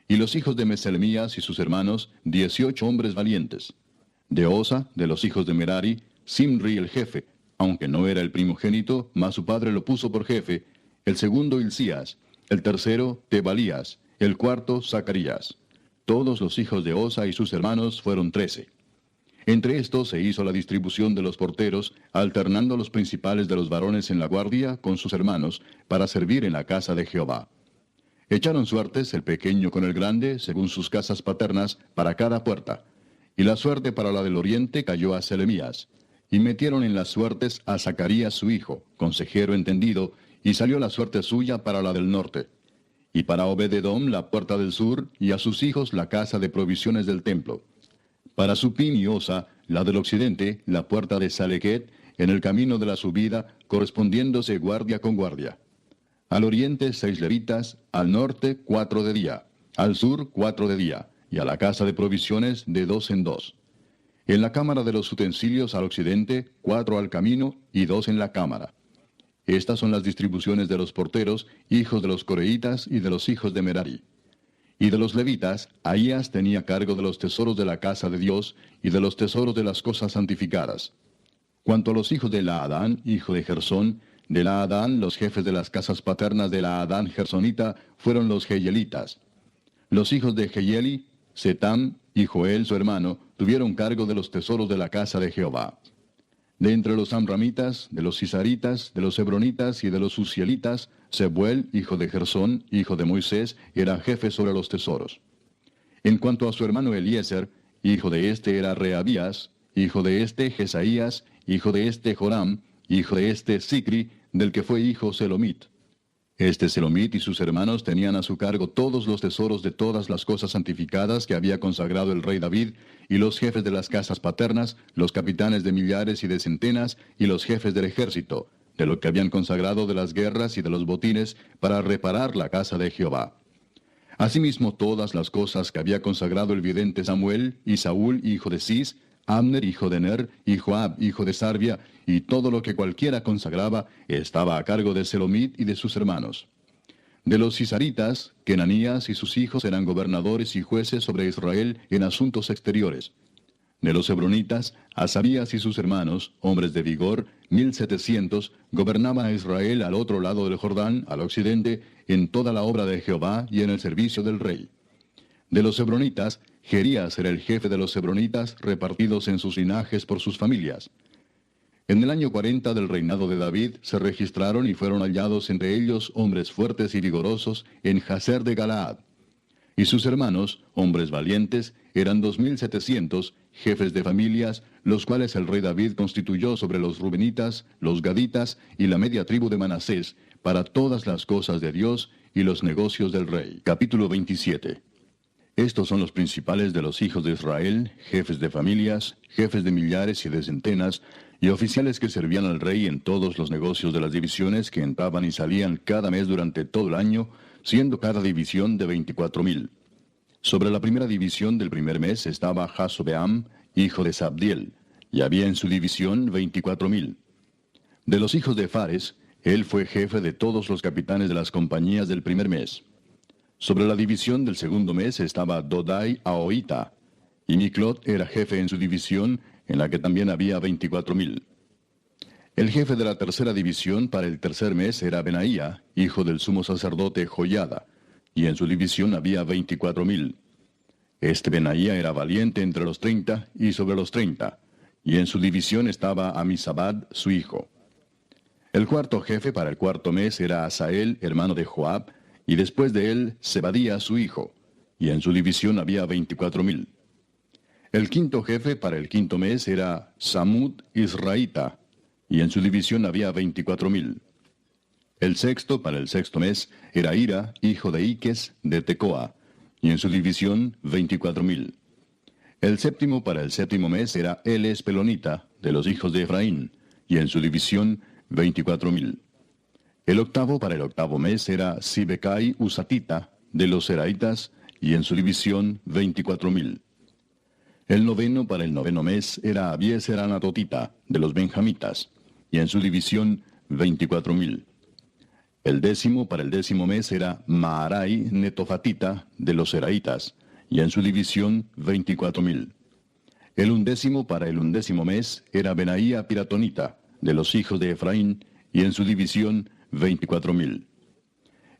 Y los hijos de Meselemías y sus hermanos, 18 hombres valientes. De Osa, de los hijos de Merari, Simri el jefe, aunque no era el primogénito, mas su padre lo puso por jefe, el segundo Hilcías, el tercero Tebalías, el cuarto Zacarías. Todos los hijos de Osa y sus hermanos fueron 13. Entre estos se hizo la distribución de los porteros, alternando los principales de los varones en la guardia con sus hermanos, para servir en la casa de Jehová. Echaron suertes el pequeño con el grande, según sus casas paternas, para cada puerta. Y la suerte para la del oriente cayó a Selemías. Y metieron en las suertes a Zacarías su hijo, consejero entendido, y salió la suerte suya para la del norte. Y para Obed-edom la puerta del sur, y a sus hijos la casa de provisiones del templo. Para Supim y Osa, la del occidente, la puerta de Salequet, en el camino de la subida, correspondiéndose guardia con guardia. Al oriente 6 levitas, al norte 4 de día, al sur 4 de día, y a la casa de provisiones de 2 en 2. En la cámara de los utensilios al occidente, 4 al camino y 2 en la cámara. Estas son las distribuciones de los porteros, hijos de los coreitas y de los hijos de Merari. Y de los levitas, Ahías tenía cargo de los tesoros de la casa de Dios y de los tesoros de las cosas santificadas. Cuanto a los hijos de Laadán, hijo de Gersón, de Laadán los jefes de las casas paternas de Laadán gersonita fueron los Jeyelitas. Los hijos de Jeyeli, Setam y Joel su hermano, tuvieron cargo de los tesoros de la casa de Jehová. De entre los amramitas, de los cisaritas, de los hebronitas y de los uzielitas, Sebuel, hijo de Gersón, hijo de Moisés, era jefe sobre los tesoros. En cuanto a su hermano Eliezer, hijo de este era Rehabías, hijo de este Jesaías, hijo de este Joram, hijo de este Sicri, del que fue hijo Selomit. Este Selomit y sus hermanos tenían a su cargo todos los tesoros de todas las cosas santificadas que había consagrado el rey David, y los jefes de las casas paternas, los capitanes de millares y de centenas, y los jefes del ejército, de lo que habían consagrado de las guerras y de los botines, para reparar la casa de Jehová. Asimismo todas las cosas que había consagrado el vidente Samuel, y Saúl, hijo de Cis, Abner, hijo de Ner, y Joab, hijo de Sarvia, y todo lo que cualquiera consagraba, estaba a cargo de Selomit y de sus hermanos. De los cisaritas, Kenanías y sus hijos eran gobernadores y jueces sobre Israel en asuntos exteriores. De los hebronitas, Asabías y sus hermanos, hombres de vigor, 1700, gobernaban a Israel al otro lado del Jordán, al occidente, en toda la obra de Jehová y en el servicio del rey. De los hebronitas, Jerías era el jefe de los hebronitas, repartidos en sus linajes por sus familias. En el año 40 del reinado de David se registraron y fueron hallados entre ellos hombres fuertes y vigorosos en Jazer de Galaad. Y sus hermanos, hombres valientes, eran 2700, jefes de familias, los cuales el rey David constituyó sobre los rubenitas, los gaditas y la media tribu de Manasés, para todas las cosas de Dios y los negocios del rey. Capítulo 27. Estos son los principales de los hijos de Israel, jefes de familias, jefes de millares y de centenas, y oficiales que servían al rey en todos los negocios de las divisiones que entraban y salían cada mes durante todo el año, siendo cada división de 24,000. Sobre la primera división del primer mes estaba Jasobeam, hijo de Sabdiel, y había en su división 24,000. De los hijos de Fares, él fue jefe de todos los capitanes de las compañías del primer mes. Sobre la división del segundo mes estaba Dodai Ahoita, y Miclot era jefe en su división, en la que también había 24,000. El jefe de la tercera división para el tercer mes era Benaía, hijo del sumo sacerdote Joiada, y en su división había 24,000. Este Benaía era valiente entre los 30 y sobre los 30, y en su división estaba Amisabad, su hijo. El cuarto jefe para el cuarto mes era Asael, hermano de Joab, y después de él Zebadía, su hijo, y en su división había 24,000. El quinto jefe para el quinto mes era Samud Israelita, y en su división había 24,000. El sexto para el sexto mes era Ira, hijo de Iques, de Tecoa, y en su división 24,000. El séptimo para el séptimo mes era Eles Pelonita, de los hijos de Efraín, y en su división 24,000. El octavo para el octavo mes era Sibecai Usatita, de los Seraitas, y en su división 24,000. El noveno para el noveno mes era Abieser Anatotita, de los Benjamitas, y en su división 24,000. El décimo para el décimo mes era Maarai Netofatita, de los Seraitas, y en su división 24,000. El undécimo para el undécimo mes era Benaía Piratonita, de los hijos de Efraín, y en su división 24,000.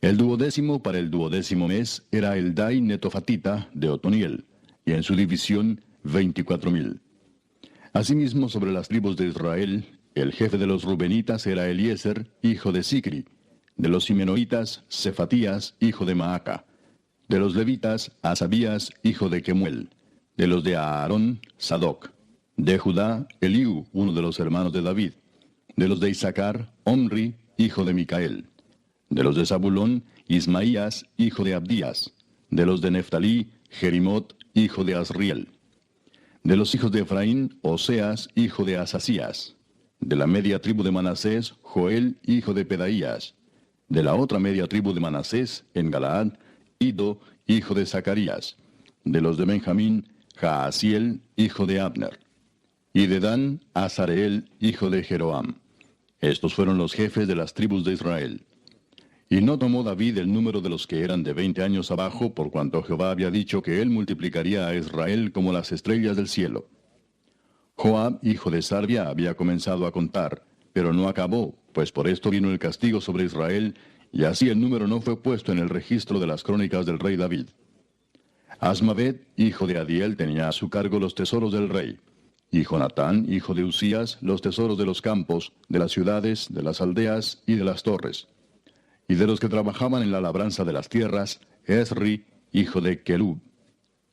El duodécimo para el duodécimo mes era Eldai Netofatita, de Otoniel, y en su división 24,000. Asimismo, sobre las tribus de Israel, el jefe de los Rubenitas era Eliezer, hijo de Sicri; de los Simenoitas, Cefatías, hijo de Maaca; de los Levitas, Asabías, hijo de Kemuel; de los de Aarón, Sadoc; de Judá, Eliú, uno de los hermanos de David; de los de Isaacar, Omri, hijo de Micael; de los de Zabulón, Ismaías, hijo de Abdías; de los de Neftalí, Jerimot, hijo de Asriel; de los hijos de Efraín, Oseas, hijo de Asasías; de la media tribu de Manasés, Joel, hijo de Pedaías; de la otra media tribu de Manasés, en Galaad, Ido, hijo de Zacarías; de los de Benjamín, Jaasiel, hijo de Abner; y de Dan, Azareel, hijo de Jeroam. Estos fueron los jefes de las tribus de Israel. Y no tomó David el número de los que eran de 20 años abajo, por cuanto Jehová había dicho que él multiplicaría a Israel como las estrellas del cielo. Joab, hijo de Sarvia, había comenzado a contar, pero no acabó, pues por esto vino el castigo sobre Israel, y así el número no fue puesto en el registro de las crónicas del rey David. Asmavet, hijo de Adiel, tenía a su cargo los tesoros del rey, y Jonatán, hijo de Usías, los tesoros de los campos, de las ciudades, de las aldeas y de las torres. Y de los que trabajaban en la labranza de las tierras, Esri, hijo de Kelub.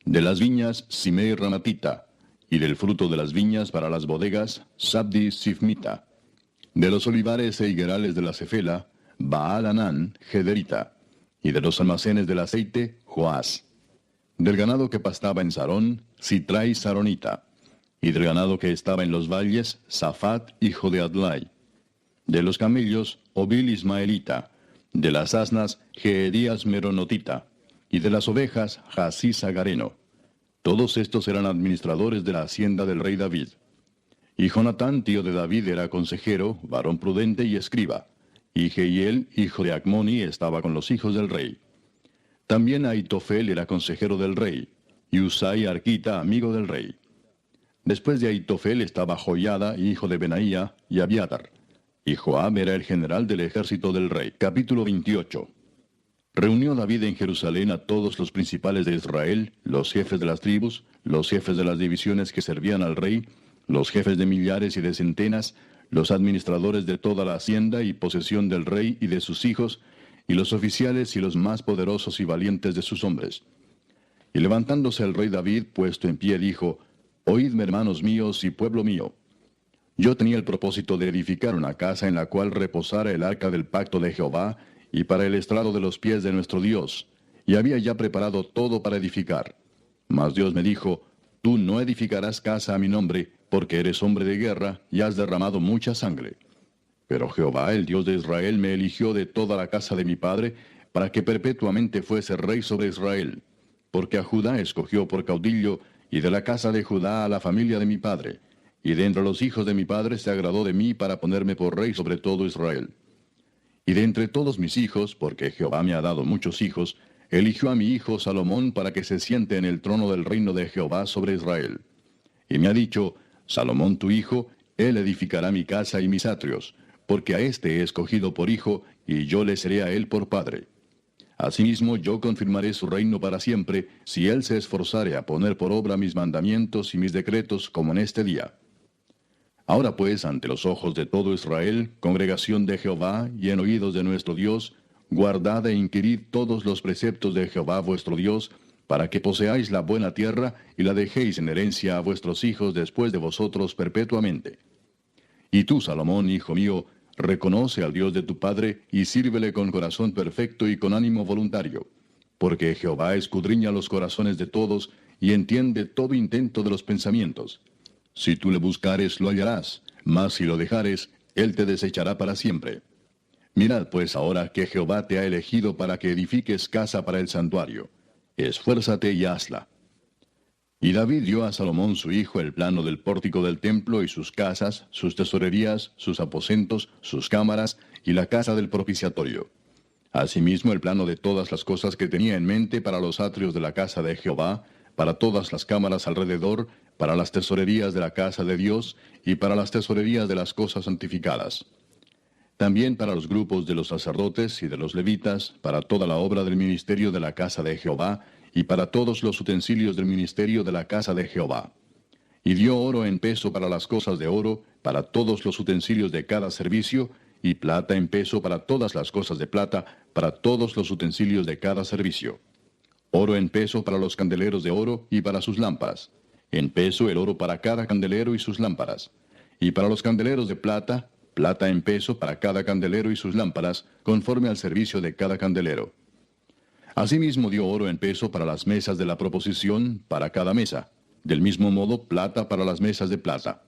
De las viñas, Simei Ramatita, y del fruto de las viñas para las bodegas, Sabdi Sifmita. De los olivares e higuerales de la Cefela, Baal Anán, Gederita. Y de los almacenes del aceite, Joás. Del ganado que pastaba en Sarón, Sitrai Saronita. Y del ganado que estaba en los valles, Safat, hijo de Adlai. De los camellos, Obil Ismaelita. De las asnas, Geedías Meronotita. Y de las ovejas, Jasís Agareno. Todos estos eran administradores de la hacienda del rey David. Y Jonatán, tío de David, era consejero, varón prudente y escriba. Y Jehiel, hijo de Acmoni, estaba con los hijos del rey. También Aitofel era consejero del rey, y Usai Arquita, amigo del rey. Después de Aitofel estaba Joiada, hijo de Benaía, y Abiatar. Y Joab era el general del ejército del rey. Capítulo 28. Reunió David en Jerusalén a todos los principales de Israel, los jefes de las tribus, los jefes de las divisiones que servían al rey, los jefes de millares y de centenas, los administradores de toda la hacienda y posesión del rey y de sus hijos, y los oficiales y los más poderosos y valientes de sus hombres. Y levantándose el rey David, puesto en pie, dijo: Oídme, hermanos míos y pueblo mío. Yo tenía el propósito de edificar una casa en la cual reposara el arca del pacto de Jehová, y para el estrado de los pies de nuestro Dios, y había ya preparado todo para edificar. Mas Dios me dijo: Tú no edificarás casa a mi nombre, porque eres hombre de guerra, y has derramado mucha sangre. Pero Jehová, el Dios de Israel, me eligió de toda la casa de mi padre, para que perpetuamente fuese rey sobre Israel. Porque a Judá escogió por caudillo, y de la casa de Judá a la familia de mi padre. Y de entre los hijos de mi padre se agradó de mí para ponerme por rey sobre todo Israel. Y de entre todos mis hijos, porque Jehová me ha dado muchos hijos, eligió a mi hijo Salomón para que se siente en el trono del reino de Jehová sobre Israel. Y me ha dicho: Salomón tu hijo, él edificará mi casa y mis atrios, porque a éste he escogido por hijo, y yo le seré a él por padre. Asimismo yo confirmaré su reino para siempre, si él se esforzare a poner por obra mis mandamientos y mis decretos como en este día. Ahora pues, ante los ojos de todo Israel, congregación de Jehová, y en oídos de nuestro Dios, guardad e inquirid todos los preceptos de Jehová vuestro Dios, para que poseáis la buena tierra, y la dejéis en herencia a vuestros hijos después de vosotros perpetuamente. Y tú, Salomón, hijo mío, reconoce al Dios de tu padre, y sírvele con corazón perfecto y con ánimo voluntario, porque Jehová escudriña los corazones de todos, y entiende todo intento de los pensamientos. Si tú le buscares, lo hallarás, mas si lo dejares, él te desechará para siempre. Mirad pues ahora que Jehová te ha elegido para que edifiques casa para el santuario. Esfuérzate y hazla. Y David dio a Salomón su hijo el plano del pórtico del templo y sus casas, sus tesorerías, sus aposentos, sus cámaras y la casa del propiciatorio. Asimismo el plano de todas las cosas que tenía en mente para los atrios de la casa de Jehová, para todas las cámaras alrededor, para las tesorerías de la casa de Dios y para las tesorerías de las cosas santificadas. También para los grupos de los sacerdotes y de los levitas, para toda la obra del ministerio de la casa de Jehová, y para todos los utensilios del ministerio de la casa de Jehová. Y dio oro en peso para las cosas de oro, para todos los utensilios de cada servicio, y plata en peso para todas las cosas de plata, para todos los utensilios de cada servicio. Oro en peso para los candeleros de oro y para sus lámparas. En peso el oro para cada candelero y sus lámparas. Y para los candeleros de plata, plata en peso para cada candelero y sus lámparas, conforme al servicio de cada candelero. Asimismo dio oro en peso para las mesas de la proposición, para cada mesa. Del mismo modo, plata para las mesas de plata.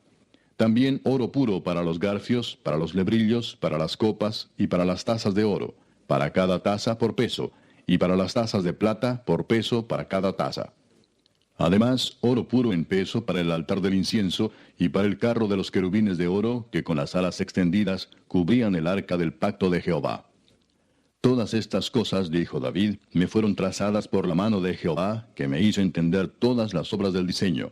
También oro puro para los garfios, para los lebrillos, para las copas y para las tazas de oro, para cada taza por peso, y para las tazas de plata por peso para cada taza. Además, oro puro en peso para el altar del incienso y para el carro de los querubines de oro que con las alas extendidas cubrían el arca del pacto de Jehová. Todas estas cosas, dijo David, me fueron trazadas por la mano de Jehová, que me hizo entender todas las obras del diseño.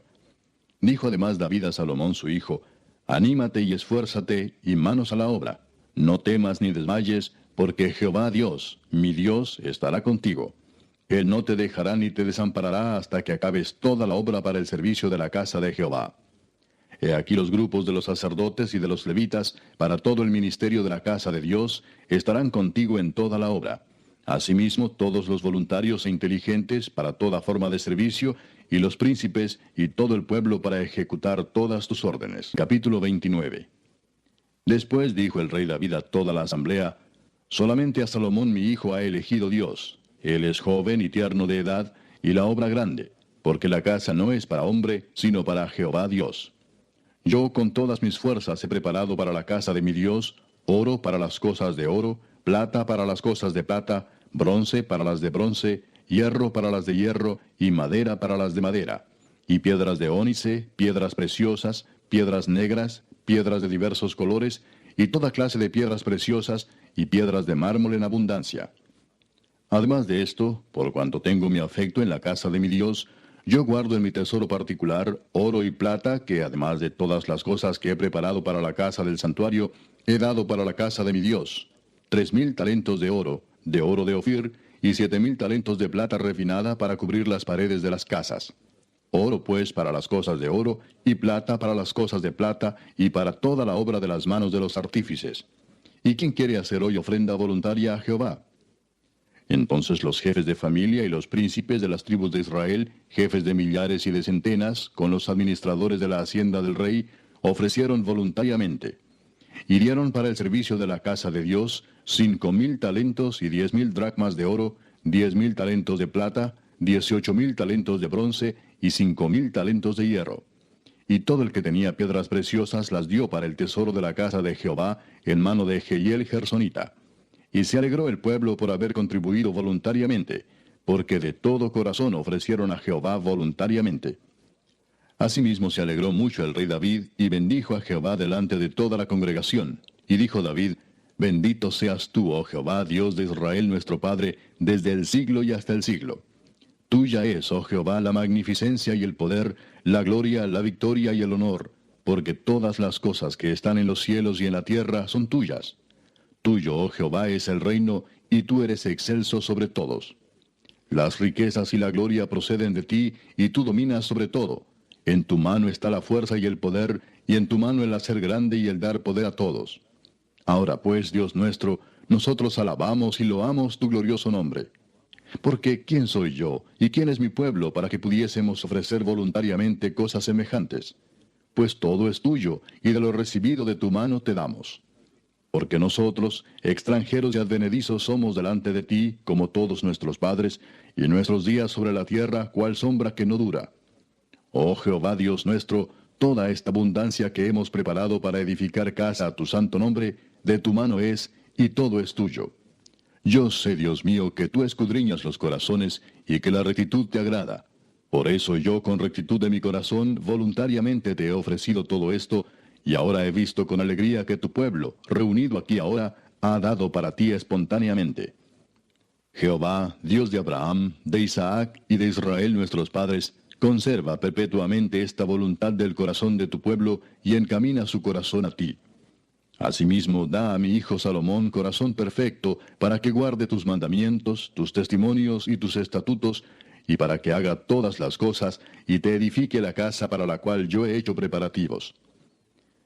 Dijo además David a Salomón su hijo, anímate y esfuérzate, y manos a la obra. No temas ni desmayes, porque Jehová Dios, mi Dios, estará contigo. Él no te dejará ni te desamparará hasta que acabes toda la obra para el servicio de la casa de Jehová. He aquí los grupos de los sacerdotes y de los levitas, para todo el ministerio de la casa de Dios, estarán contigo en toda la obra. Asimismo, todos los voluntarios e inteligentes para toda forma de servicio, y los príncipes y todo el pueblo para ejecutar todas tus órdenes. Capítulo 29. Después dijo el rey David a toda la asamblea, solamente a Salomón mi hijo ha elegido Dios. Él es joven y tierno de edad, y la obra grande, porque la casa no es para hombre, sino para Jehová Dios. Yo con todas mis fuerzas he preparado para la casa de mi Dios, oro para las cosas de oro, plata para las cosas de plata, bronce para las de bronce, hierro para las de hierro, y madera para las de madera, y piedras de ónice, piedras preciosas, piedras negras, piedras de diversos colores, y toda clase de piedras preciosas, y piedras de mármol en abundancia. Además de esto, por cuanto tengo mi afecto en la casa de mi Dios, yo guardo en mi tesoro particular oro y plata, que además de todas las cosas que he preparado para la casa del santuario, he dado para la casa de mi Dios, 3,000 talentos de oro de Ofir, y 7,000 talentos de plata refinada para cubrir las paredes de las casas. Oro pues para las cosas de oro, y plata para las cosas de plata, y para toda la obra de las manos de los artífices. ¿Y quién quiere hacer hoy ofrenda voluntaria a Jehová? Entonces los jefes de familia y los príncipes de las tribus de Israel, jefes de millares y de centenas, con los administradores de la hacienda del rey, ofrecieron voluntariamente. Y dieron para el servicio de la casa de Dios 5,000 talentos y 10,000 dracmas de oro, 10,000 talentos de plata, 18,000 talentos de bronce y 5,000 talentos de hierro. Y todo el que tenía piedras preciosas las dio para el tesoro de la casa de Jehová en mano de Jehiel Gersonita. Y se alegró el pueblo por haber contribuido voluntariamente, porque de todo corazón ofrecieron a Jehová voluntariamente. Asimismo se alegró mucho el rey David, y bendijo a Jehová delante de toda la congregación. Y dijo David, bendito seas tú, oh Jehová, Dios de Israel nuestro Padre, desde el siglo y hasta el siglo. Tuya es, oh Jehová, la magnificencia y el poder, la gloria, la victoria y el honor, porque todas las cosas que están en los cielos y en la tierra son tuyas. Tuyo, oh Jehová, es el reino, y tú eres excelso sobre todos. Las riquezas y la gloria proceden de ti, y tú dominas sobre todo. En tu mano está la fuerza y el poder, y en tu mano el hacer grande y el dar poder a todos. Ahora pues, Dios nuestro, nosotros alabamos y loamos tu glorioso nombre. Porque ¿quién soy yo, y quién es mi pueblo, para que pudiésemos ofrecer voluntariamente cosas semejantes? Pues todo es tuyo, y de lo recibido de tu mano te damos. Porque nosotros, extranjeros y advenedizos, somos delante de ti, como todos nuestros padres, y nuestros días sobre la tierra, cual sombra que no dura. Oh Jehová Dios nuestro, toda esta abundancia que hemos preparado para edificar casa a tu santo nombre, de tu mano es, y todo es tuyo. Yo sé, Dios mío, que tú escudriñas los corazones, y que la rectitud te agrada. Por eso yo, con rectitud de mi corazón, voluntariamente te he ofrecido todo esto, y ahora he visto con alegría que tu pueblo, reunido aquí ahora, ha dado para ti espontáneamente. Jehová, Dios de Abraham, de Isaac y de Israel nuestros padres, conserva perpetuamente esta voluntad del corazón de tu pueblo, y encamina su corazón a ti. Asimismo, da a mi hijo Salomón corazón perfecto, para que guarde tus mandamientos, tus testimonios y tus estatutos, y para que haga todas las cosas, y te edifique la casa para la cual yo he hecho preparativos.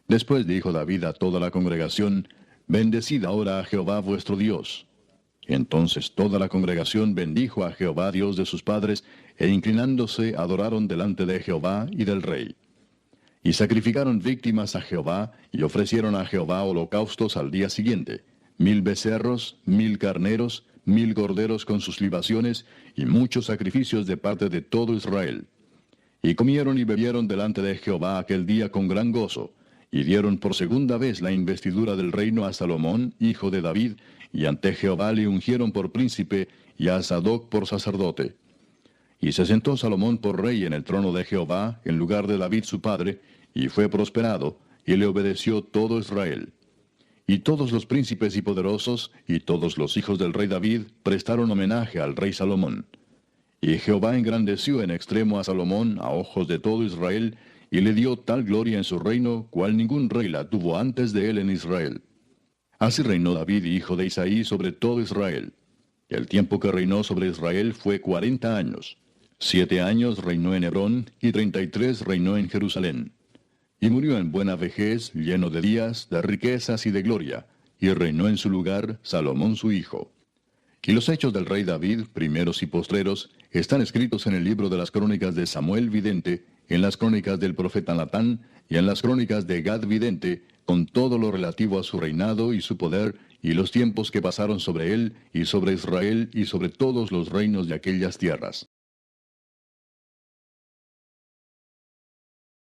Después dijo David a toda la congregación, Bendecid ahora a Jehová vuestro Dios. Entonces toda la congregación bendijo a Jehová Dios de sus padres, e inclinándose adoraron delante de Jehová y del rey. Y sacrificaron víctimas a Jehová, y ofrecieron a Jehová holocaustos al día siguiente, 1000 becerros, 1000 carneros, 1000 corderos con sus libaciones, y muchos sacrificios de parte de todo Israel. Y comieron y bebieron delante de Jehová aquel día con gran gozo, y dieron por segunda vez la investidura del reino a Salomón, hijo de David, y ante Jehová le ungieron por príncipe, y a Sadoc por sacerdote. Y se sentó Salomón por rey en el trono de Jehová, en lugar de David su padre, y fue prosperado, y le obedeció todo Israel. Y todos los príncipes y poderosos, y todos los hijos del rey David, prestaron homenaje al rey Salomón. Y Jehová engrandeció en extremo a Salomón a ojos de todo Israel, y le dio tal gloria en su reino, cual ningún rey la tuvo antes de él en Israel. Así reinó David, hijo de Isaí, sobre todo Israel. El tiempo que reinó sobre Israel fue 40 años. 7 años reinó en Hebrón, y 33 reinó en Jerusalén. Y murió en buena vejez, lleno de días, de riquezas y de gloria, y reinó en su lugar Salomón su hijo. Y los hechos del rey David, primeros y postreros, están escritos en el libro de las crónicas de Samuel vidente, en las crónicas del profeta Natán, y en las crónicas de Gad vidente, con todo lo relativo a su reinado y su poder, y los tiempos que pasaron sobre él, y sobre Israel, y sobre todos los reinos de aquellas tierras.